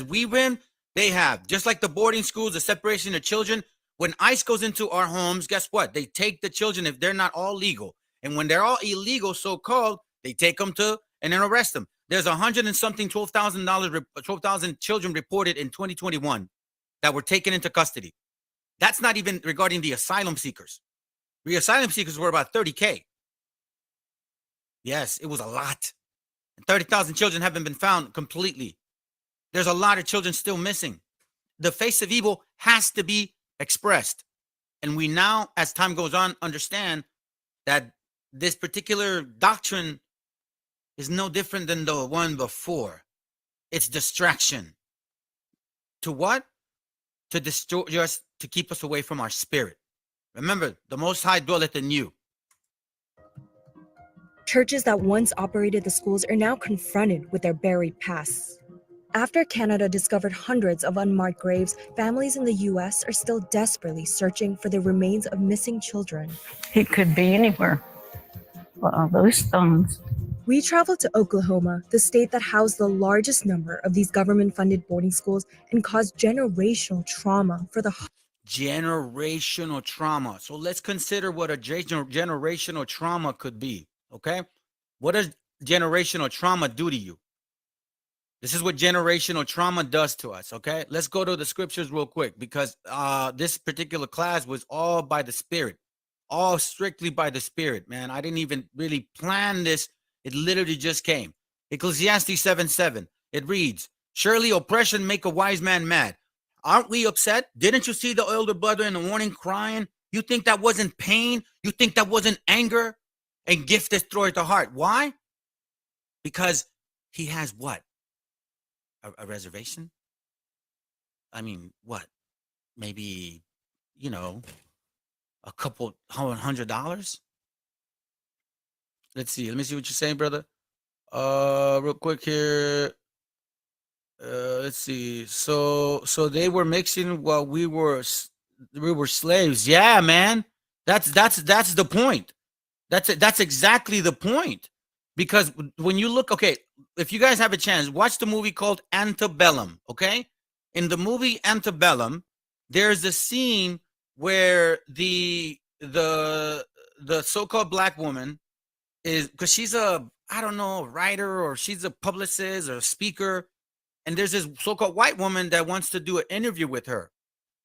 we've been. They have, just like the boarding schools, the separation of children. When ICE goes into our homes, guess what? They take the children if they're not all legal, and when they're all illegal, so-called, they take them and then arrest them. There's 100 and something, $12,000 children reported in 2021 that were taken into custody. That's not even regarding the asylum seekers. The asylum seekers were about 30K. Yes, it was a lot. And 30,000 children haven't been found completely. There's a lot of children still missing. The face of evil has to be expressed. And we now, as time goes on, understand that this particular doctrine is no different than the one before. It's distraction. To what? To destroy us, to keep us away from our spirit. Remember, the Most High dwelleth in you. Churches that once operated the schools are now confronted with their buried pasts. After Canada discovered hundreds of unmarked graves, families in the U.S. are still desperately searching for the remains of missing children. He could be anywhere. Well, those stones. We traveled to Oklahoma, the state that housed the largest number of these government-funded boarding schools and caused generational trauma for the generational trauma. So let's consider what a generational trauma could be, okay? What does generational trauma do to you? This is what generational trauma does to us, okay? Let's go to the scriptures real quick because this particular class was all by the Spirit, all strictly by the Spirit, man. I didn't even really plan this. It literally just came. Ecclesiastes 7:7. It reads, surely oppression make a wise man mad. Aren't we upset? Didn't you see the elder brother in the morning crying? You think that wasn't pain? You think that wasn't anger? And gift destroyed the heart. Why? Because he has what? A reservation? I mean, what? Maybe, you know, a couple $100? Let's see. Let me see what you're saying, brother. Real quick here. Let's see. So they were mixing while we were slaves. Yeah, man. That's the point. That's exactly the point. Because when you look, okay, if you guys have a chance, watch the movie called Antebellum, okay? In the movie Antebellum, there's a scene where the so-called black woman is, because she's a, I don't know, writer, or she's a publicist or a speaker, and there's this so-called white woman that wants to do an interview with her.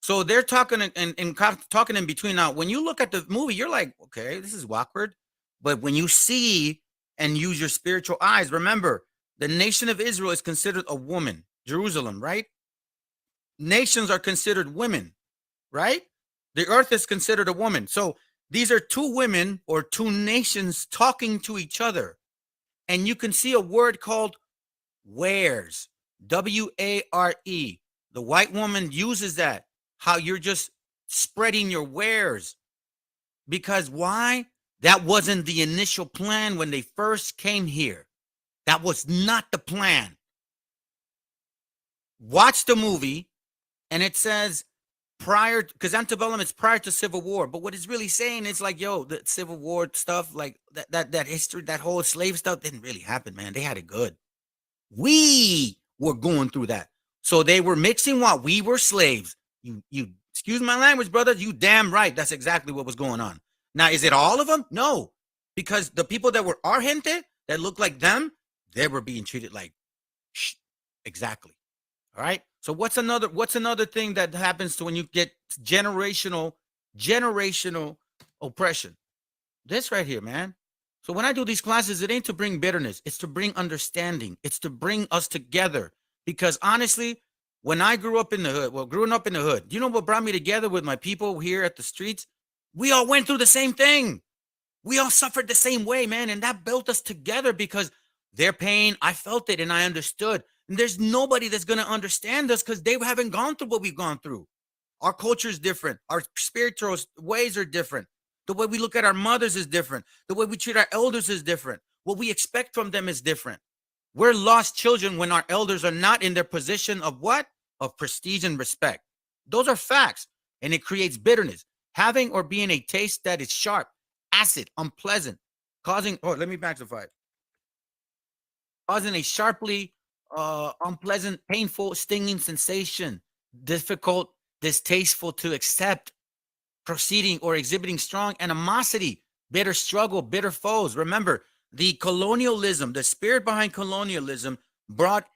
So they're talking and talking in between. Now, when you look at the movie, you're like, okay, this is awkward. But when you see and use your spiritual eyes, remember, the nation of Israel is considered a woman. Jerusalem, right? Nations are considered women, right? The earth is considered a woman. So these are two women or two nations talking to each other. And you can see a word called wares, W-A-R-E. The white woman uses that, how you're just spreading your wares. Because why? That wasn't the initial plan when they first came here. That was not the plan. Watch the movie, and it says prior, because Antebellum is prior to Civil War. But what it's really saying is like, yo, the Civil War stuff, like that history, that whole slave stuff didn't really happen, man. They had it good. We were going through that. So they were mixing while we were slaves. You excuse my language, brother. You damn right. That's exactly what was going on. Now, is it all of them? No, because the people that were our gente, that looked like them, they were being treated like exactly. All right. So what's another thing that happens to when you get generational oppression? This right here, man. So when I do these classes, it ain't to bring bitterness. It's to bring understanding. It's to bring us together. Because honestly, when I grew up in the hood, you know what brought me together with my people here at the streets? We all went through the same thing. We all suffered the same way, man. And that built us together because their pain, I felt it and I understood. And there's nobody that's going to understand us because they haven't gone through what we've gone through. Our culture is different. Our spiritual ways are different. The way we look at our mothers is different. The way we treat our elders is different. What we expect from them is different. We're lost children when our elders are not in their position of what? Of prestige and respect. Those are facts. And it creates bitterness. Having or being a taste that is sharp, acid, unpleasant, causing, let me magnify it. Causing a sharply unpleasant, painful, stinging sensation, difficult, distasteful to accept, proceeding or exhibiting strong animosity, bitter struggle, bitter foes. Remember, the colonialism, the spirit behind colonialism brought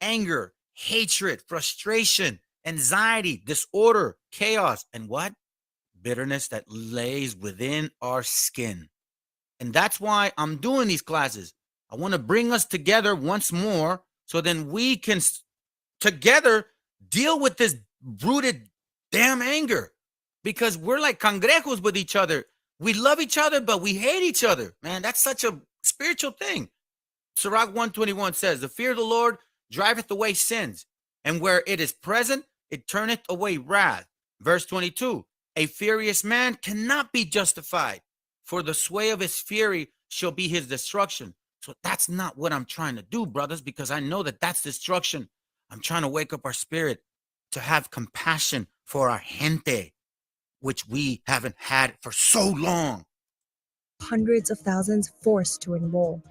anger, hatred, frustration, anxiety, disorder, chaos, and what? Bitterness that lays within our skin. And that's why I'm doing these classes. I want to bring us together once more so then we can together deal with this rooted damn anger, because we're like cangrejos with each other. We love each other, but we hate each other. Man, that's such a spiritual thing. Sirach 121 says, the fear of the Lord driveth away sins, and where it is present, it turneth away wrath. Verse 22, a furious man cannot be justified, for the sway of his fury shall be his destruction. So that's not what I'm trying to do, brothers, because I know that that's destruction. I'm trying to wake up our spirit to have compassion for our gente, which we haven't had for so long. Hundreds of thousands forced to enroll.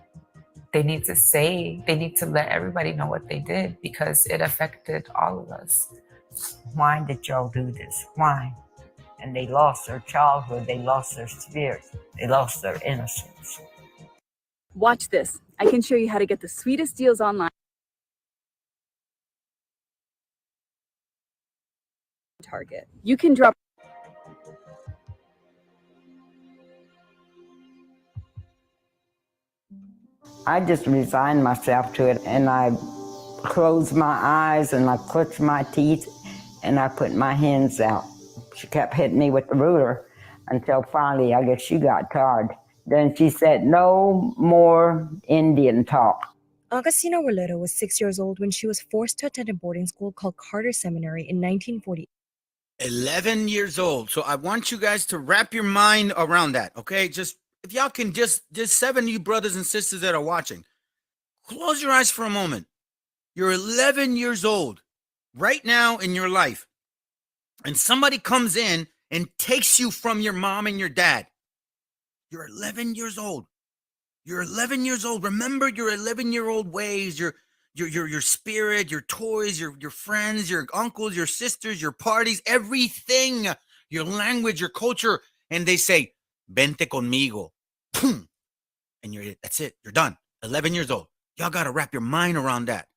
They need to let everybody know what they did, because it affected all of us. Why did y'all do this? Why? And they lost their childhood, they lost their spirit, they lost their innocence. Watch this. I can show you how to get the sweetest deals online. Target. You can drop. I just resigned myself to it, and I closed my eyes and I clutched my teeth and I put my hands out. She kept hitting me with the ruler until finally, I guess she got tired. Then she said, no more Indian talk. Augustina Roleto was 6 years old when she was forced to attend a boarding school called Carter Seminary in 1940. 11 years old. So I want you guys to wrap your mind around that, okay? Just if y'all can just 7 of you brothers and sisters that are watching, close your eyes for a moment. You're 11 years old right now in your life, and somebody comes in and takes you from your mom and your dad. You're 11 years old. You're 11 years old. Remember your 11-year-old ways, your spirit, your toys, your friends, your uncles, your sisters, your parties, everything, your language, your culture. And they say, vente conmigo. Boom. And that's it. You're done. 11 years old. Y'all got to wrap your mind around that.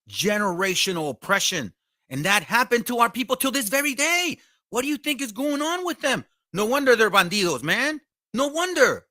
Generational oppression. And that happened to our people till this very day. What do you think is going on with them? No wonder they're bandidos, man. No wonder.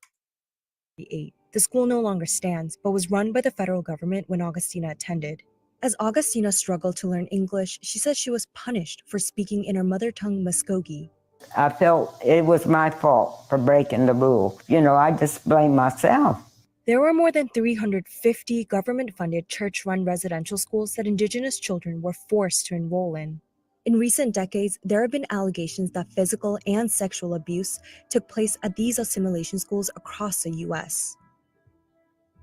The school no longer stands, but was run by the federal government when Augustina attended. As Augustina struggled to learn English, she says she was punished for speaking in her mother tongue Muskogee. I felt it was my fault for breaking the rule. I just blame myself. There were more than 350 government-funded church-run residential schools that Indigenous children were forced to enroll in. In recent decades, there have been allegations that physical and sexual abuse took place at these assimilation schools across the U.S.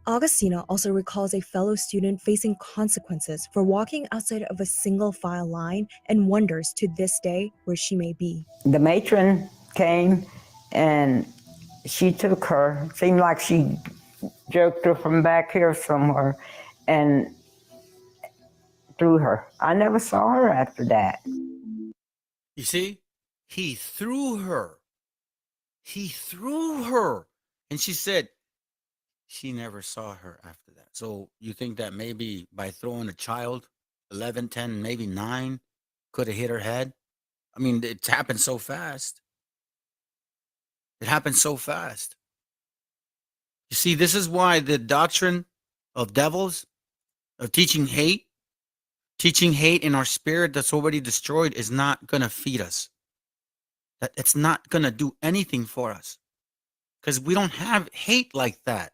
Augustina also recalls a fellow student facing consequences for walking outside of a single-file line and wonders to this day where she may be. The matron came and she took her, seemed like she jerked her from back here somewhere and threw her. I never saw her after that. You see, he threw her. He threw her. And she said she never saw her after that. So you think that maybe by throwing a child, 11, 10, maybe 9, could have hit her head? I mean, it happened so fast. It happened so fast. You see, this is why the doctrine of devils, of teaching hate in our spirit that's already destroyed is not going to feed us. That it's not going to do anything for us. Because we don't have hate like that.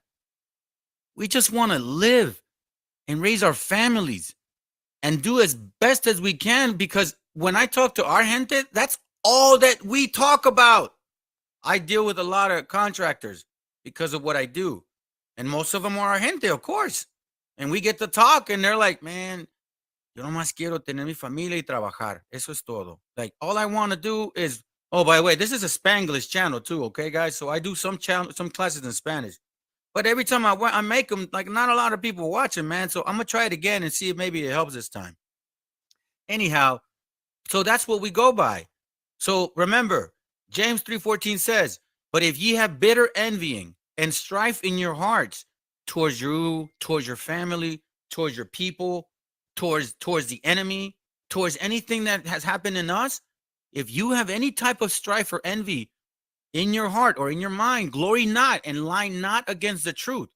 We just want to live and raise our families and do as best as we can, because when I talk to our gente, that's all that we talk about. I deal with a lot of contractors because of what I do. And most of them are our gente, of course. And we get to talk and they're like, man, yo nomás quiero tener mi familia y trabajar. Eso es todo. Like, all I want to do is, oh, by the way, this is a Spanglish channel too, okay, guys? So I do some classes in Spanish. But every time I make them, like, not a lot of people watching, man. So I'm going to try it again and see if maybe it helps this time. Anyhow, so that's what we go by. So remember, James 3:14 says, but if ye have bitter envying and strife in your hearts towards you, towards your family, towards your people, towards the enemy, towards anything that has happened in us, if you have any type of strife or envy in your heart or in your mind, glory not and lie not against the truth.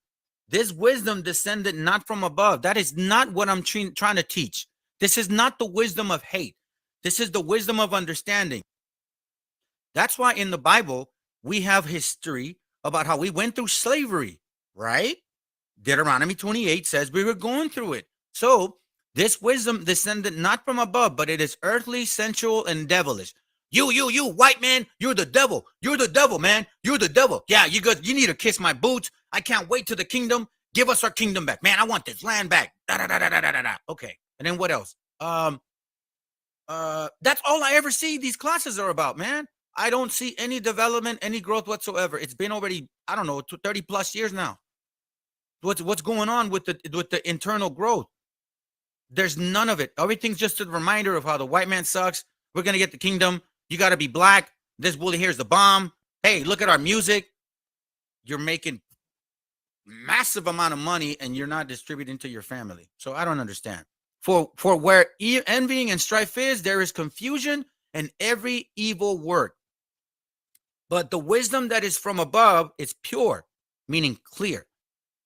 This wisdom descended not from above. That is not what I'm trying to teach. This is not the wisdom of hate. This is the wisdom of understanding. That's why in the Bible, we have history about how we went through slavery, right? Deuteronomy 28 says we were going through it. So this wisdom descended not from above, but it is earthly, sensual, and devilish. You, white man, you're the devil. You're the devil, man. You're the devil. Yeah, you need to kiss my boots. I can't wait to the kingdom. Give us our kingdom back. Man, I want this land back. Da, da, da, da, da, da, da. Okay. And then what else? That's all I ever see these classes are about, man. I don't see any development, any growth whatsoever. It's been already, I don't know, 30 plus years now. What's going on with the internal growth? There's none of it. Everything's just a reminder of how the white man sucks. We're gonna get the kingdom. You got to be black. This bully here's the bomb. Hey, look at our music. You're making massive amount of money and you're not distributing to your family. So I don't understand. For where envying and strife is, there is confusion and every evil work. But the wisdom that is from above is pure, meaning clear.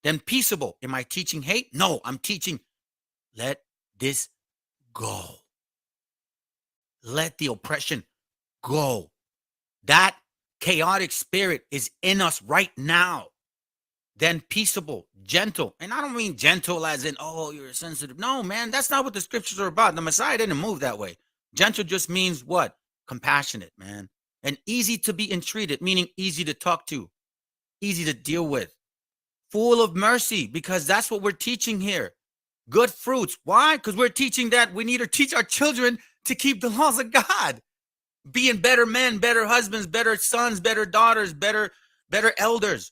Then peaceable. Am I teaching hate? No, I'm teaching let this go. Let the oppression go. That chaotic spirit is in us right now. Then peaceable, gentle. And I don't mean gentle as in, oh, you're sensitive. No, man, that's not what the scriptures are about. The Messiah didn't move that way. Gentle just means what? Compassionate, man. And easy to be entreated, meaning easy to talk to, easy to deal with. Full of mercy, because that's what we're teaching here. Good fruits. Why? Because we're teaching that we need to teach our children to keep the laws of God. Being better men, better husbands, better sons, better daughters, better elders.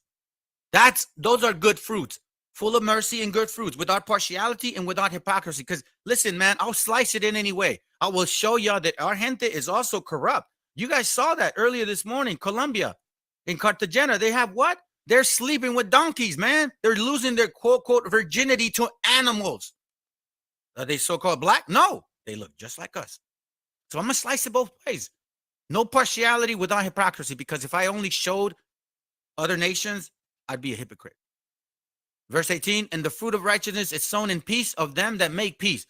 Those are good fruits. Full of mercy and good fruits, without partiality and without hypocrisy. Because listen, man, I'll slice it in any way. I will show y'all that our gente is also corrupt. You guys saw that earlier this morning. Colombia, in Cartagena, they have what? They're sleeping with donkeys, man. They're losing their quote, quote, virginity to animals. Are they so-called black? No, they look just like us. So I'm going to slice it both ways. No partiality without hypocrisy, because if I only showed other nations, I'd be a hypocrite. Verse 18, and the fruit of righteousness is sown in peace of them that make peace.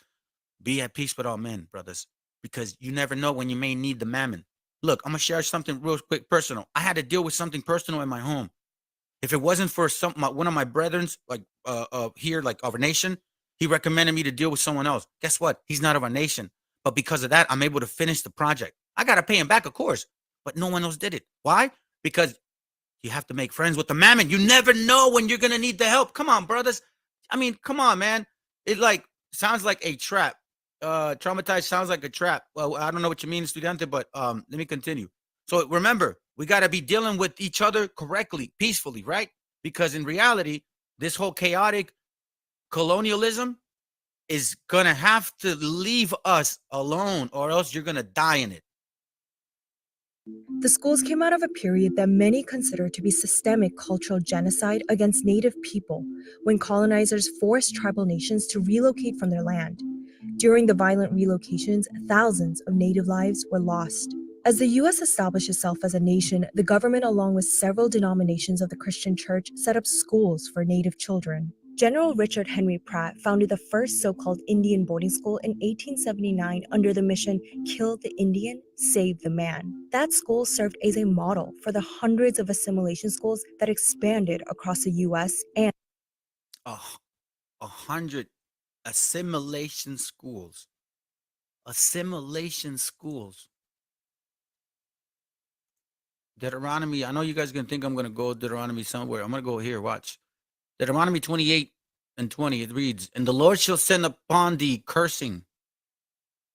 Be at peace with all men, brothers, because you never know when you may need the mammon. Look, I'm going to share something real quick personal. I had to deal with something personal in my home. If it wasn't for one of my brethrens, like here, like of our nation, he recommended me to deal with someone else. Guess what? He's not of our nation. But because of that, I'm able to finish the project. I got to pay him back, of course, but no one else did it. Why? Because you have to make friends with the mammon. You never know when you're going to need the help. Come on, brothers. I mean, come on, man. It like sounds like a trap. Traumatized sounds like a trap. Well, I don't know what you mean, estudiante, but let me continue. So remember, we got to be dealing with each other correctly, peacefully, right? Because in reality, this whole chaotic colonialism is going to have to leave us alone, or else you're going to die in it. The schools came out of a period that many consider to be systemic cultural genocide against Native people when colonizers forced tribal nations to relocate from their land. During the violent relocations, thousands of Native lives were lost. As the U.S. established itself as a nation, the government, along with several denominations of the Christian church, set up schools for Native children. General Richard Henry Pratt founded the first so-called Indian boarding school in 1879 under the mission, Kill the Indian, Save the Man. That school served as a model for the hundreds of assimilation schools that expanded across the U.S. and 100 assimilation schools. Assimilation schools. Deuteronomy, I know you guys are going to think I'm going to go Deuteronomy somewhere. I'm going to go here, watch. Deuteronomy 28 and 20, it reads, and the Lord shall send upon thee cursing,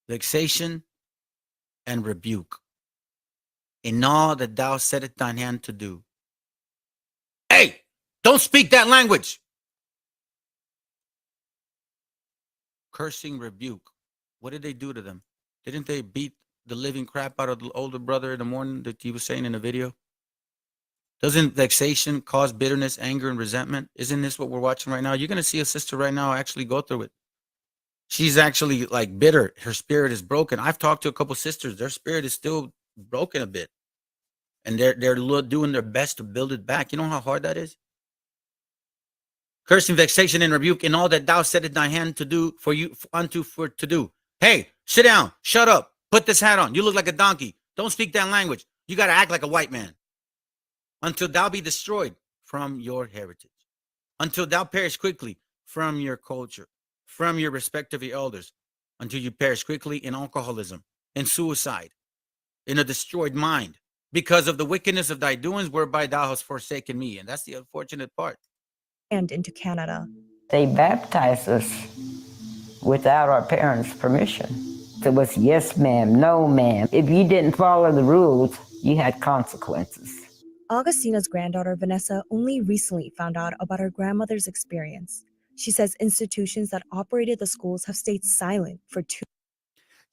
vexation, and rebuke in all that thou settest thine hand to do. Hey, don't speak that language. Cursing, rebuke. What did they do to them? Didn't they beat the living crap out of the older brother in the morning that he was saying in the video? Doesn't vexation cause bitterness, anger, and resentment? Isn't this what we're watching right now? You're going to see a sister right now actually go through it. She's actually like bitter. Her spirit is broken. I've talked to a couple sisters. Their spirit is still broken a bit. And they're doing their best to build it back. You know how hard that is? cursing, vexation, and rebuke, in all that thou settest thy hand to do for you for to do. Hey, sit down, shut up, put this hat on. You look like a donkey. Don't speak that language. You got to act like a white man. Until thou be destroyed from your heritage. Until thou perish quickly from your culture, from your respect of your elders. Until you perish quickly in alcoholism, in suicide, in a destroyed mind, because of the wickedness of thy doings whereby thou hast forsaken me. And that's the unfortunate part. And into Canada. They baptized us without our parents' permission. It was yes, ma'am, no, ma'am. If you didn't follow the rules, you had consequences. Augustina's granddaughter, Vanessa, only recently found out about her grandmother's experience. She says institutions that operated the schools have stayed silent for 2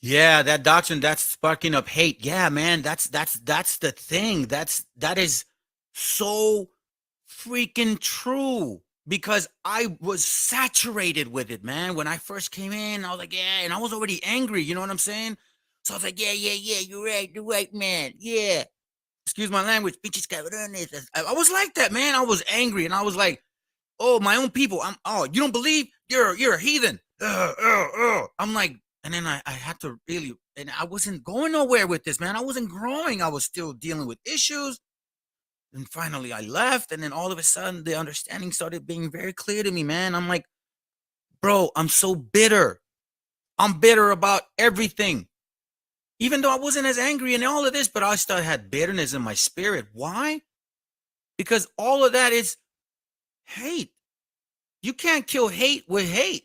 Yeah, that doctrine, that's sparking up hate. Yeah, man, that's the thing. That is so freaking true, because I was saturated with it, man. When I first came in, I was like, yeah, and I was already angry, you know what I'm saying? So I was like, yeah, you're right, man. Yeah. Excuse my language, bitches cabrones. I was like that, man. I was angry, and I was like, oh, my own people. You don't believe? You're a heathen. I'm like, and then I had to really, and I wasn't going nowhere with this, man. I wasn't growing. I was still dealing with issues. And finally I left, and then all of a sudden the understanding started being very clear to me, man. I'm like, bro, I'm so bitter. I'm bitter about everything. Even though I wasn't as angry and all of this, but I still had bitterness in my spirit. Why? Because all of that is hate. You can't kill hate with hate.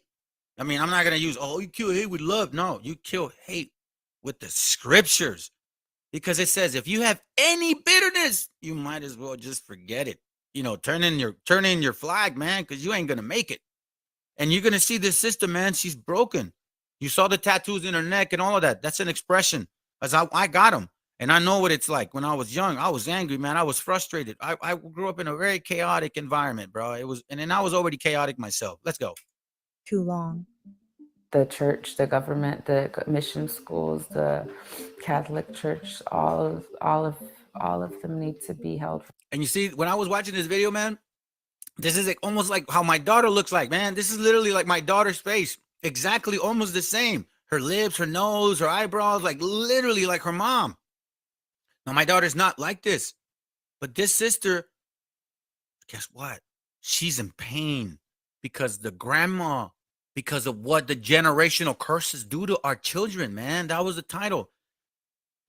I mean, I'm not going to use, oh, you kill hate with love. No, you kill hate with the scriptures. Because it says, if you have any bitterness, you might as well just forget it. You know, turn in your flag, man, because you ain't going to make it. And you're going to see this sister, man, she's broken. You saw the tattoos in her neck and all of that. That's an expression. As I got them. And I know what it's like. When I was young, I was angry, man. I was frustrated. I grew up in a very chaotic environment, bro. And then I was already chaotic myself. Let's go. too long. The church, the government, the mission schools, the Catholic Church, all of them need to be held. And you see, when I was watching this video, man, this is like almost like how my daughter looks like, man. This is literally like my daughter's face. Exactly, almost the same. Her lips, her nose, her eyebrows, like literally like her mom. Now, my daughter's not like this. But this sister, guess what? She's in pain because the grandma, because of what the generational curses do to our children, man. That was the title.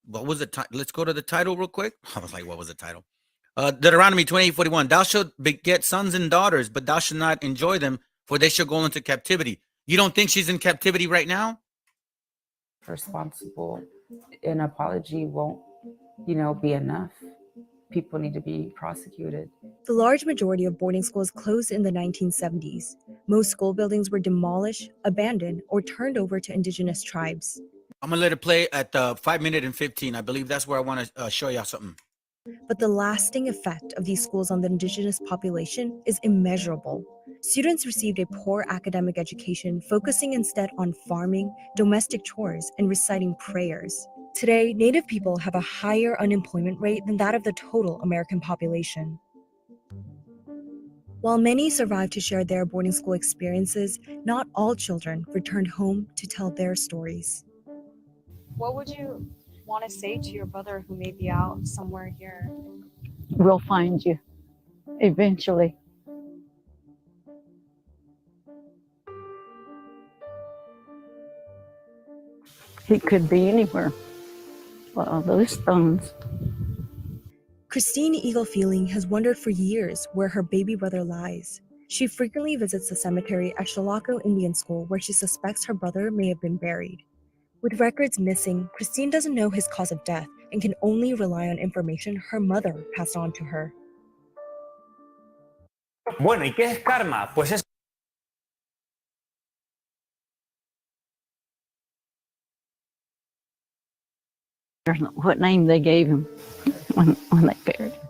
What was the title? Let's go to the title real quick. I was like, what was the title? Deuteronomy 28:41. Thou shalt beget sons and daughters, but thou shalt not enjoy them, for they shall go into captivity. You don't think she's in captivity right now? Responsible. An apology won't, be enough. People need to be prosecuted. The large majority of boarding schools closed in the 1970s. Most school buildings were demolished, abandoned, or turned over to indigenous tribes. I'm going to let it play at 5 minutes and 15. I believe that's where I want to show y'all something. But the lasting effect of these schools on the indigenous population is immeasurable. Students received a poor academic education, focusing instead on farming, domestic chores, and reciting prayers. Today, Native people have a higher unemployment rate than that of the total American population. While many survived to share their boarding school experiences, not all children returned home to tell their stories. What would you want to say to your brother who may be out somewhere here? We'll find you eventually. He could be anywhere. Well, those stones. Christine Eagle Feeling has wondered for years where her baby brother lies. She frequently visits the cemetery at Chilocco Indian School, where she suspects her brother may have been buried. With records missing, Christine doesn't know his cause of death and can only rely on information her mother passed on to her. Bueno, ¿y qué es karma? Pues es What name they gave him when they buried him.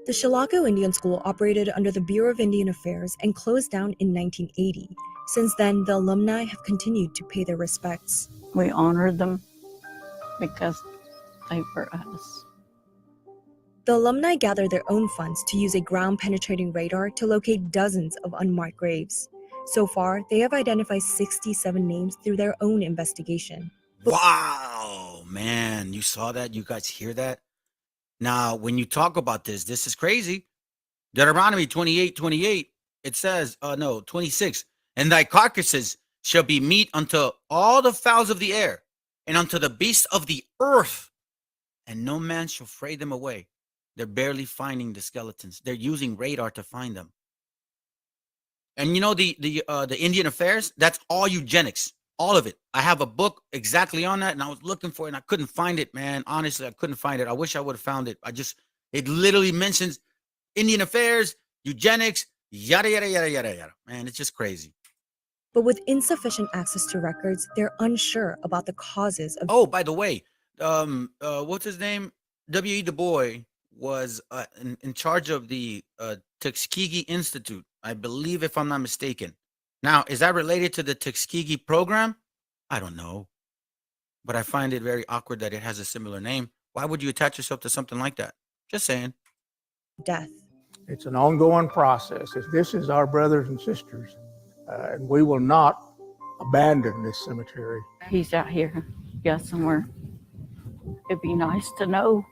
The Chilocco Indian School operated under the Bureau of Indian Affairs and closed down in 1980. Since then, the alumni have continued to pay their respects. We honored them because they were us. The alumni gathered their own funds to use a ground-penetrating radar to locate dozens of unmarked graves. So far, they have identified 67 names through their own investigation. Wow, man, you saw that? You guys hear that? Now, when you talk about this is crazy. Deuteronomy 28:28, it says, no, 26, and thy carcasses shall be meat unto all the fowls of the air, and unto the beasts of the earth, and no man shall fray them away. They're barely finding the skeletons. They're using radar to find them. And you know the Indian Affairs, that's all eugenics, all of it. I have a book exactly on that, and I was looking for it, and I couldn't find it, man. Honestly, I couldn't find it. I wish I would have found it. It literally mentions Indian Affairs, eugenics, yada, yada, yada, yada, yada. Man, it's just crazy. But with insufficient access to records, they're unsure about the causes of. Oh, by the way, what's his name? W.E. Du Bois was in charge of the Tuskegee Institute, I believe, if I'm not mistaken. Now, is that related to the Tuskegee program? I don't know. But I find it very awkward that it has a similar name. Why would you attach yourself to something like that? Just saying. Death. It's an ongoing process. This is our brothers and sisters, and we will not abandon this cemetery. He's out here, got somewhere. It'd be nice to know.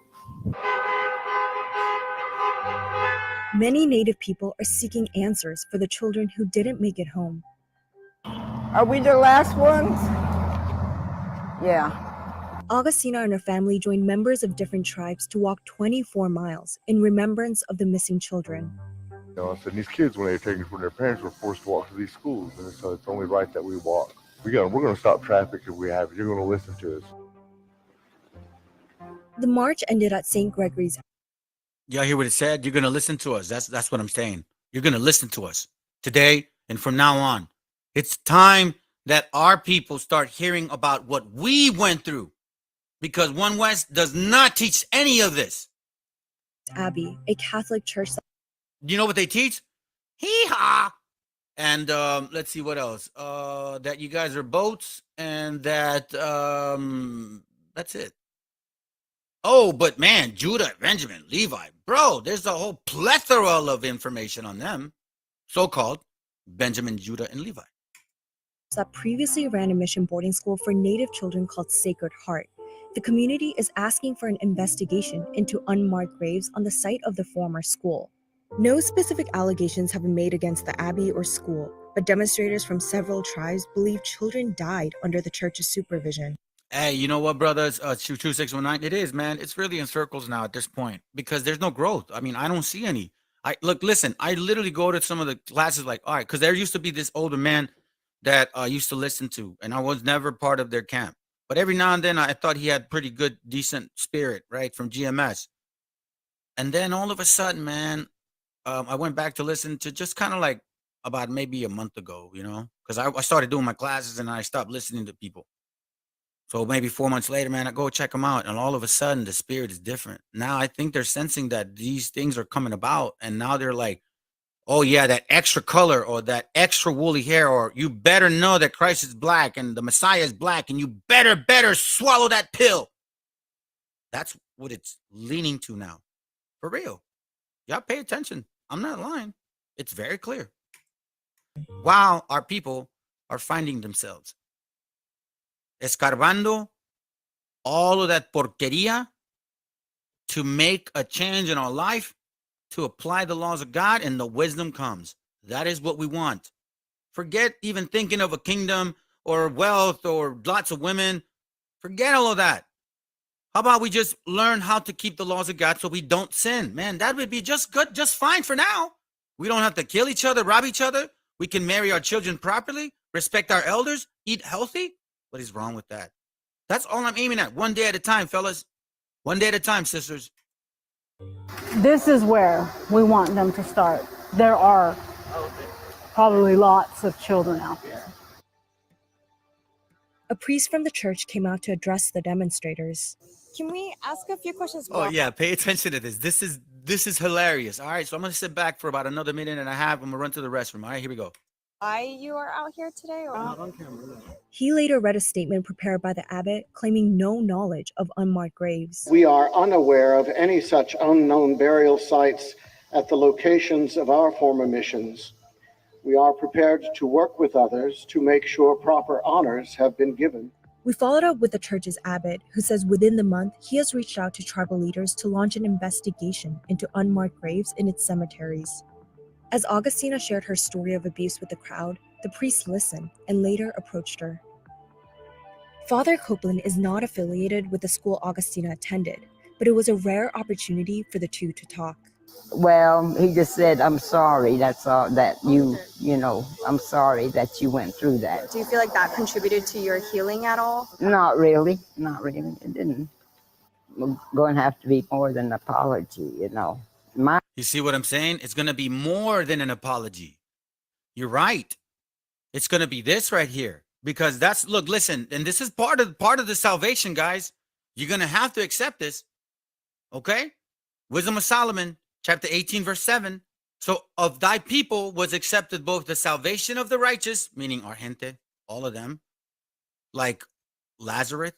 Many Native people are seeking answers for the children who didn't make it home. Are we the last ones? Yeah. Augustina and her family joined members of different tribes to walk 24 miles in remembrance of the missing children. You know, so these kids, when they were taken from their parents, were forced to walk to these schools, and so it's only right that we walk. We're going to stop traffic if we have it. You're going to listen to us. The march ended at St. Gregory's. Y'all hear what it said? You're going to listen to us. That's what I'm saying. You're going to listen to us today and from now on. It's time that our people start hearing about what we went through, because One West does not teach any of this. Abbey, a Catholic church. You know what they teach? Hee-haw. And let's see what else. That you guys are boats, and that that's it. Oh, but man, Judah, Benjamin, Levi, bro, there's a whole plethora of information on them. So-called Benjamin, Judah, and Levi. That previously ran a mission boarding school for Native children called Sacred Heart. The community is asking for an investigation into unmarked graves on the site of the former school. No specific allegations have been made against the abbey or school, but demonstrators from several tribes believe children died under the church's supervision. Hey, you know what, brothers? 2619, it is, man. It's really in circles now at this point because there's no growth. I mean, I don't see any. Listen, I literally go to some of the classes like, all right, because there used to be this older man that I used to listen to, and I was never part of their camp. But every now and then I thought he had pretty good, decent spirit, right, from GMS. And then all of a sudden, man, I went back to listen to just kind of like about maybe a month ago, you know, because I started doing my classes and I stopped listening to people. So maybe 4 months later, man, I go check them out, and all of a sudden the spirit is different. Now I think they're sensing that these things are coming about, and now they're like, oh yeah, that extra color or that extra woolly hair, or you better know that Christ is black and the Messiah is black, and you better swallow that pill. That's what it's leaning to now. For real. Y'all pay attention. I'm not lying. It's very clear. While our people are finding themselves escarbando all of that porqueria to make a change in our life, to apply the laws of God, and the wisdom comes. That is what we want. Forget even thinking of a kingdom or wealth or lots of women. Forget all of that. How about we just learn how to keep the laws of God so we don't sin? Man, that would be just good, just fine for now. We don't have to kill each other, rob each other. We can marry our children properly, respect our elders, eat healthy. What is wrong with that? That's all I'm aiming at. One day at a time, fellas. One day at a time, sisters. This is where we want them to start. There are probably lots of children out there. A priest from the church came out to address the demonstrators. Can we ask a few questions? Oh yeah, pay attention to this. This is hilarious. All right, so I'm gonna sit back for about another minute and a half. I'm gonna run to the restroom. All right, here we go. Why you are out here today? Or? He later read a statement prepared by the abbot claiming no knowledge of unmarked graves. We are unaware of any such unknown burial sites at the locations of our former missions. We are prepared to work with others to make sure proper honors have been given. We followed up with the church's abbot, who says within the month he has reached out to tribal leaders to launch an investigation into unmarked graves in its cemeteries. As Augustina shared her story of abuse with the crowd, the priest listened and later approached her. Father Copeland is not affiliated with the school Augustina attended, but it was a rare opportunity for the two to talk. Well, he just said, I'm sorry, that's all, that I'm sorry that you went through that. Do you feel like that contributed to your healing at all? Not really. It didn't. It's going to have to be more than an apology, You see what I'm saying? It's going to be more than an apology. You're right. It's going to be this right here. Because look, listen, and this is part of the salvation, guys. You're going to have to accept this. Okay? Wisdom of Solomon, chapter 18, verse 7. So of thy people was accepted both the salvation of the righteous, meaning our gente, all of them, like Lazarus,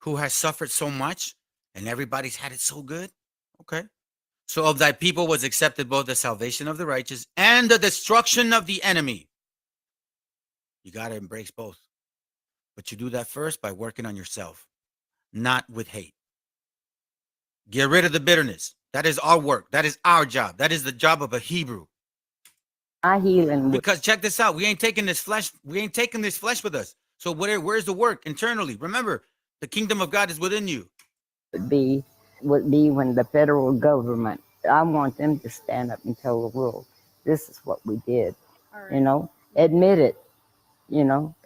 who has suffered so much, and everybody's had it so good. Okay? So of thy people was accepted both the salvation of the righteous and the destruction of the enemy. You got to embrace both. But you do that first by working on yourself, not with hate. Get rid of the bitterness. That is our work. That is our job. That is the job of a Hebrew. Because check this out. We ain't taking this flesh. We ain't taking this flesh with us. So where's the work internally? Remember, the kingdom of God is within you. Would be when the federal government, I want them to stand up and tell the world, this is what we did. Right. Admit it.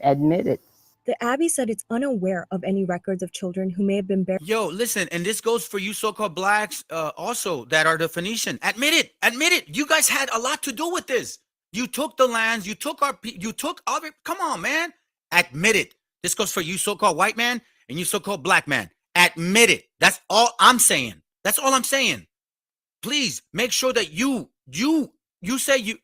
Admit it. The Abbey said it's unaware of any records of children who may have been buried. Yo, listen, and this goes for you so-called blacks also that are the Phoenician. Admit it. Admit it. You guys had a lot to do with this. You took the lands. You took come on, man. Admit it. This goes for you so-called white man and you so-called black man. Admit it. That's all I'm saying. That's all I'm saying. Please make sure that you say you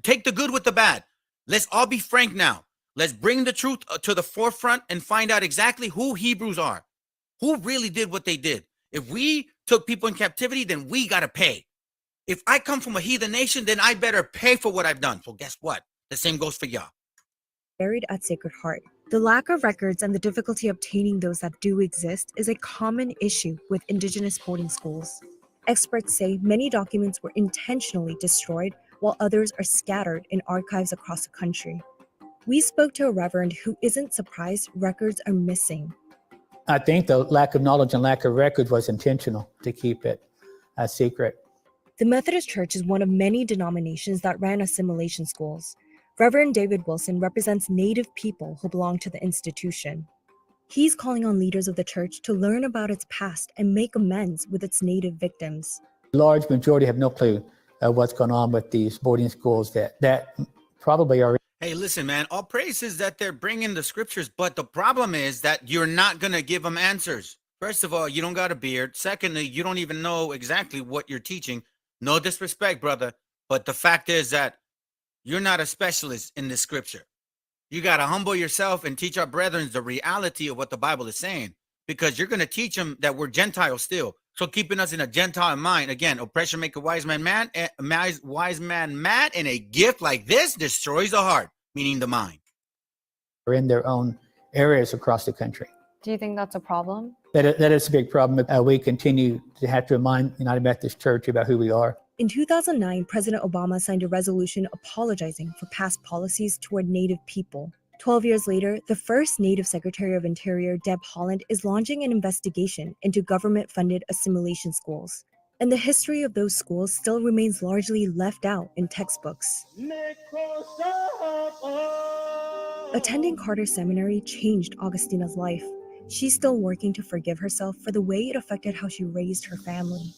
take the good with the bad. Let's all be frank now. Let's bring the truth to the forefront and find out exactly who Hebrews are, who really did what they did. If we took people in captivity, then we got to pay. If I come from a heathen nation, then I better pay for what I've done. So guess what? The same goes for y'all. Buried at Sacred Heart. The lack of records and the difficulty obtaining those that do exist is a common issue with indigenous boarding schools. Experts say many documents were intentionally destroyed, while others are scattered in archives across the country. We spoke to a reverend who isn't surprised records are missing. I think the lack of knowledge and lack of records was intentional to keep it a secret. The Methodist Church is one of many denominations that ran assimilation schools. Reverend David Wilson represents Native people who belong to the institution. He's calling on leaders of the church to learn about its past and make amends with its Native victims. The large majority have no clue what's going on with these boarding schools that probably are. Hey, listen, man, all praise is that they're bringing the scriptures, but the problem is that you're not going to give them answers. First of all, you don't got a beard. Secondly, you don't even know exactly what you're teaching. No disrespect, brother, but the fact is that you're not a specialist in this scripture. You got to humble yourself and teach our brethren the reality of what the Bible is saying, because you're going to teach them that we're Gentiles still. So keeping us in a Gentile mind, again, oppression make a wise man mad, and a gift like this destroys the heart, meaning the mind. Are in their own areas across the country. Do you think that's a problem? That is a big problem. We continue to have to remind the United Methodist Church about who we are. In 2009, President Obama signed a resolution apologizing for past policies toward Native people. 12 years later, the first Native Secretary of Interior, Deb Haaland, is launching an investigation into government-funded assimilation schools. And the history of those schools still remains largely left out in textbooks. Attending Carter Seminary changed Augustina's life. She's still working to forgive herself for the way it affected how she raised her family.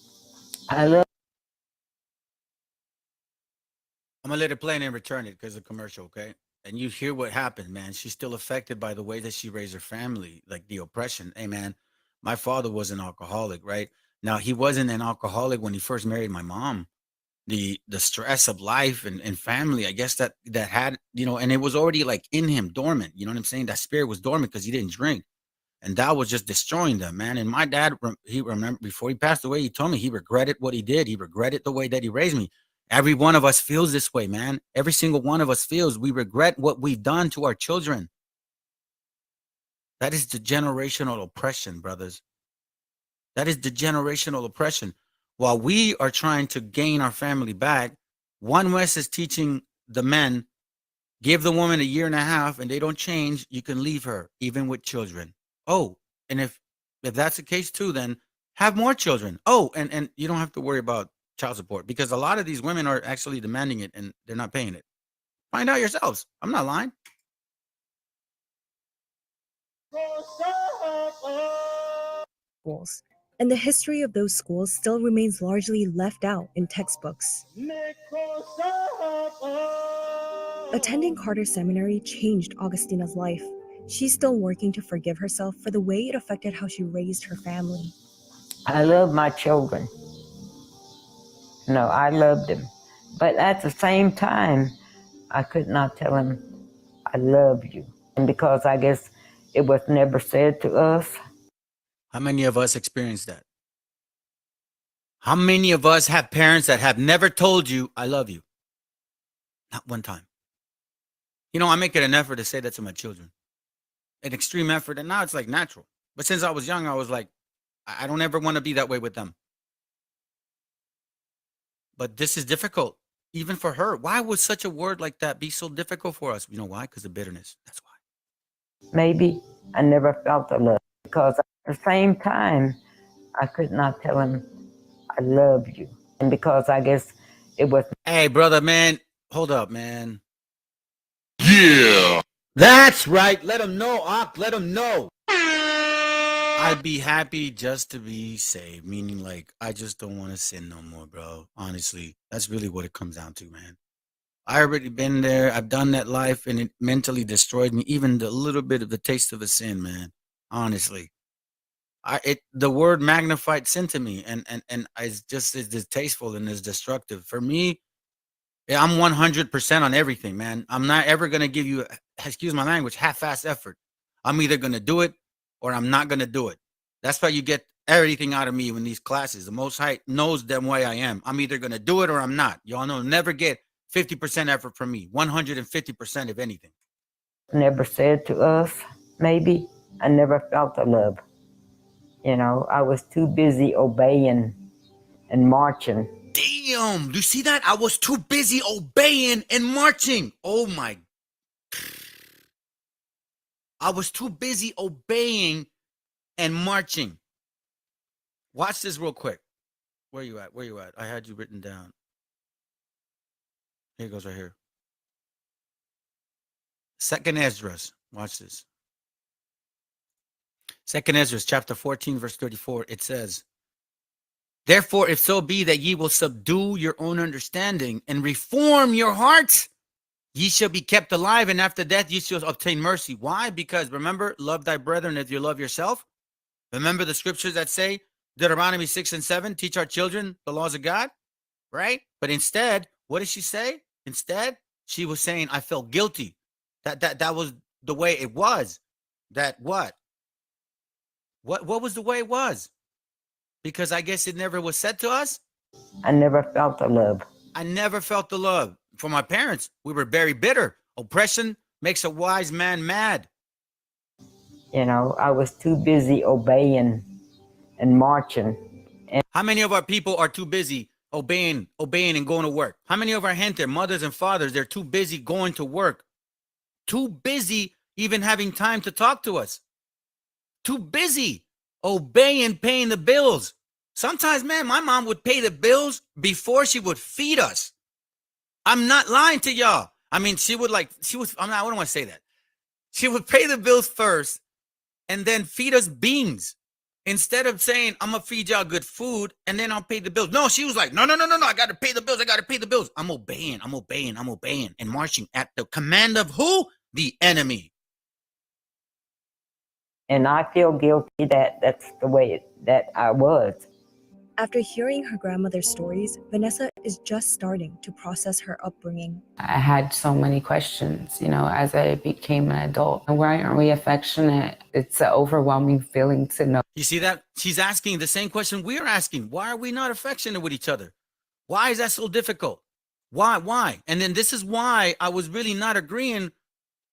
I'm going to let it play and then return it because of commercial, okay? And you hear what happened, man. She's still affected by the way that she raised her family, like the oppression. Hey, man, my father was an alcoholic, right? Now, he wasn't an alcoholic when he first married my mom. the stress of life and family, I guess that had, and it was already like in him dormant. You know what I'm saying? That spirit was dormant because he didn't drink. And that was just destroying them, man. And my dad, he remembered before he passed away, he told me he regretted what he did. He regretted the way that he raised me. Every one of us feels this way, man. Every single one of us feels we regret what we've done to our children. That is the generational oppression, brothers. That is the generational oppression. While we are trying to gain our family back, One West is teaching the men, give the woman 1.5 years and they don't change, you can leave her, even with children. Oh, and if that's the case too, then have more children. Oh, and you don't have to worry about child support because a lot of these women are actually demanding it and they're not paying it. Find out yourselves. I'm not lying. Schools. And the history of those schools still remains largely left out in textbooks. Attending Carter Seminary changed Augustina's life. She's still working to forgive herself for the way it affected how she raised her family. I love my children. No, I loved them. But at the same time, I could not tell them, I love you. And because I guess it was never said to us. How many of us experienced that? How many of us have parents that have never told you, I love you? Not one time. I make it an effort to say that to my children. An extreme effort, and now it's like natural. But since I was young, I was like, I don't ever want to be that way with them. But this is difficult, even for her. Why would such a word like that be so difficult for us? You know why? Because of bitterness. That's why. Maybe I never felt the love. Because at the same time, I could not tell him, I love you. And because I guess it was... Hey, brother, man. Hold up, man. Yeah. That's right. Let him know, Ak. Let him know. I'd be happy just to be saved. Meaning, like, I just don't want to sin no more, bro. Honestly, that's really what it comes down to, man. I already been there. I've done that life, and it mentally destroyed me. Even the little bit of the taste of a sin, man. Honestly. The word magnified sin to me, and it's just as distasteful and as destructive for me. I'm 100% on everything, man. I'm not ever gonna give you, excuse my language, half-ass effort. I'm either gonna do it or I'm not gonna do it. That's why you get everything out of me in these classes. The Most High knows them way I am. I'm either gonna do it or I'm not. Y'all know, never get 50% effort from me. 150% if anything. Never said to us, maybe. I never felt the love. I was too busy obeying and marching. Damn, do you see that? I was too busy obeying and marching. Oh my. I was too busy obeying and marching. Watch this real quick. Where you at? Where you at? I had you written down. Here it goes right here. 2nd Esdras. Watch this. 2nd Esdras, chapter 14, verse 34. It says, therefore, if so be that ye will subdue your own understanding and reform your hearts, ye shall be kept alive, and after death ye shall obtain mercy. Why? Because remember, love thy brethren as you love yourself. Remember the scriptures that say, Deuteronomy 6 and 7, teach our children the laws of God, right? But instead, what did she say? Instead, she was saying, I felt guilty. That was the way it was. That what? What was the way it was? Because I guess it never was said to us. I never felt the love. I never felt the love. From my parents, we were very bitter. Oppression makes a wise man mad. I was too busy obeying and marching. And how many of our people are too busy obeying and going to work? How many of our gente, mothers and fathers, they're too busy going to work? Too busy even having time to talk to us. Too busy obeying, paying the bills. Sometimes, man, my mom would pay the bills before she would feed us. I'm not lying to y'all. I mean, I don't want to say that. She would pay the bills first and then feed us beans. Instead of saying, I'm going to feed y'all good food and then I'll pay the bills. No, she was like, no. I got to pay the bills. I got to pay the bills. I'm obeying and marching at the command of who? The enemy. And I feel guilty that that's the way that I was. After hearing her grandmother's stories, Vanessa is just starting to process her upbringing. I had so many questions, as I became an adult. Why aren't we affectionate? It's an overwhelming feeling to know. You see that? She's asking the same question we're asking. Why are we not affectionate with each other? Why is that so difficult? Why? And then this is why I was really not agreeing.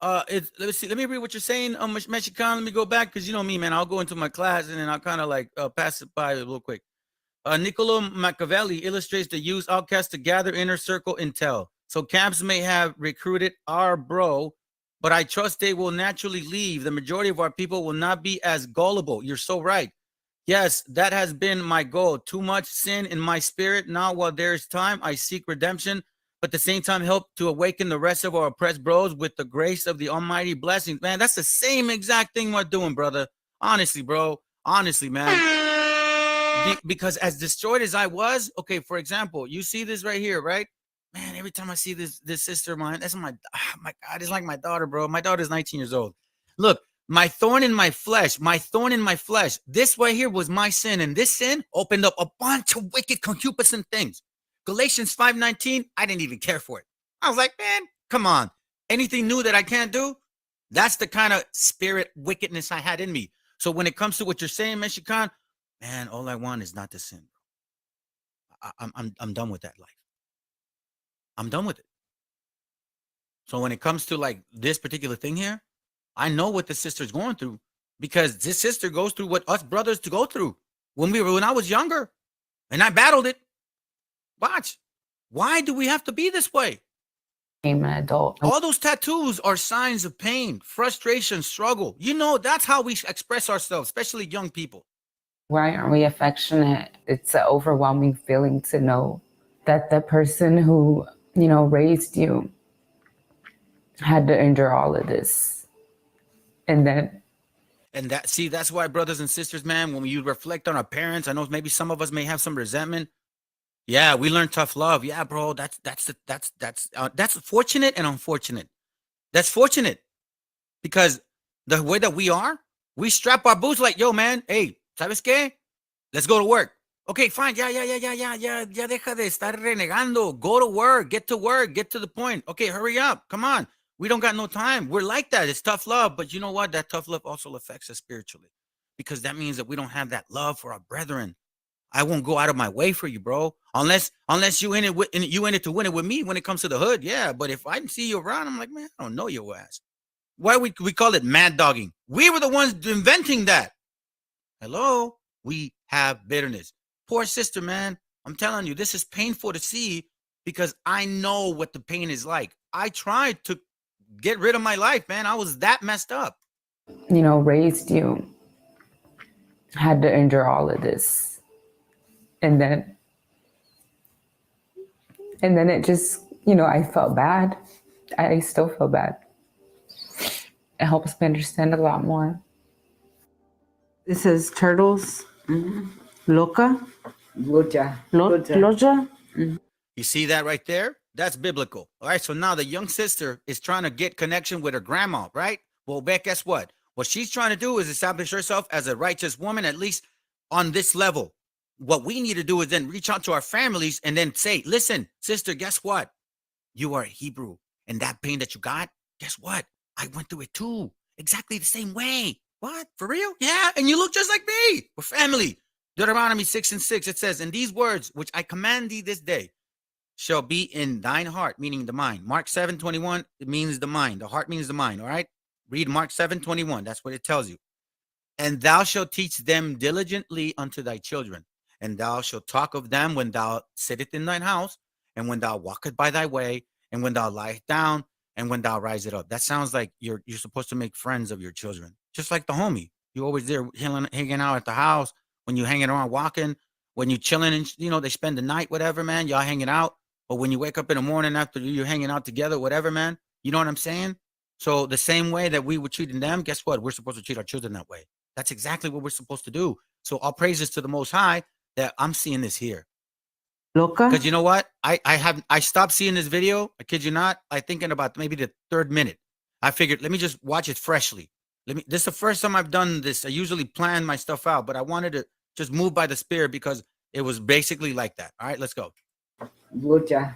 Let's see. Let me read what you're saying, Mexican. Let me go back because you know me, man. I'll go into my class and then I'll kind of like pass it by real quick. Niccolo Machiavelli illustrates the use outcasts to gather inner circle intel. So camps may have recruited our bro, but I trust they will naturally leave. The majority of our people will not be as gullible. You're so right. Yes, that has been my goal. Too much sin in my spirit. Now, while there is time, I seek redemption, but at the same time, help to awaken the rest of our oppressed bros with the grace of the Almighty blessings. Man, that's the same exact thing we're doing, brother. Honestly, bro. Honestly, man. Because as destroyed as I was, okay, for example, you see this right here, right? Man, every time I see this sister of mine, that's my God, it's like my daughter, bro. My daughter's 19 years old. Look, my thorn in my flesh, this right here was my sin, and this sin opened up a bunch of wicked concupiscent things. Galatians 5:19, I didn't even care for it. I was like, man, come on. Anything new that I can't do? That's the kind of spirit wickedness I had in me. So when it comes to what you're saying, Mexican, man, all I want is not to sin. I'm done with that life. I'm done with it. So when it comes to like this particular thing here, I know what the sister's going through because this sister goes through what us brothers to go through when I was younger, and I battled it. Watch. Why do we have to be this way? I'm an adult. All those tattoos are signs of pain, frustration, struggle. That's how we express ourselves, especially young people. Why aren't we affectionate? It's an overwhelming feeling to know that the person who, raised you had to endure all of this. And that's why, brothers and sisters, man, when you reflect on our parents, I know maybe some of us may have some resentment. Yeah, we learn tough love. Yeah, bro, that's fortunate and unfortunate. That's fortunate because the way that we strap our boots like, yo, man, hey, ¿sabes qué? Let's go to work. Okay, fine. Ya deja de estar renegando. Go to work, get to the point. Okay, hurry up. Come on. We don't got no time. We're like that. It's tough love. But you know what? That tough love also affects us spiritually because that means that we don't have that love for our brethren. I won't go out of my way for you, bro. Unless you in it to win it with me when it comes to the hood. Yeah, but if I see you around, I'm like, man, I don't know your ass. Why we call it mad dogging? We were the ones inventing that. Hello? We have bitterness. Poor sister, man. I'm telling you, this is painful to see because I know what the pain is like. I tried to get rid of my life, man. I was that messed up. Raised you, had to endure all of this. And then it just, I felt bad. I still feel bad. It helps me understand a lot more. This is Turtles. Loca. Lucha. Loja. You see that right there? That's biblical. All right. So now the young sister is trying to get connection with her grandma, right? Well, guess what? What she's trying to do is establish herself as a righteous woman, at least on this level. What we need to do is then reach out to our families and then say, listen, sister, guess what? You are a Hebrew. And that pain that you got, guess what? I went through it too. Exactly the same way. What? For real? Yeah. And you look just like me. We're family. Deuteronomy 6:6, it says, and these words, which I command thee this day, shall be in thine heart, meaning the mind. Mark 7:21, it means the mind. The heart means the mind, all right? Read Mark 7:21. That's what it tells you. And thou shalt teach them diligently unto thy children. And thou shalt talk of them when thou sittest in thine house, and when thou walkest by thy way, and when thou liest down, and when thou risest up. That sounds like you're supposed to make friends of your children. Just like the homie. You're always there hanging out at the house, when you're hanging around walking, when you're chilling and, they spend the night, whatever, man, y'all hanging out. Or when you wake up in the morning after you're hanging out together, whatever, man. You know what I'm saying? So the same way that we were treating them, guess what? We're supposed to treat our children that way. That's exactly what we're supposed to do. So all praises to the Most High that I'm seeing this here. Loca. Because you know what? I stopped seeing this video. I kid you not. I thinking about maybe the third minute. I figured, let me just watch it freshly. This is the first time I've done this. I usually plan my stuff out, but I wanted to just move by the Spirit because It was basically like that. All right, let's go. Loja.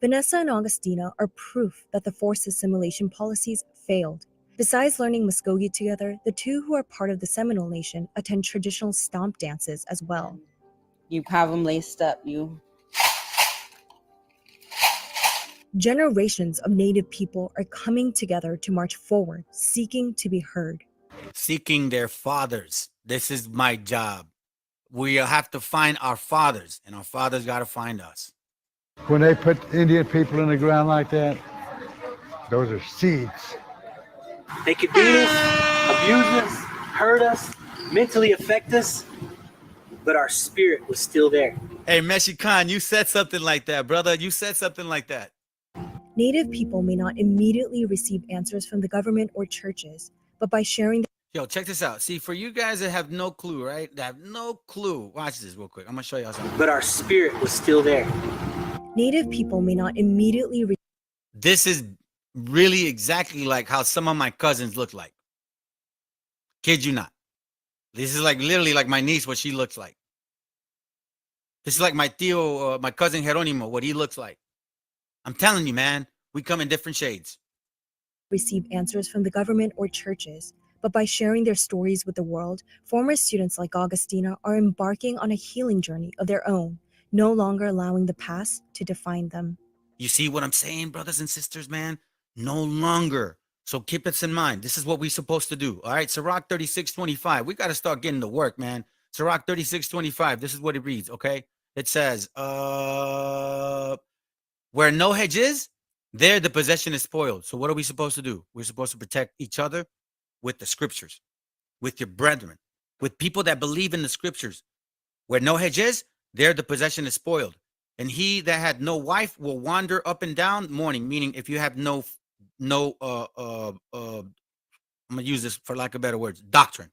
Vanessa and Augustina are proof that the forced assimilation policies failed. Besides learning Muskogee together, the two who are part of the Seminole Nation attend traditional stomp dances as well. You have them laced up. Generations of Native people are coming together to march forward, seeking to be heard. Seeking their fathers. This is my job. We have to find our fathers, and our fathers got to find us. When they put Indian people in the ground like that, those are seeds. They could beat us, abuse us, hurt us, mentally affect us, but our spirit was still there. Hey, Mexican, you said something like that, brother. You said something like that. Native people may not immediately receive answers from the government or churches, but by sharing. Yo, check this out. See, for you guys that have no clue, right? That have no clue. Watch this real quick. I'm going to show y'all something. But our spirit was still there. Native people may not immediately. This is really exactly like how some of my cousins look like. Kid you not. This is like literally like my niece, what she looks like. This is like my tío, my cousin Jeronimo, what he looks like. I'm telling you, man, we come in different shades. Receive answers from the government or churches, but by sharing their stories with the world, former students like Augustina are embarking on a healing journey of their own, no longer allowing the past to define them. You see what I'm saying, brothers and sisters, man? No longer. So keep this in mind. This is what we're supposed to do. All right, Sirach 36:25. We got to start getting to work, man. Sirach 36:25. This is what it reads, okay? It says, where no hedge is, there the possession is spoiled. So what are we supposed to do? We're supposed to protect each other with the scriptures, with your brethren, with people that believe in the scriptures. Where no hedge is, there the possession is spoiled. And he that had no wife will wander up and down mourning, meaning if you have I'm gonna use this for lack of better words, doctrine,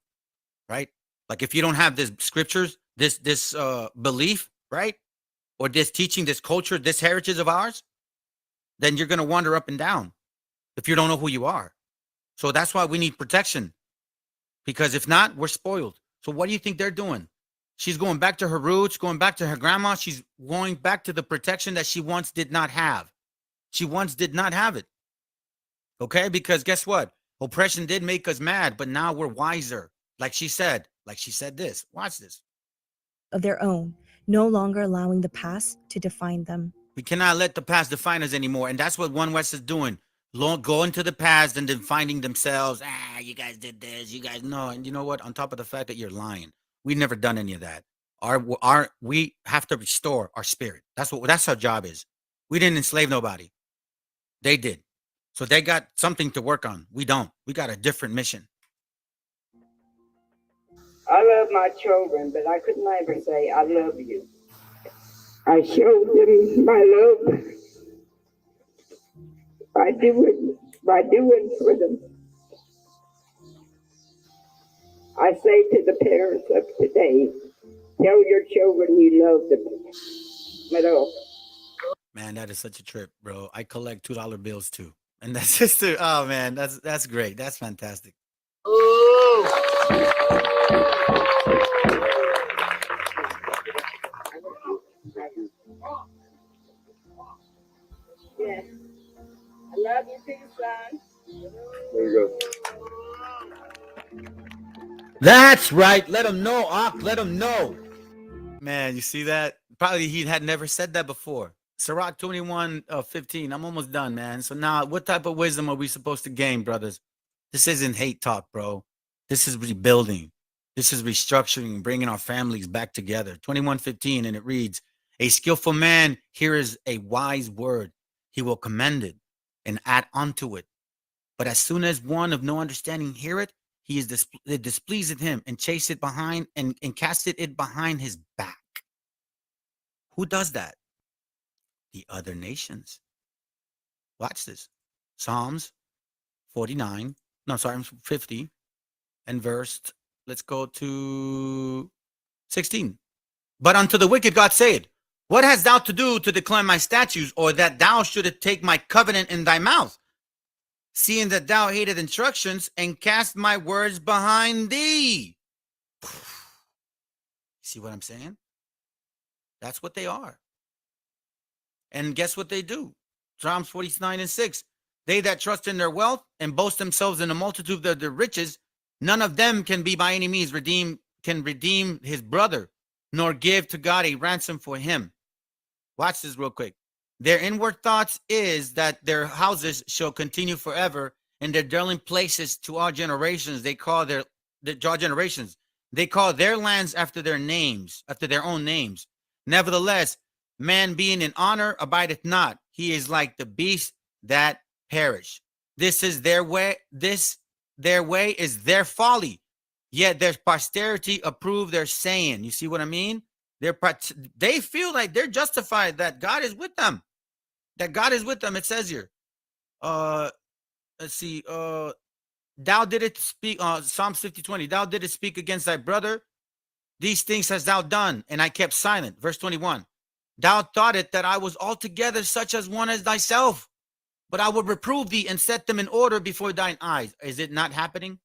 right? Like if you don't have this scriptures, this belief, right? Or this teaching, this culture, this heritage of ours, then you're gonna wander up and down if you don't know who you are. So that's why we need protection. Because if not, we're spoiled. So what do you think they're doing? She's going back to her roots, going back to her grandma. She's going back to the protection that she once did not have. She once did not have it. Okay? Because guess what? Oppression did make us mad, but now we're wiser. Like she said this. Watch this. Of their own, no longer allowing the past to define them. We cannot let the past define us anymore. And that's what One West is doing. Going to the past and then finding themselves. You guys did this. You guys know. And you know what? On top of the fact that you're lying. We've never done any of that. We have to restore our spirit. That's our job is. We didn't enslave nobody. They did. So they got something to work on. We don't. We got a different mission. I love my children, but I could never say I love you. I showed them my love by doing for them. I say to the parents of today, tell your children you love them. Man, that is such a trip, bro. I collect $2 bills too. And that's just oh man, that's great. That's fantastic. Yes. I love you too, son. There you go. That's right. Let him know, Ak. Let him know. Man, you see that? Probably he had never said that before. Sirach 21:15. I'm almost done, man. So now, what type of wisdom are we supposed to gain, brothers? This isn't hate talk, bro. This is rebuilding. This is restructuring, bringing our families back together. 21:15, and it reads, a skillful man hears a wise word. He will commend it and add unto it. But as soon as one of no understanding hear it, it displeaseth him and chase it behind and casteth it behind his back. Who does that? The other nations. Watch this. Psalms 50 and verse, let's go to 16. But unto the wicked God said, what hast thou to do to decline my statutes, or that thou shouldest take my covenant in thy mouth? Seeing that thou hated instructions and cast my words behind thee. see what I'm saying? That's what they are. And guess what they do? Psalms 49:6. They that trust in their wealth and boast themselves in the multitude of their riches, none of them can be by any means redeem his brother, nor give to God a ransom for him. Watch this real quick. Their inward thoughts is that their houses shall continue forever, and their dwelling places to all generations. They call their generations. They call their lands after their names, after their own names. Nevertheless, man being in honor abideth not. He is like the beasts that perish. This is their way. Their way is their folly. Yet their posterity approve their saying. You see what I mean? They feel like they're justified that God is with them. That God is with them. It says here. Let's see. Thou didst speak. Psalm 50:20. Thou didst speak against thy brother. These things hast thou done, and I kept silent. Verse 21. Thou thoughtest that I was altogether such as one as thyself, but I will reprove thee and set them in order before thine eyes. Is it not happening?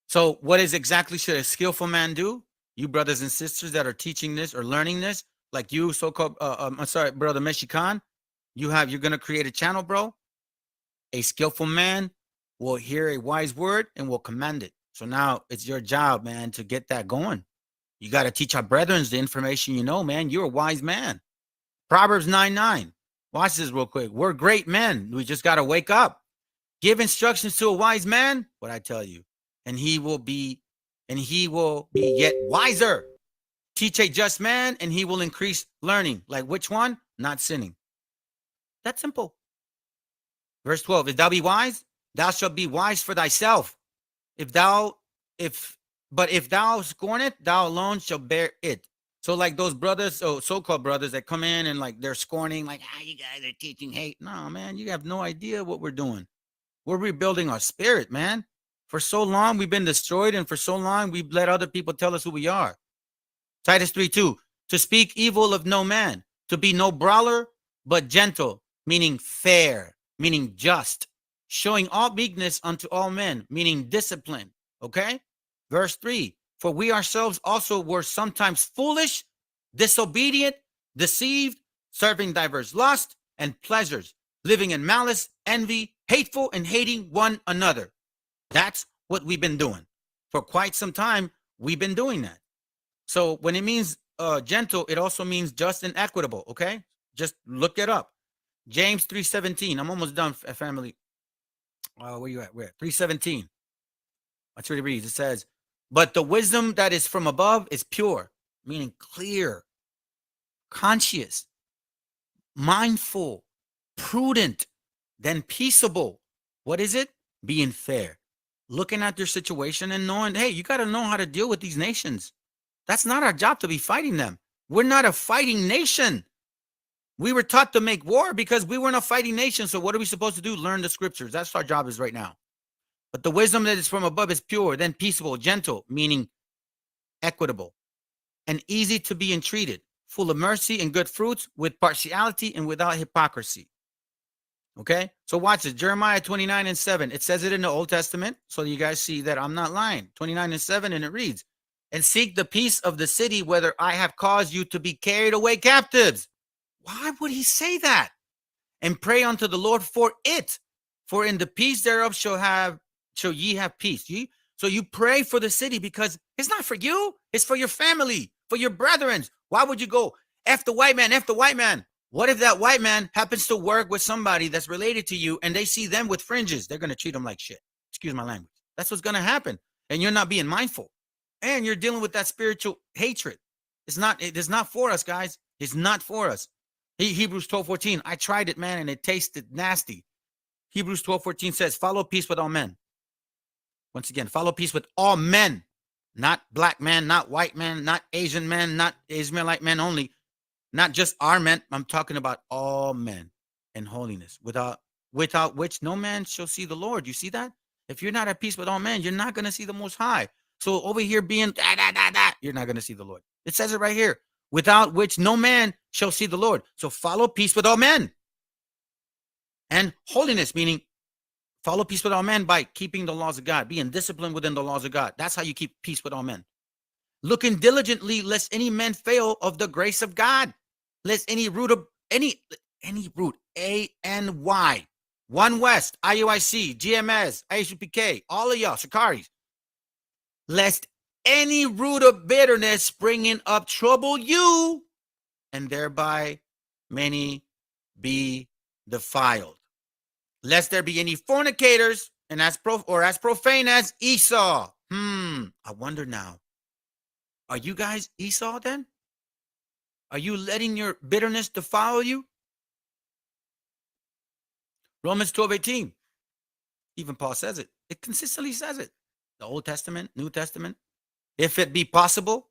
So what is exactly should a skillful man do? You brothers and sisters that are teaching this or learning this, like you, so-called, I'm sorry, brother Meshikan, you're going to create a channel, bro. A skillful man will hear a wise word and will command it. So now it's your job, man, to get that going. You got to teach our brethren the information you know, man. You're a wise man. Proverbs 9:9. Watch this real quick. We're great men. We just got to wake up. Give instructions to a wise man, what I tell you, and he will be yet wiser. Teach a just man, and he will increase learning. Like which one? Not sinning. That's simple. Verse 12. If thou be wise, thou shalt be wise for thyself. If thou scorn it, thou alone shalt bear it. So like those brothers, so-called brothers that come in and like they're scorning, like, you guys are teaching hate. No, man, you have no idea what we're doing. We're rebuilding our spirit, man. For so long, we've been destroyed, and for so long, we've let other people tell us who we are. Titus 3:2, to speak evil of no man, to be no brawler, but gentle, meaning fair, meaning just, showing all meekness unto all men, meaning discipline. Okay? Verse 3, for we ourselves also were sometimes foolish, disobedient, deceived, serving diverse lusts and pleasures, living in malice, envy, hateful, and hating one another. That's what we've been doing. For quite some time, we've been doing that. So when it means gentle, it also means just and equitable, okay? Just look it up. James 3:17. I'm almost done, family. Where you at? Where? 3:17. That's what it reads. It says, but the wisdom that is from above is pure, meaning clear, conscious, mindful, prudent, then peaceable. What is it? Being fair. Looking at their situation and knowing, hey, you got to know how to deal with these nations. That's not our job to be fighting them. We're not a fighting nation. We were taught to make war because we weren't a fighting nation. So what are we supposed to do? Learn the scriptures. That's our job is right now. But the wisdom that is from above is pure, then peaceable, gentle, meaning equitable, and easy to be entreated, full of mercy and good fruits, with partiality and without hypocrisy. Okay, so watch this. Jeremiah 29:7. It says it in the Old Testament, so you guys see that I'm not lying. 29:7, and it reads, and seek the peace of the city, whether I have caused you to be carried away captives. Why would he say that? And pray unto the Lord for it, for in the peace thereof shall ye have peace. So you pray for the city because it's not for you, it's for your family, for your brethren. Why would you go, F the white man, F the white man? What if that white man happens to work with somebody that's related to you and they see them with fringes? They're going to treat them like shit. Excuse my language. That's what's going to happen. And you're not being mindful. And you're dealing with that spiritual hatred. It is not for us, guys. It's not for us. Hebrews 12:14. I tried it, man, and it tasted nasty. Hebrews 12:14 says, follow peace with all men. Once again, follow peace with all men. Not black man, not white man, not Asian man, not Israelite men only. Not just our men, I'm talking about all men in holiness, without which no man shall see the Lord. You see that? If you're not at peace with all men, you're not going to see the Most High. So over here being you're not going to see the Lord. It says it right here. Without which no man shall see the Lord. So follow peace with all men. And holiness, meaning follow peace with all men by keeping the laws of God, being disciplined within the laws of God. That's how you keep peace with all men. looking diligently lest any man fail of the grace of God, lest any root of any root, ANY, One West, IUIC, GMS, ISUPK, all of y'all, Shikaris, lest any root of bitterness springing up trouble you, and thereby many be defiled. Lest there be any fornicators, and as profane as Esau. I wonder now, are you guys Esau then? Are you letting your bitterness defile you? Romans 12:18. Even Paul says it. It consistently says it. The Old Testament, New Testament. If it be possible,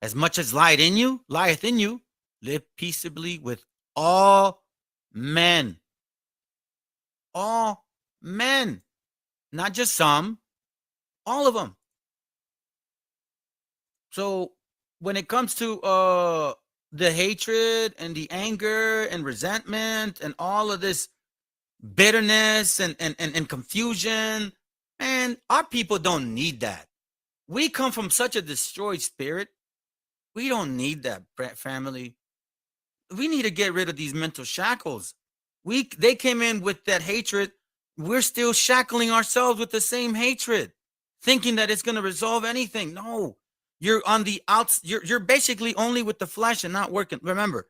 as much as lieth in you, live peaceably with all men. All men. Not just some, all of them. So when it comes to the hatred and the anger and resentment and all of this bitterness and confusion, man, our people don't need that. We come from such a destroyed spirit. We don't need that, family. We need to get rid of these mental shackles. They came in with that hatred. We're still shackling ourselves with the same hatred, thinking that it's going to resolve anything. No, you're on the outs. You're basically only with the flesh and not working. Remember,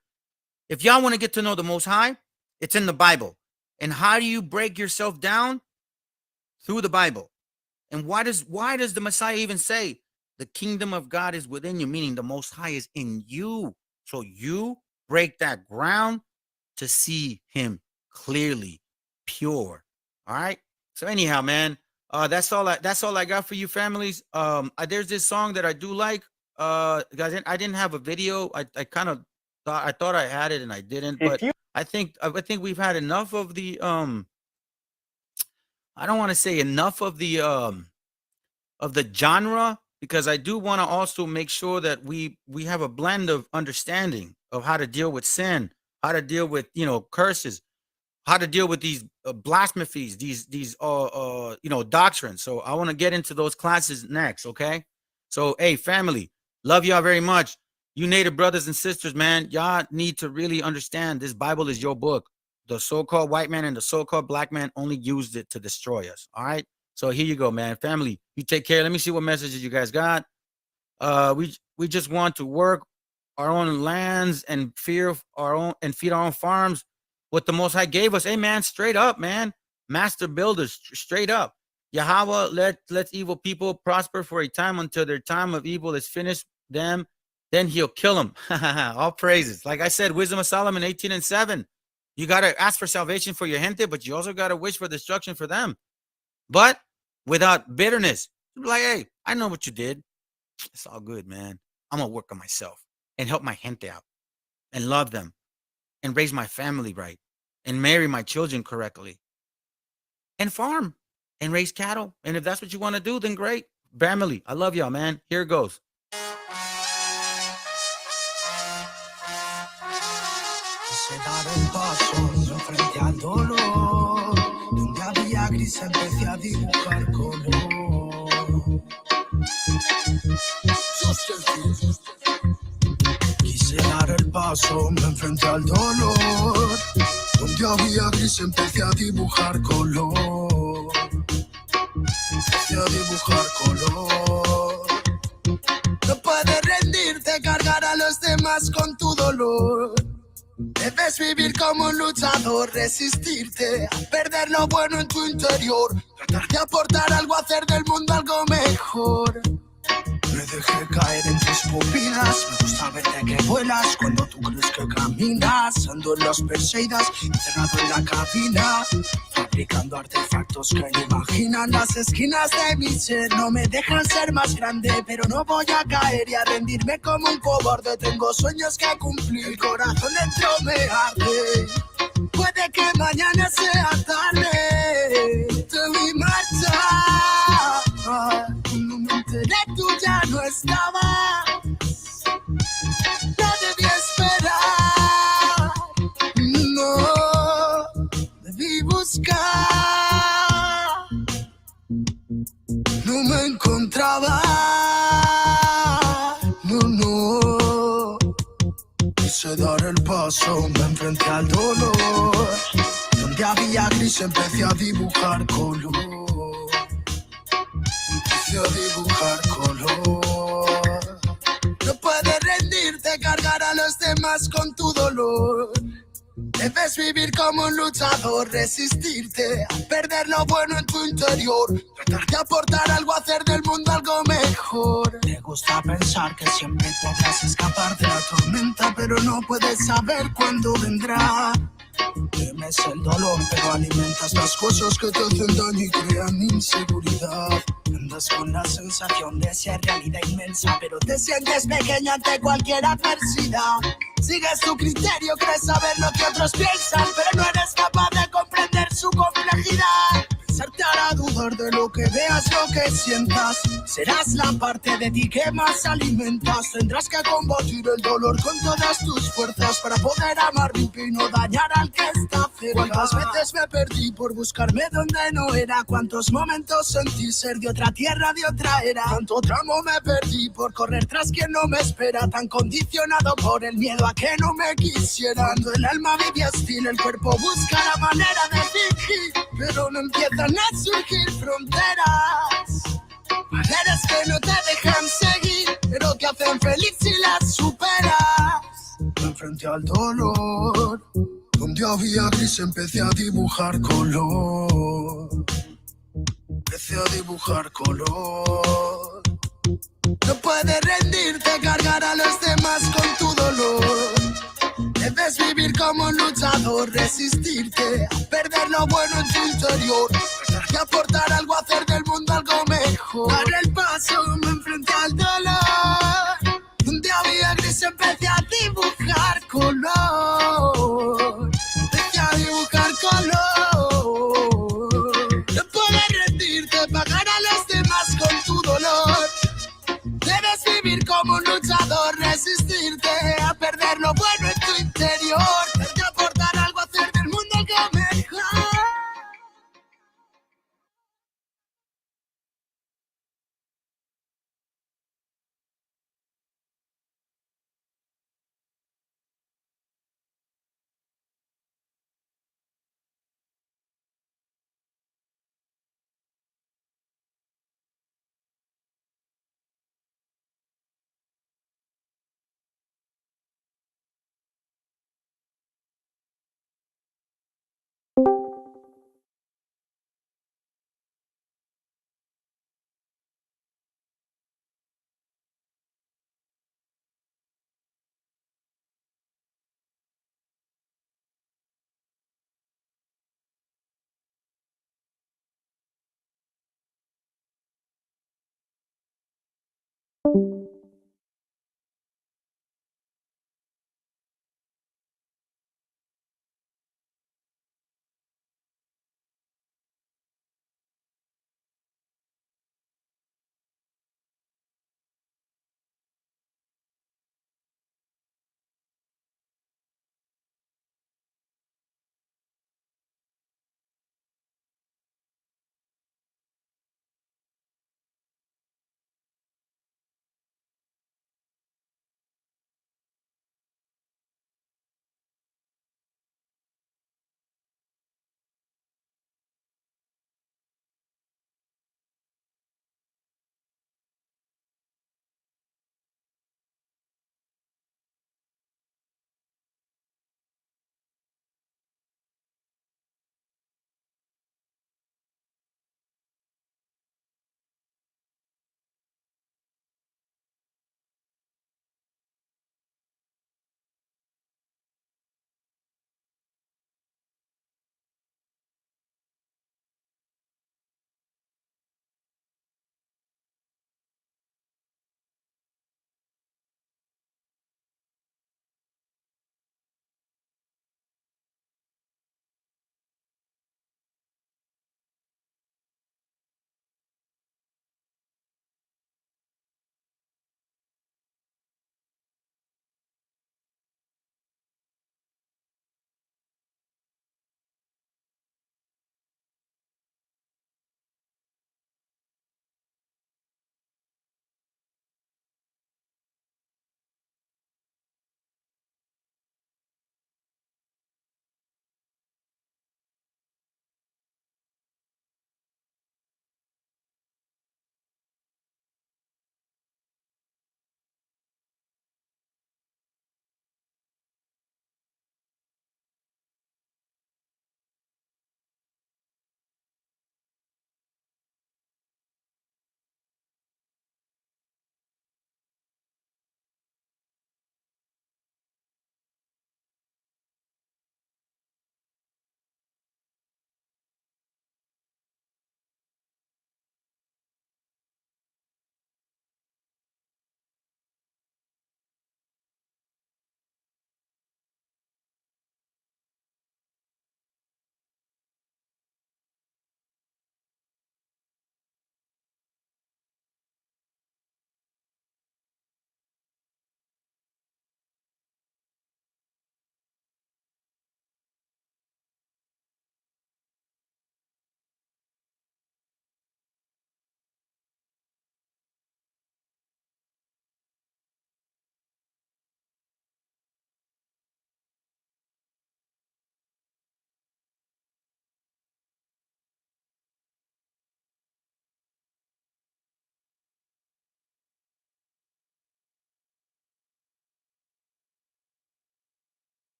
if y'all want to get to know the Most High, it's in the Bible. And how do you break yourself down? Through the Bible. And why does the Messiah even say the kingdom of God is within you, meaning the Most High is in you? So you break that ground to see him clearly, pure. All right. So anyhow, man, that's all I got for you, families. There's this song that I do like. Guys, I didn't have a video. I kind of thought I had it and I didn't. But I think we've had enough of the I don't want to say enough of the genre, because I do want to also make sure that we have a blend of understanding of how to deal with sin, how to deal with curses, how to deal with these blasphemies, these doctrines. So I want to get into those classes next. Okay. So hey, family, love y'all very much. You Native brothers and sisters, man, y'all need to really understand this Bible is your book. The so-called white man and the so-called black man only used it to destroy us. All right. So here you go, man. Family, you take care. Let me see what messages you guys got. We just want to work our own lands and feed our own farms. What the Most High gave us. Hey, man, straight up, man. Master builders, straight up. Yahweh let evil people prosper for a time until their time of evil is finished. Then he'll kill them. All praises. Like I said, Wisdom of Solomon 18:7. You got to ask for salvation for your gente, but you also got to wish for destruction for them. But without bitterness. Like, hey, I know what you did. It's all good, man. I'm going to work on myself and help my gente out and love them and raise my family right and marry my children correctly and farm and raise cattle. And if that's what you want to do, then great. Family, I love y'all, man. Here it goes. Frente al dolor, donde había gris empecé a dibujar color. Quise dar el paso, me enfrenté al dolor, donde había gris empecé a dibujar color. Empecé a dibujar color. No puedes rendirte, cargar a los demás con tu dolor. Debes vivir como un luchador, resistirte a perder lo bueno en tu interior, tratar de aportar algo, hacer del mundo algo mejor. Me dejé caer en tus pupilas, me gusta verte que vuelas cuando tú crees que caminas. Ando en los Perseidas, encerrado en la cabina, fabricando artefactos que no imaginan. Las esquinas de mi ser no me dejan ser más grande, pero no voy a caer y a rendirme como un cobarde. Tengo sueños que cumplir, el corazón dentro me arde. Puede que mañana sea tarde, te vi marchar. Cuando me enteré tú ya no estabas, no debí esperar, no, debí buscar. No me encontraba, dar el paso, me enfrenté al dolor. Donde había gris empecé a dibujar color. Empecé a dibujar color. No puedes rendirte, cargar a los demás con tu dolor. Debes vivir como un luchador, resistirte a perder lo bueno en tu interior, tratar de aportar algo, hacer del mundo algo mejor. Te gusta pensar que siempre podrás escapar de la tormenta, pero no puedes saber cuándo vendrá. Temes el dolor, pero alimentas las cosas que te hacen daño y crean inseguridad. Andas con la sensación de ser realidad inmensa, pero te sientes pequeña ante cualquier adversidad. Sigues tu criterio, crees saber lo que otros piensan, pero no eres capaz de comprender su complejidad. Pensar te hará dudar de lo que veas, lo que sientas. Serás la parte de ti que más alimentas. Tendrás que combatir el dolor con todas tus fuerzas para poder amar limpio y no dañar al que está cerca. ¿Cuántas veces me perdí por buscarme donde no era? ¿Cuántos momentos sentí ser de otra tierra, de otra era? Tanto tramo me perdí por correr tras quien no me espera, tan condicionado por el miedo a que no me quisieran. Cuando el alma vive hostil, el cuerpo busca la manera de fingir, pero no empiezan a surgir fronteras. Barreras que no te dejan seguir, pero que hacen feliz si las superas. Me enfrenté al dolor, donde había gris empecé a dibujar color. Empecé a dibujar color. No puedes rendirte, cargar a los demás con tu dolor. Debes vivir como un luchador, resistirte a perder lo bueno en tu interior, tratar de aportar algo, hacer del mundo algo mejor. Dar el paso, me enfrenté al dolor. Donde había gris empecé a dibujar color. Empecé a dibujar color. No puedes rendirte, pagar a los demás con tu dolor. Debes vivir como un luchador, resistirte a perder lo bueno en tu interior.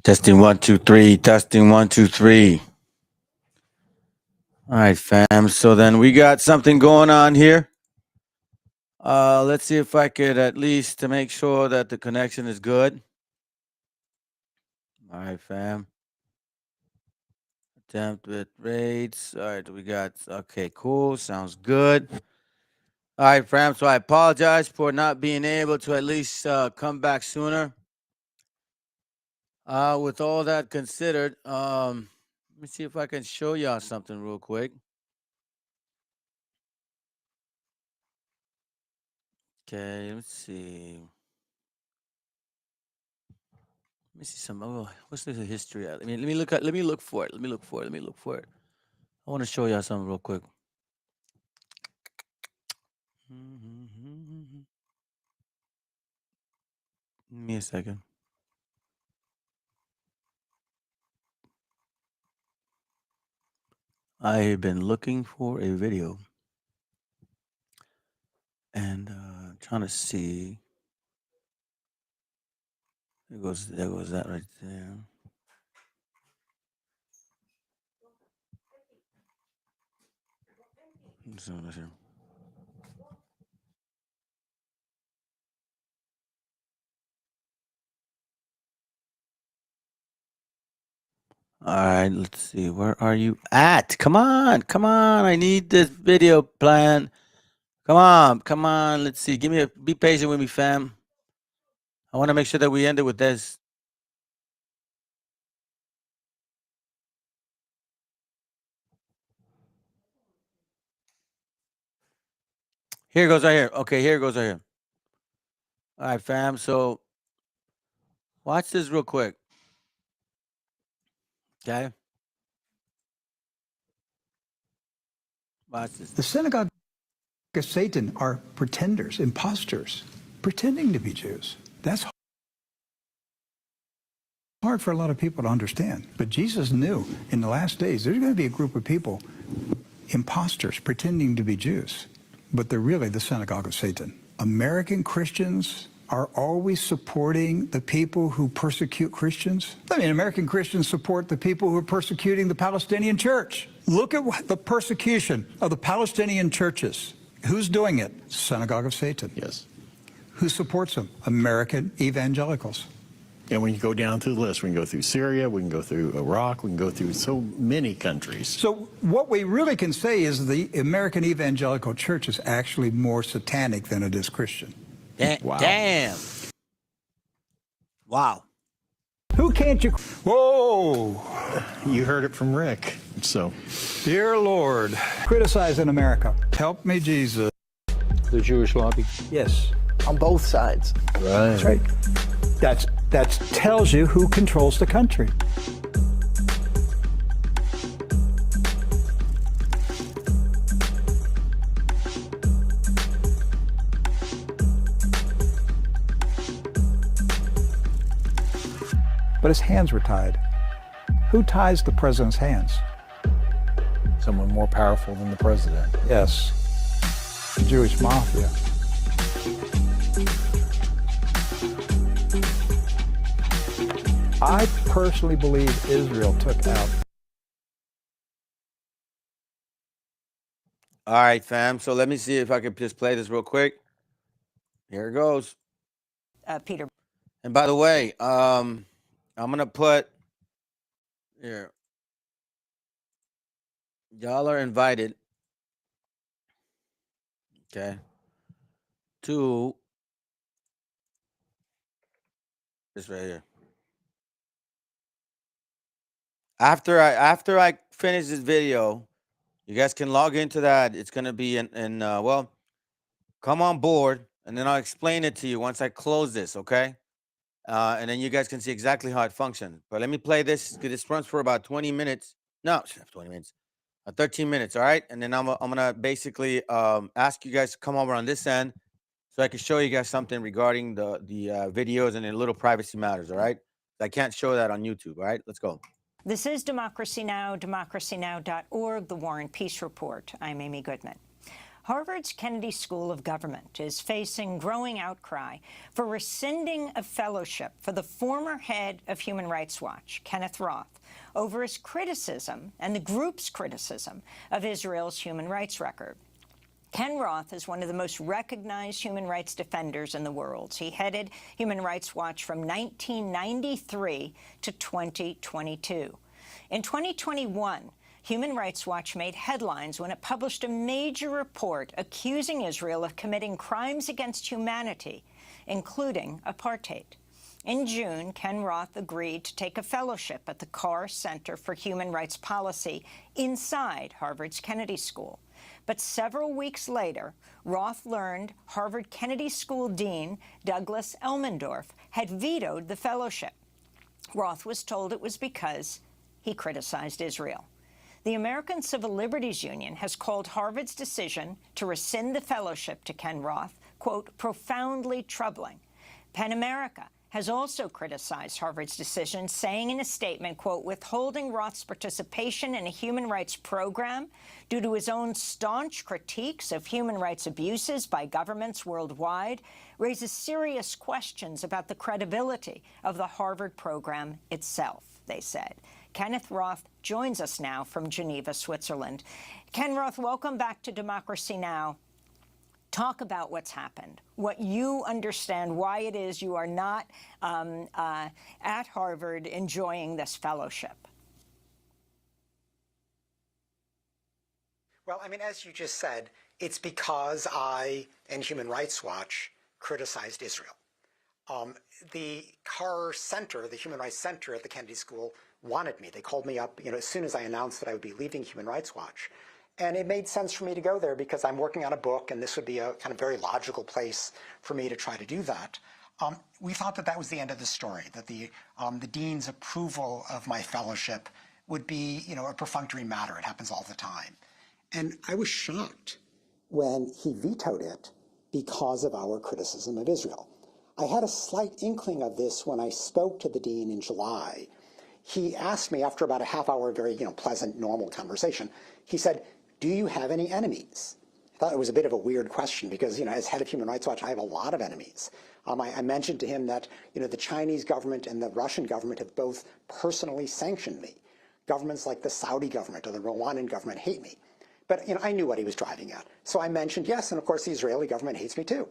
Testing 1, 2, 3. Testing 1, 2, 3. All right, fam. So then we got something going on here. Let's see if I could at least to make sure that the connection is good. All right, fam. Attempt with rates. All right, we got, okay, cool. Sounds good. All right, fam. So I apologize for not being able to at least come back sooner. With all that considered, let me see if I can show y'all something real quick. Okay, let's see. Let me see some. Oh, what's the history? Let me look at. Let me look for it. Let me look for it. I want to show y'all something real quick. Give me a second. I have been looking for a video and trying to see. There goes that right there. So, let's see. All right, let's see. Where are you at? Come on. I need this video plan. Come on. Let's see. Be patient with me, fam. I want to make sure that we end it with this. Here it goes right here. Okay, here it goes right here. All right, fam. So watch this real quick. Okay. Watch this. The synagogue of Satan are pretenders, imposters, pretending to be Jews. That's hard for a lot of people to understand. But Jesus knew in the last days there's going to be a group of people, imposters, pretending to be Jews. But they're really the synagogue of Satan. American Christians are always supporting the people who persecute Christians. I mean, American Christians support the people who are persecuting the Palestinian church. Look at the persecution of the Palestinian churches. Who's doing it? Synagogue of Satan. Yes. Who supports them? American evangelicals. And we can go down through the list. We can go through Syria, we can go through Iraq, we can go through so many countries. So what we really can say is the American evangelical church is actually more satanic than it is Christian. Wow. Damn. Wow. Who can't you... Whoa! You heard it from Rick, so... Dear Lord, criticizing America. Help me, Jesus. The Jewish lobby. Yes. On both sides. Right. That's right. That tells you who controls the country. But his hands were tied. Who ties the president's hands? Someone more powerful than the president. Yes. The Jewish mafia. I personally believe Israel took out. All right, fam. So let me see if I can just play this real quick. Here it goes. Peter. And by the way, I'm gonna put here. Y'all are invited. Okay. To this right here. After I finish this video, you guys can log into that. It's gonna be in well, come on board, and then I'll explain it to you once I close this. Okay. And then you guys can see exactly how it functions. But let me play this. This runs for about 20 minutes. No, 20 minutes. 13 minutes. All right. And then I'm gonna basically ask you guys to come over on this end so I can show you guys something regarding the videos and the little privacy matters. All right. I can't show that on YouTube. All right. Let's go. This is Democracy Now!, democracynow.org, The War and Peace Report. I'm Amy Goodman. Harvard's Kennedy School of Government is facing growing outcry for rescinding a fellowship for the former head of Human Rights Watch, Kenneth Roth, over his criticism and the group's criticism of Israel's human rights record. Ken Roth is one of the most recognized human rights defenders in the world. He headed Human Rights Watch from 1993 to 2022. In 2021, Human Rights Watch made headlines when it published a major report accusing Israel of committing crimes against humanity, including apartheid. In June, Ken Roth agreed to take a fellowship at the Carr Center for Human Rights Policy inside Harvard's Kennedy School. But several weeks later, Roth learned Harvard Kennedy School Dean Douglas Elmendorf had vetoed the fellowship. Roth was told it was because he criticized Israel. The American Civil Liberties Union has called Harvard's decision to rescind the fellowship to Ken Roth, quote, profoundly troubling. PEN America has also criticized Harvard's decision, saying in a statement, quote, withholding Roth's participation in a human rights program due to his own staunch critiques of human rights abuses by governments worldwide raises serious questions about the credibility of the Harvard program itself, they said. Kenneth Roth joins us now from Geneva, Switzerland. Ken Roth, welcome back to Democracy Now! Talk about what's happened, what you understand, why it is you are not at Harvard enjoying this fellowship. Well, I mean, as you just said, it's because I and Human Rights Watch criticized Israel. The Carr Center, the Human Rights Center at the Kennedy School, wanted me. They called me up, as soon as I announced that I would be leaving Human Rights Watch. And it made sense for me to go there because I'm working on a book, and this would be a kind of very logical place for me to try to do that. We thought that that was the end of the story, that the dean's approval of my fellowship would be, a perfunctory matter. It happens all the time. And I was shocked when he vetoed it because of our criticism of Israel. I had a slight inkling of this when I spoke to the dean in July. He asked me, after about a half-hour, very pleasant, normal conversation, he said, do you have any enemies? I thought it was a bit of a weird question because, as head of Human Rights Watch, I have a lot of enemies. I mentioned to him that, the Chinese government and the Russian government have both personally sanctioned me. Governments like the Saudi government or the Rwandan government hate me. But, I knew what he was driving at. So I mentioned, yes, and of course the Israeli government hates me too.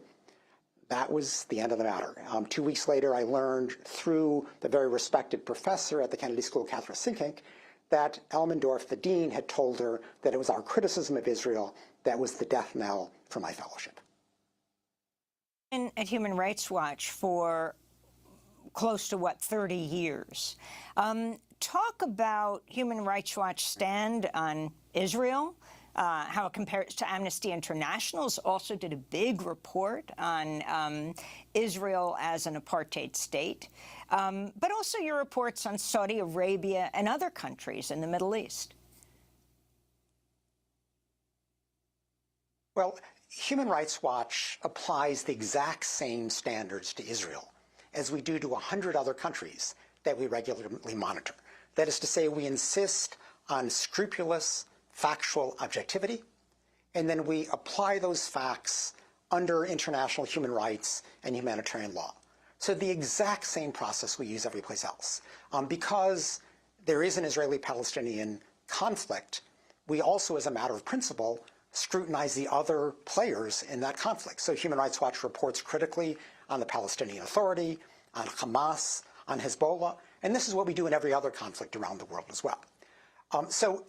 That was the end of the matter. 2 weeks later, I learned through the very respected professor at the Kennedy School, Catherine Sinkink, that Elmendorf, the dean, had told her that it was our criticism of Israel that was the death knell for my fellowship. At Human Rights Watch for close to, 30 years. Talk about Human Rights Watch stand on Israel, how it compares to Amnesty International's also did a big report on Israel as an apartheid state, but also your reports on Saudi Arabia and other countries in the Middle East. Well, Human Rights Watch applies the exact same standards to Israel as we do to 100 other countries that we regularly monitor. That is to say, we insist on scrupulous, factual objectivity, and then we apply those facts under international human rights and humanitarian law. So the exact same process we use every place else. Because there is an Israeli-Palestinian conflict, we also, as a matter of principle, scrutinize the other players in that conflict. So Human Rights Watch reports critically on the Palestinian Authority, on Hamas, on Hezbollah, and this is what we do in every other conflict around the world as well. So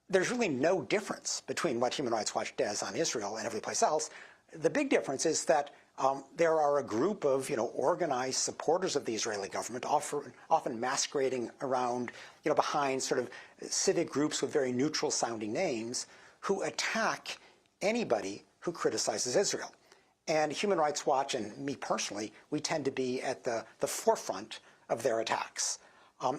there's really no difference between what Human Rights Watch does on Israel and every place else. The big difference is that there are a group of organized supporters of the Israeli government, often masquerading around, behind sort of civic groups with very neutral sounding names, who attack anybody who criticizes Israel. And Human Rights Watch and me personally, we tend to be at the forefront of their attacks.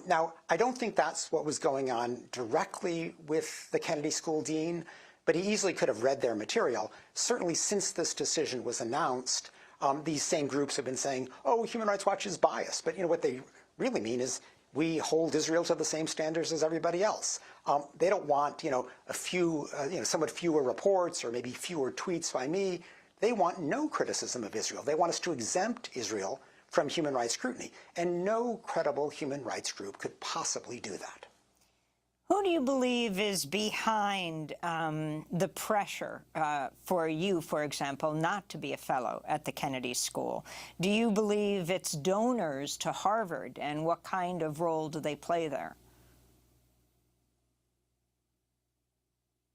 Now, I don't think that's what was going on directly with the Kennedy School dean, but he easily could have read their material. Certainly since this decision was announced, these same groups have been saying, oh, Human Rights Watch is biased. But what they really mean is we hold Israel to the same standards as everybody else. They don't want, a few, somewhat fewer reports or maybe fewer tweets by me. They want no criticism of Israel. They want us to exempt Israel from human rights scrutiny. And no credible human rights group could possibly do that. Who do you believe is behind the pressure for you, for example, not to be a fellow at the Kennedy School? Do you believe it's donors to Harvard, and what kind of role do they play there?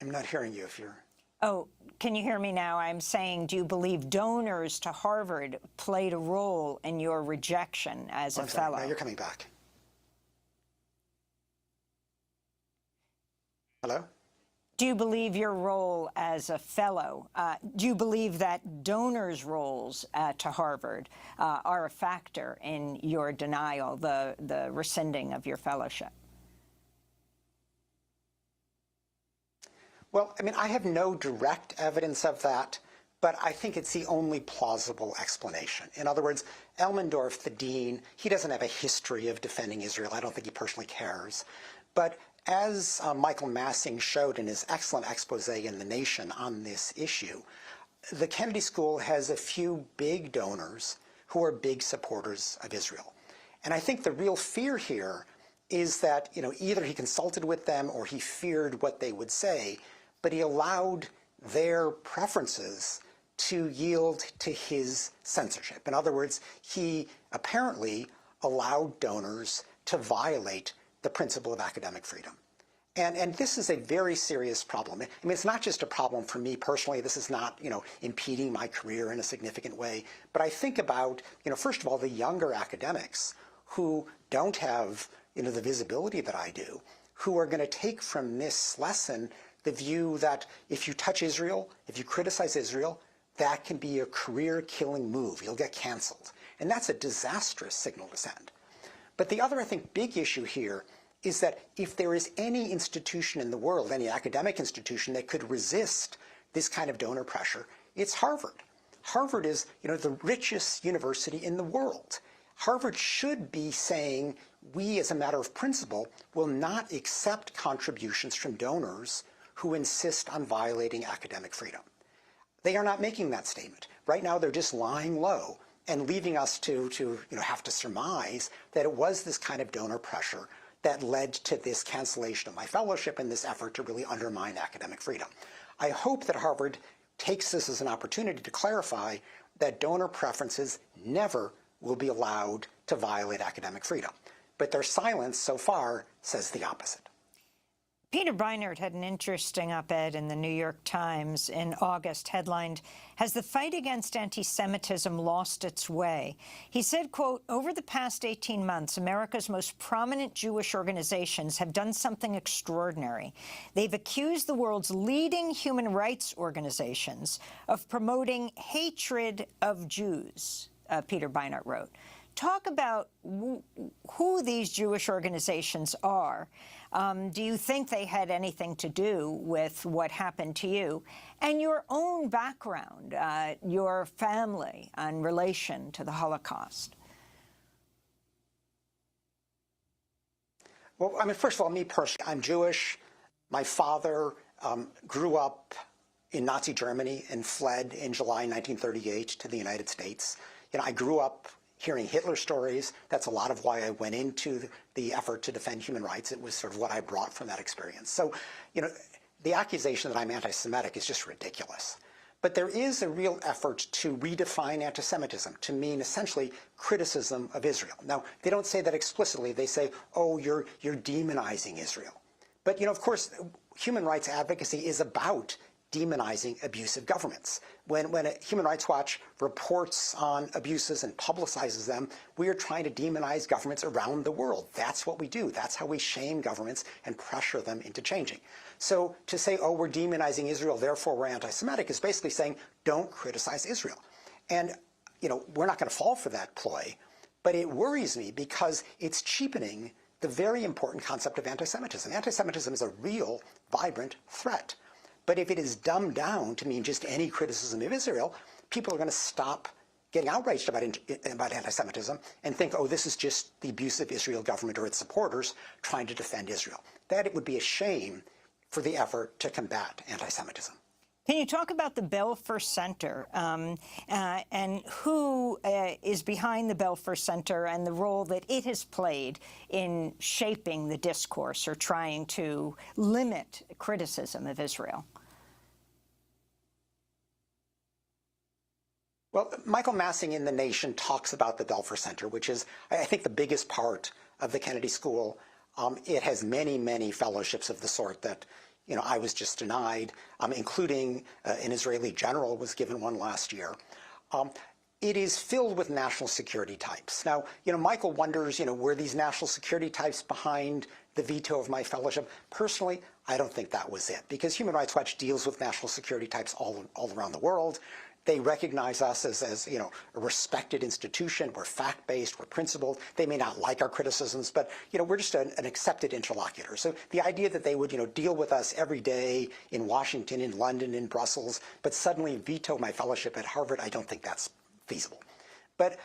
I'm not hearing you if you're... Oh, can you hear me now? I'm saying, do you believe donors to Harvard played a role in your rejection as a fellow? Now you're coming back. Hello? Do you believe your role as a fellow, do you believe that donors' roles to Harvard are a factor in your denial, the rescinding of your fellowship? Well, I mean, I have no direct evidence of that, but I think it's the only plausible explanation. In other words, Elmendorf, the dean, he doesn't have a history of defending Israel. I don't think he personally cares. But as Michael Massing showed in his excellent expose in The Nation on this issue, the Kennedy School has a few big donors who are big supporters of Israel. And I think the real fear here is that, either he consulted with them or he feared what they would say, but he allowed their preferences to yield to his censorship. In other words, he apparently allowed donors to violate the principle of academic freedom. And this is a very serious problem. I mean, it's not just a problem for me personally. This is not, impeding my career in a significant way. But I think about, first of all, the younger academics who don't have, the visibility that I do, who are going to take from this lesson the view that if you touch Israel, if you criticize Israel, that can be a career-killing move. You'll get canceled. And that's a disastrous signal to send. But the other, I think, big issue here is that if there is any institution in the world, any academic institution that could resist this kind of donor pressure, it's Harvard. Harvard is, the richest university in the world. Harvard should be saying, we, as a matter of principle, will not accept contributions from donors who insist on violating academic freedom. They are not making that statement. Right now, they're just lying low and leaving us to have to surmise that it was this kind of donor pressure that led to this cancellation of my fellowship and this effort to really undermine academic freedom. I hope that Harvard takes this as an opportunity to clarify that donor preferences never will be allowed to violate academic freedom. But their silence so far says the opposite. Peter Beinart had an interesting op-ed in the New York Times in August headlined, "Has the fight against anti-Semitism lost its way?" He said, quote, "Over the past 18 months, America's most prominent Jewish organizations have done something extraordinary. They've accused the world's leading human rights organizations of promoting hatred of Jews," Peter Beinart wrote. Talk about who these Jewish organizations are. Do you think they had anything to do with what happened to you? And your own background, your family in relation to the Holocaust? Well, I mean, first of all, me personally, I'm Jewish. My father grew up in Nazi Germany and fled in July 1938 to the United States. I grew up hearing Hitler stories. That's a lot of why I went into the effort to defend human rights. It was sort of what I brought from that experience. So, the accusation that I'm anti-Semitic is just ridiculous. But there is a real effort to redefine anti-Semitism to mean essentially criticism of Israel. Now, they don't say that explicitly. They say, oh, you're demonizing Israel. But, of course, human rights advocacy is about demonizing abusive governments. When Human Rights Watch reports on abuses and publicizes them, we are trying to demonize governments around the world. That's what we do. That's how we shame governments and pressure them into changing. So to say, oh, we're demonizing Israel, therefore we're anti-Semitic, is basically saying, don't criticize Israel. And, we're not going to fall for that ploy, but it worries me because it's cheapening the very important concept of anti-Semitism. Anti-Semitism is a real, vibrant threat. But if it is dumbed down to mean just any criticism of Israel, people are going to stop getting outraged about anti-Semitism and think, oh, this is just the abusive Israel government or its supporters trying to defend Israel. That it would be a shame for the effort to combat anti-Semitism. Can you talk about the Belfer Center and who is behind the Belfer Center and the role that it has played in shaping the discourse or trying to limit criticism of Israel? Well, Michael Massing in The Nation talks about the Belfer Center, which is, I think, the biggest part of the Kennedy School. It has many, many fellowships of the sort that I was just denied, including an Israeli general was given one last year. It is filled with national security types. Now, Michael wonders, were these national security types behind the veto of my fellowship? Personally, I don't think that was it, because Human Rights Watch deals with national security types all around the world. They recognize us as a respected institution. We're fact-based, we're principled. They may not like our criticisms, but we're just an accepted interlocutor. So the idea that they would there with us every day in Washington, in London, in Brussels, but suddenly veto my fellowship at Harvard, I don't think that's feasible. But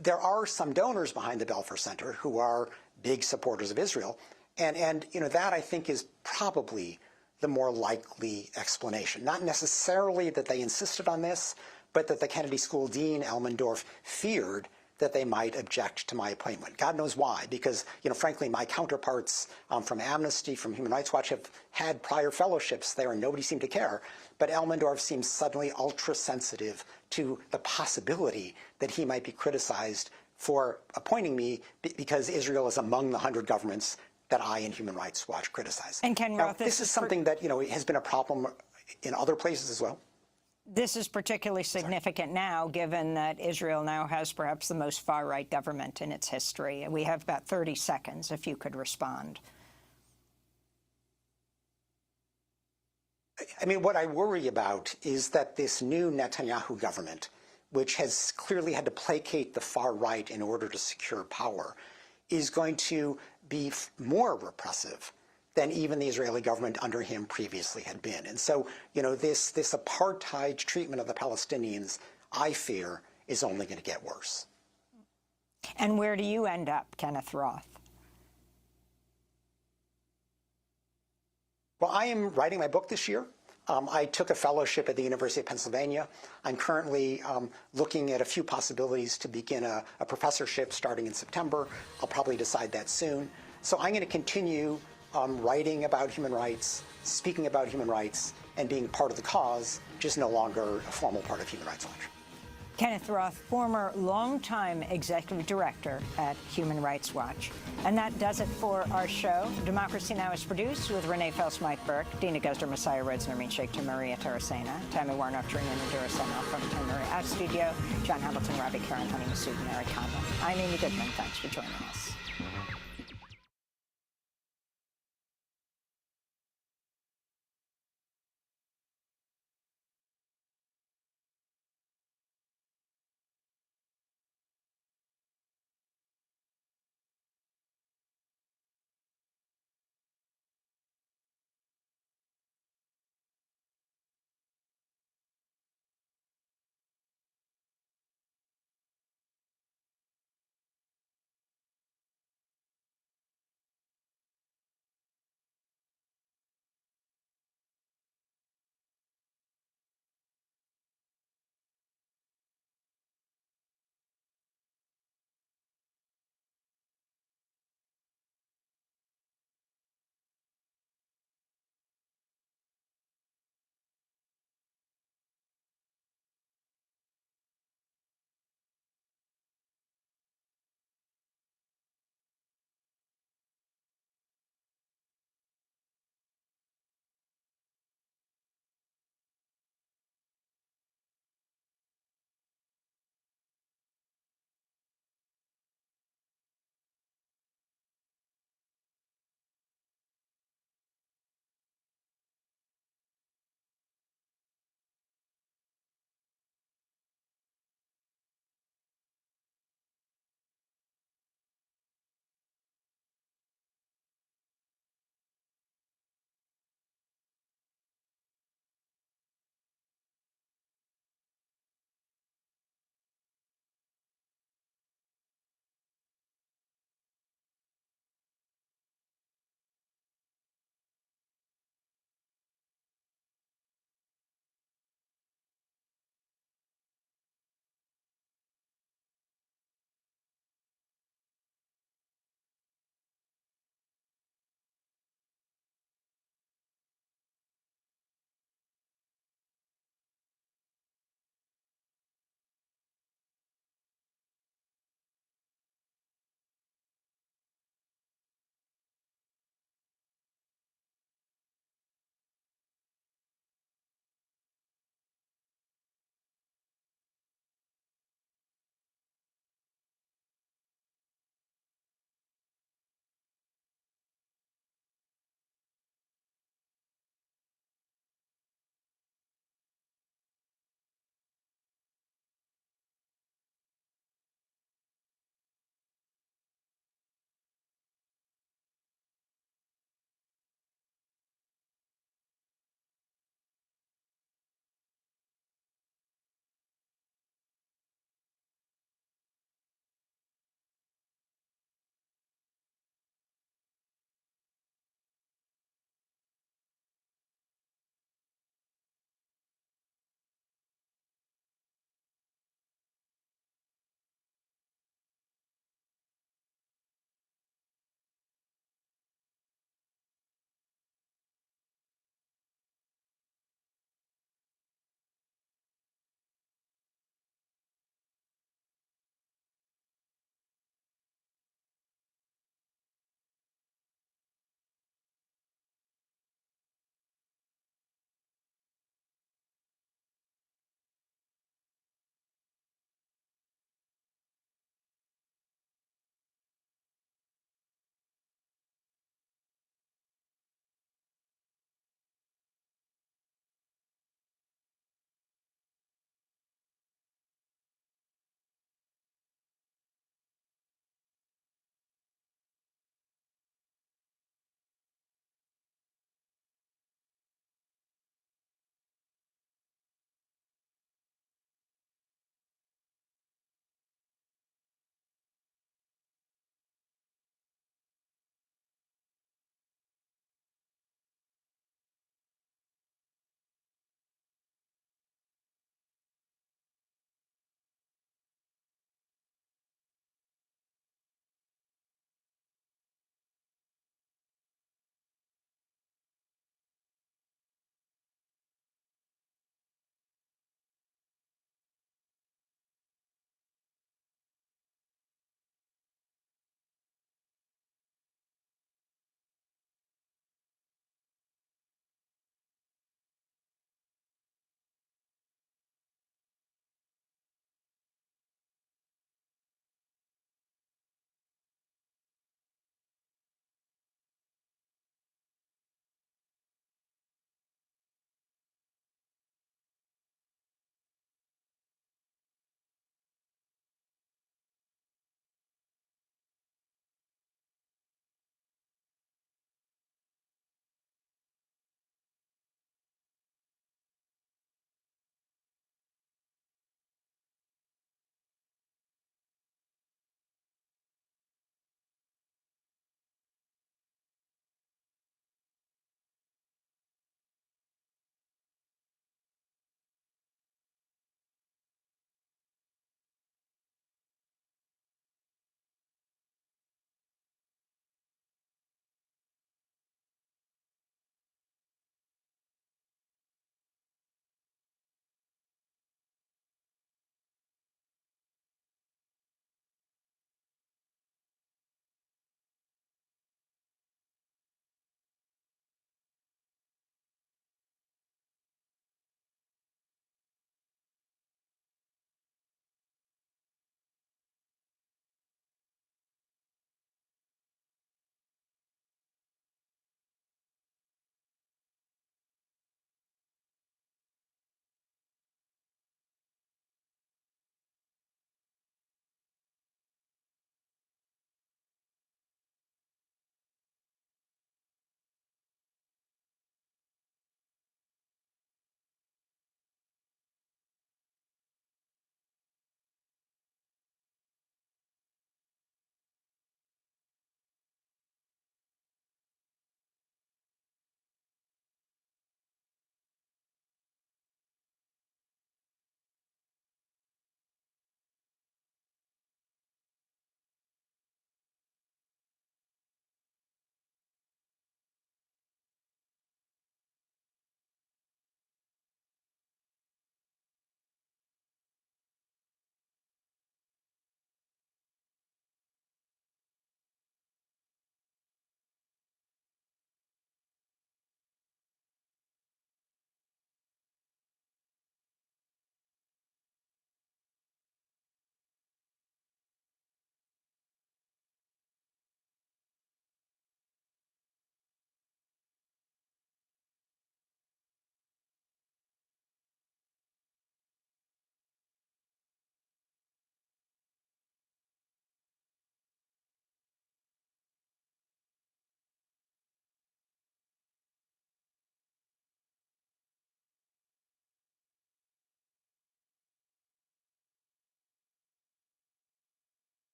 there are some donors behind the Belfer Center who are big supporters of Israel, and that I think is probably the more likely explanation. Not necessarily that they insisted on this, but that the Kennedy School Dean, Elmendorf, feared that they might object to my appointment. God knows why, because, frankly, my counterparts from Amnesty, from Human Rights Watch have had prior fellowships there and nobody seemed to care. But Elmendorf seems suddenly ultra-sensitive to the possibility that he might be criticized for appointing me because Israel is among the 100 governments that I and Human Rights Watch criticize. And Ken now, Roth, this is something that has been a problem in other places as well. This is particularly significant now, given that Israel now has perhaps the most far-right government in its history. We have about 30 seconds, if you could respond. I mean, what I worry about is that this new Netanyahu government, which has clearly had to placate the far right in order to secure power, is going to be more repressive than even the Israeli government under him previously had been. And so, this apartheid treatment of the Palestinians, I fear, is only going to get worse. And where do you end up, Kenneth Roth? Well, I am writing my book this year. I took a fellowship at the University of Pennsylvania. I'm currently looking at a few possibilities to begin a professorship starting in September. I'll probably decide that soon. So I'm going to continue writing about human rights, speaking about human rights, and being part of the cause, just no longer a formal part of Human Rights Watch. Kenneth Roth, former longtime executive director at Human Rights Watch. And that does it for our show. Democracy Now! Is produced with Renee Fels-Mike-Burke, Dina Guzder, Messiah Rhodes, Nermeen Sheikh, Maria Tarasena, Tammy Warnock, Trina Durasena from Tamara at Studio, John Hamilton, Robbie Karen, Honey Masood, and Eric Conlon. I'm Amy Goodman. Thanks for joining us.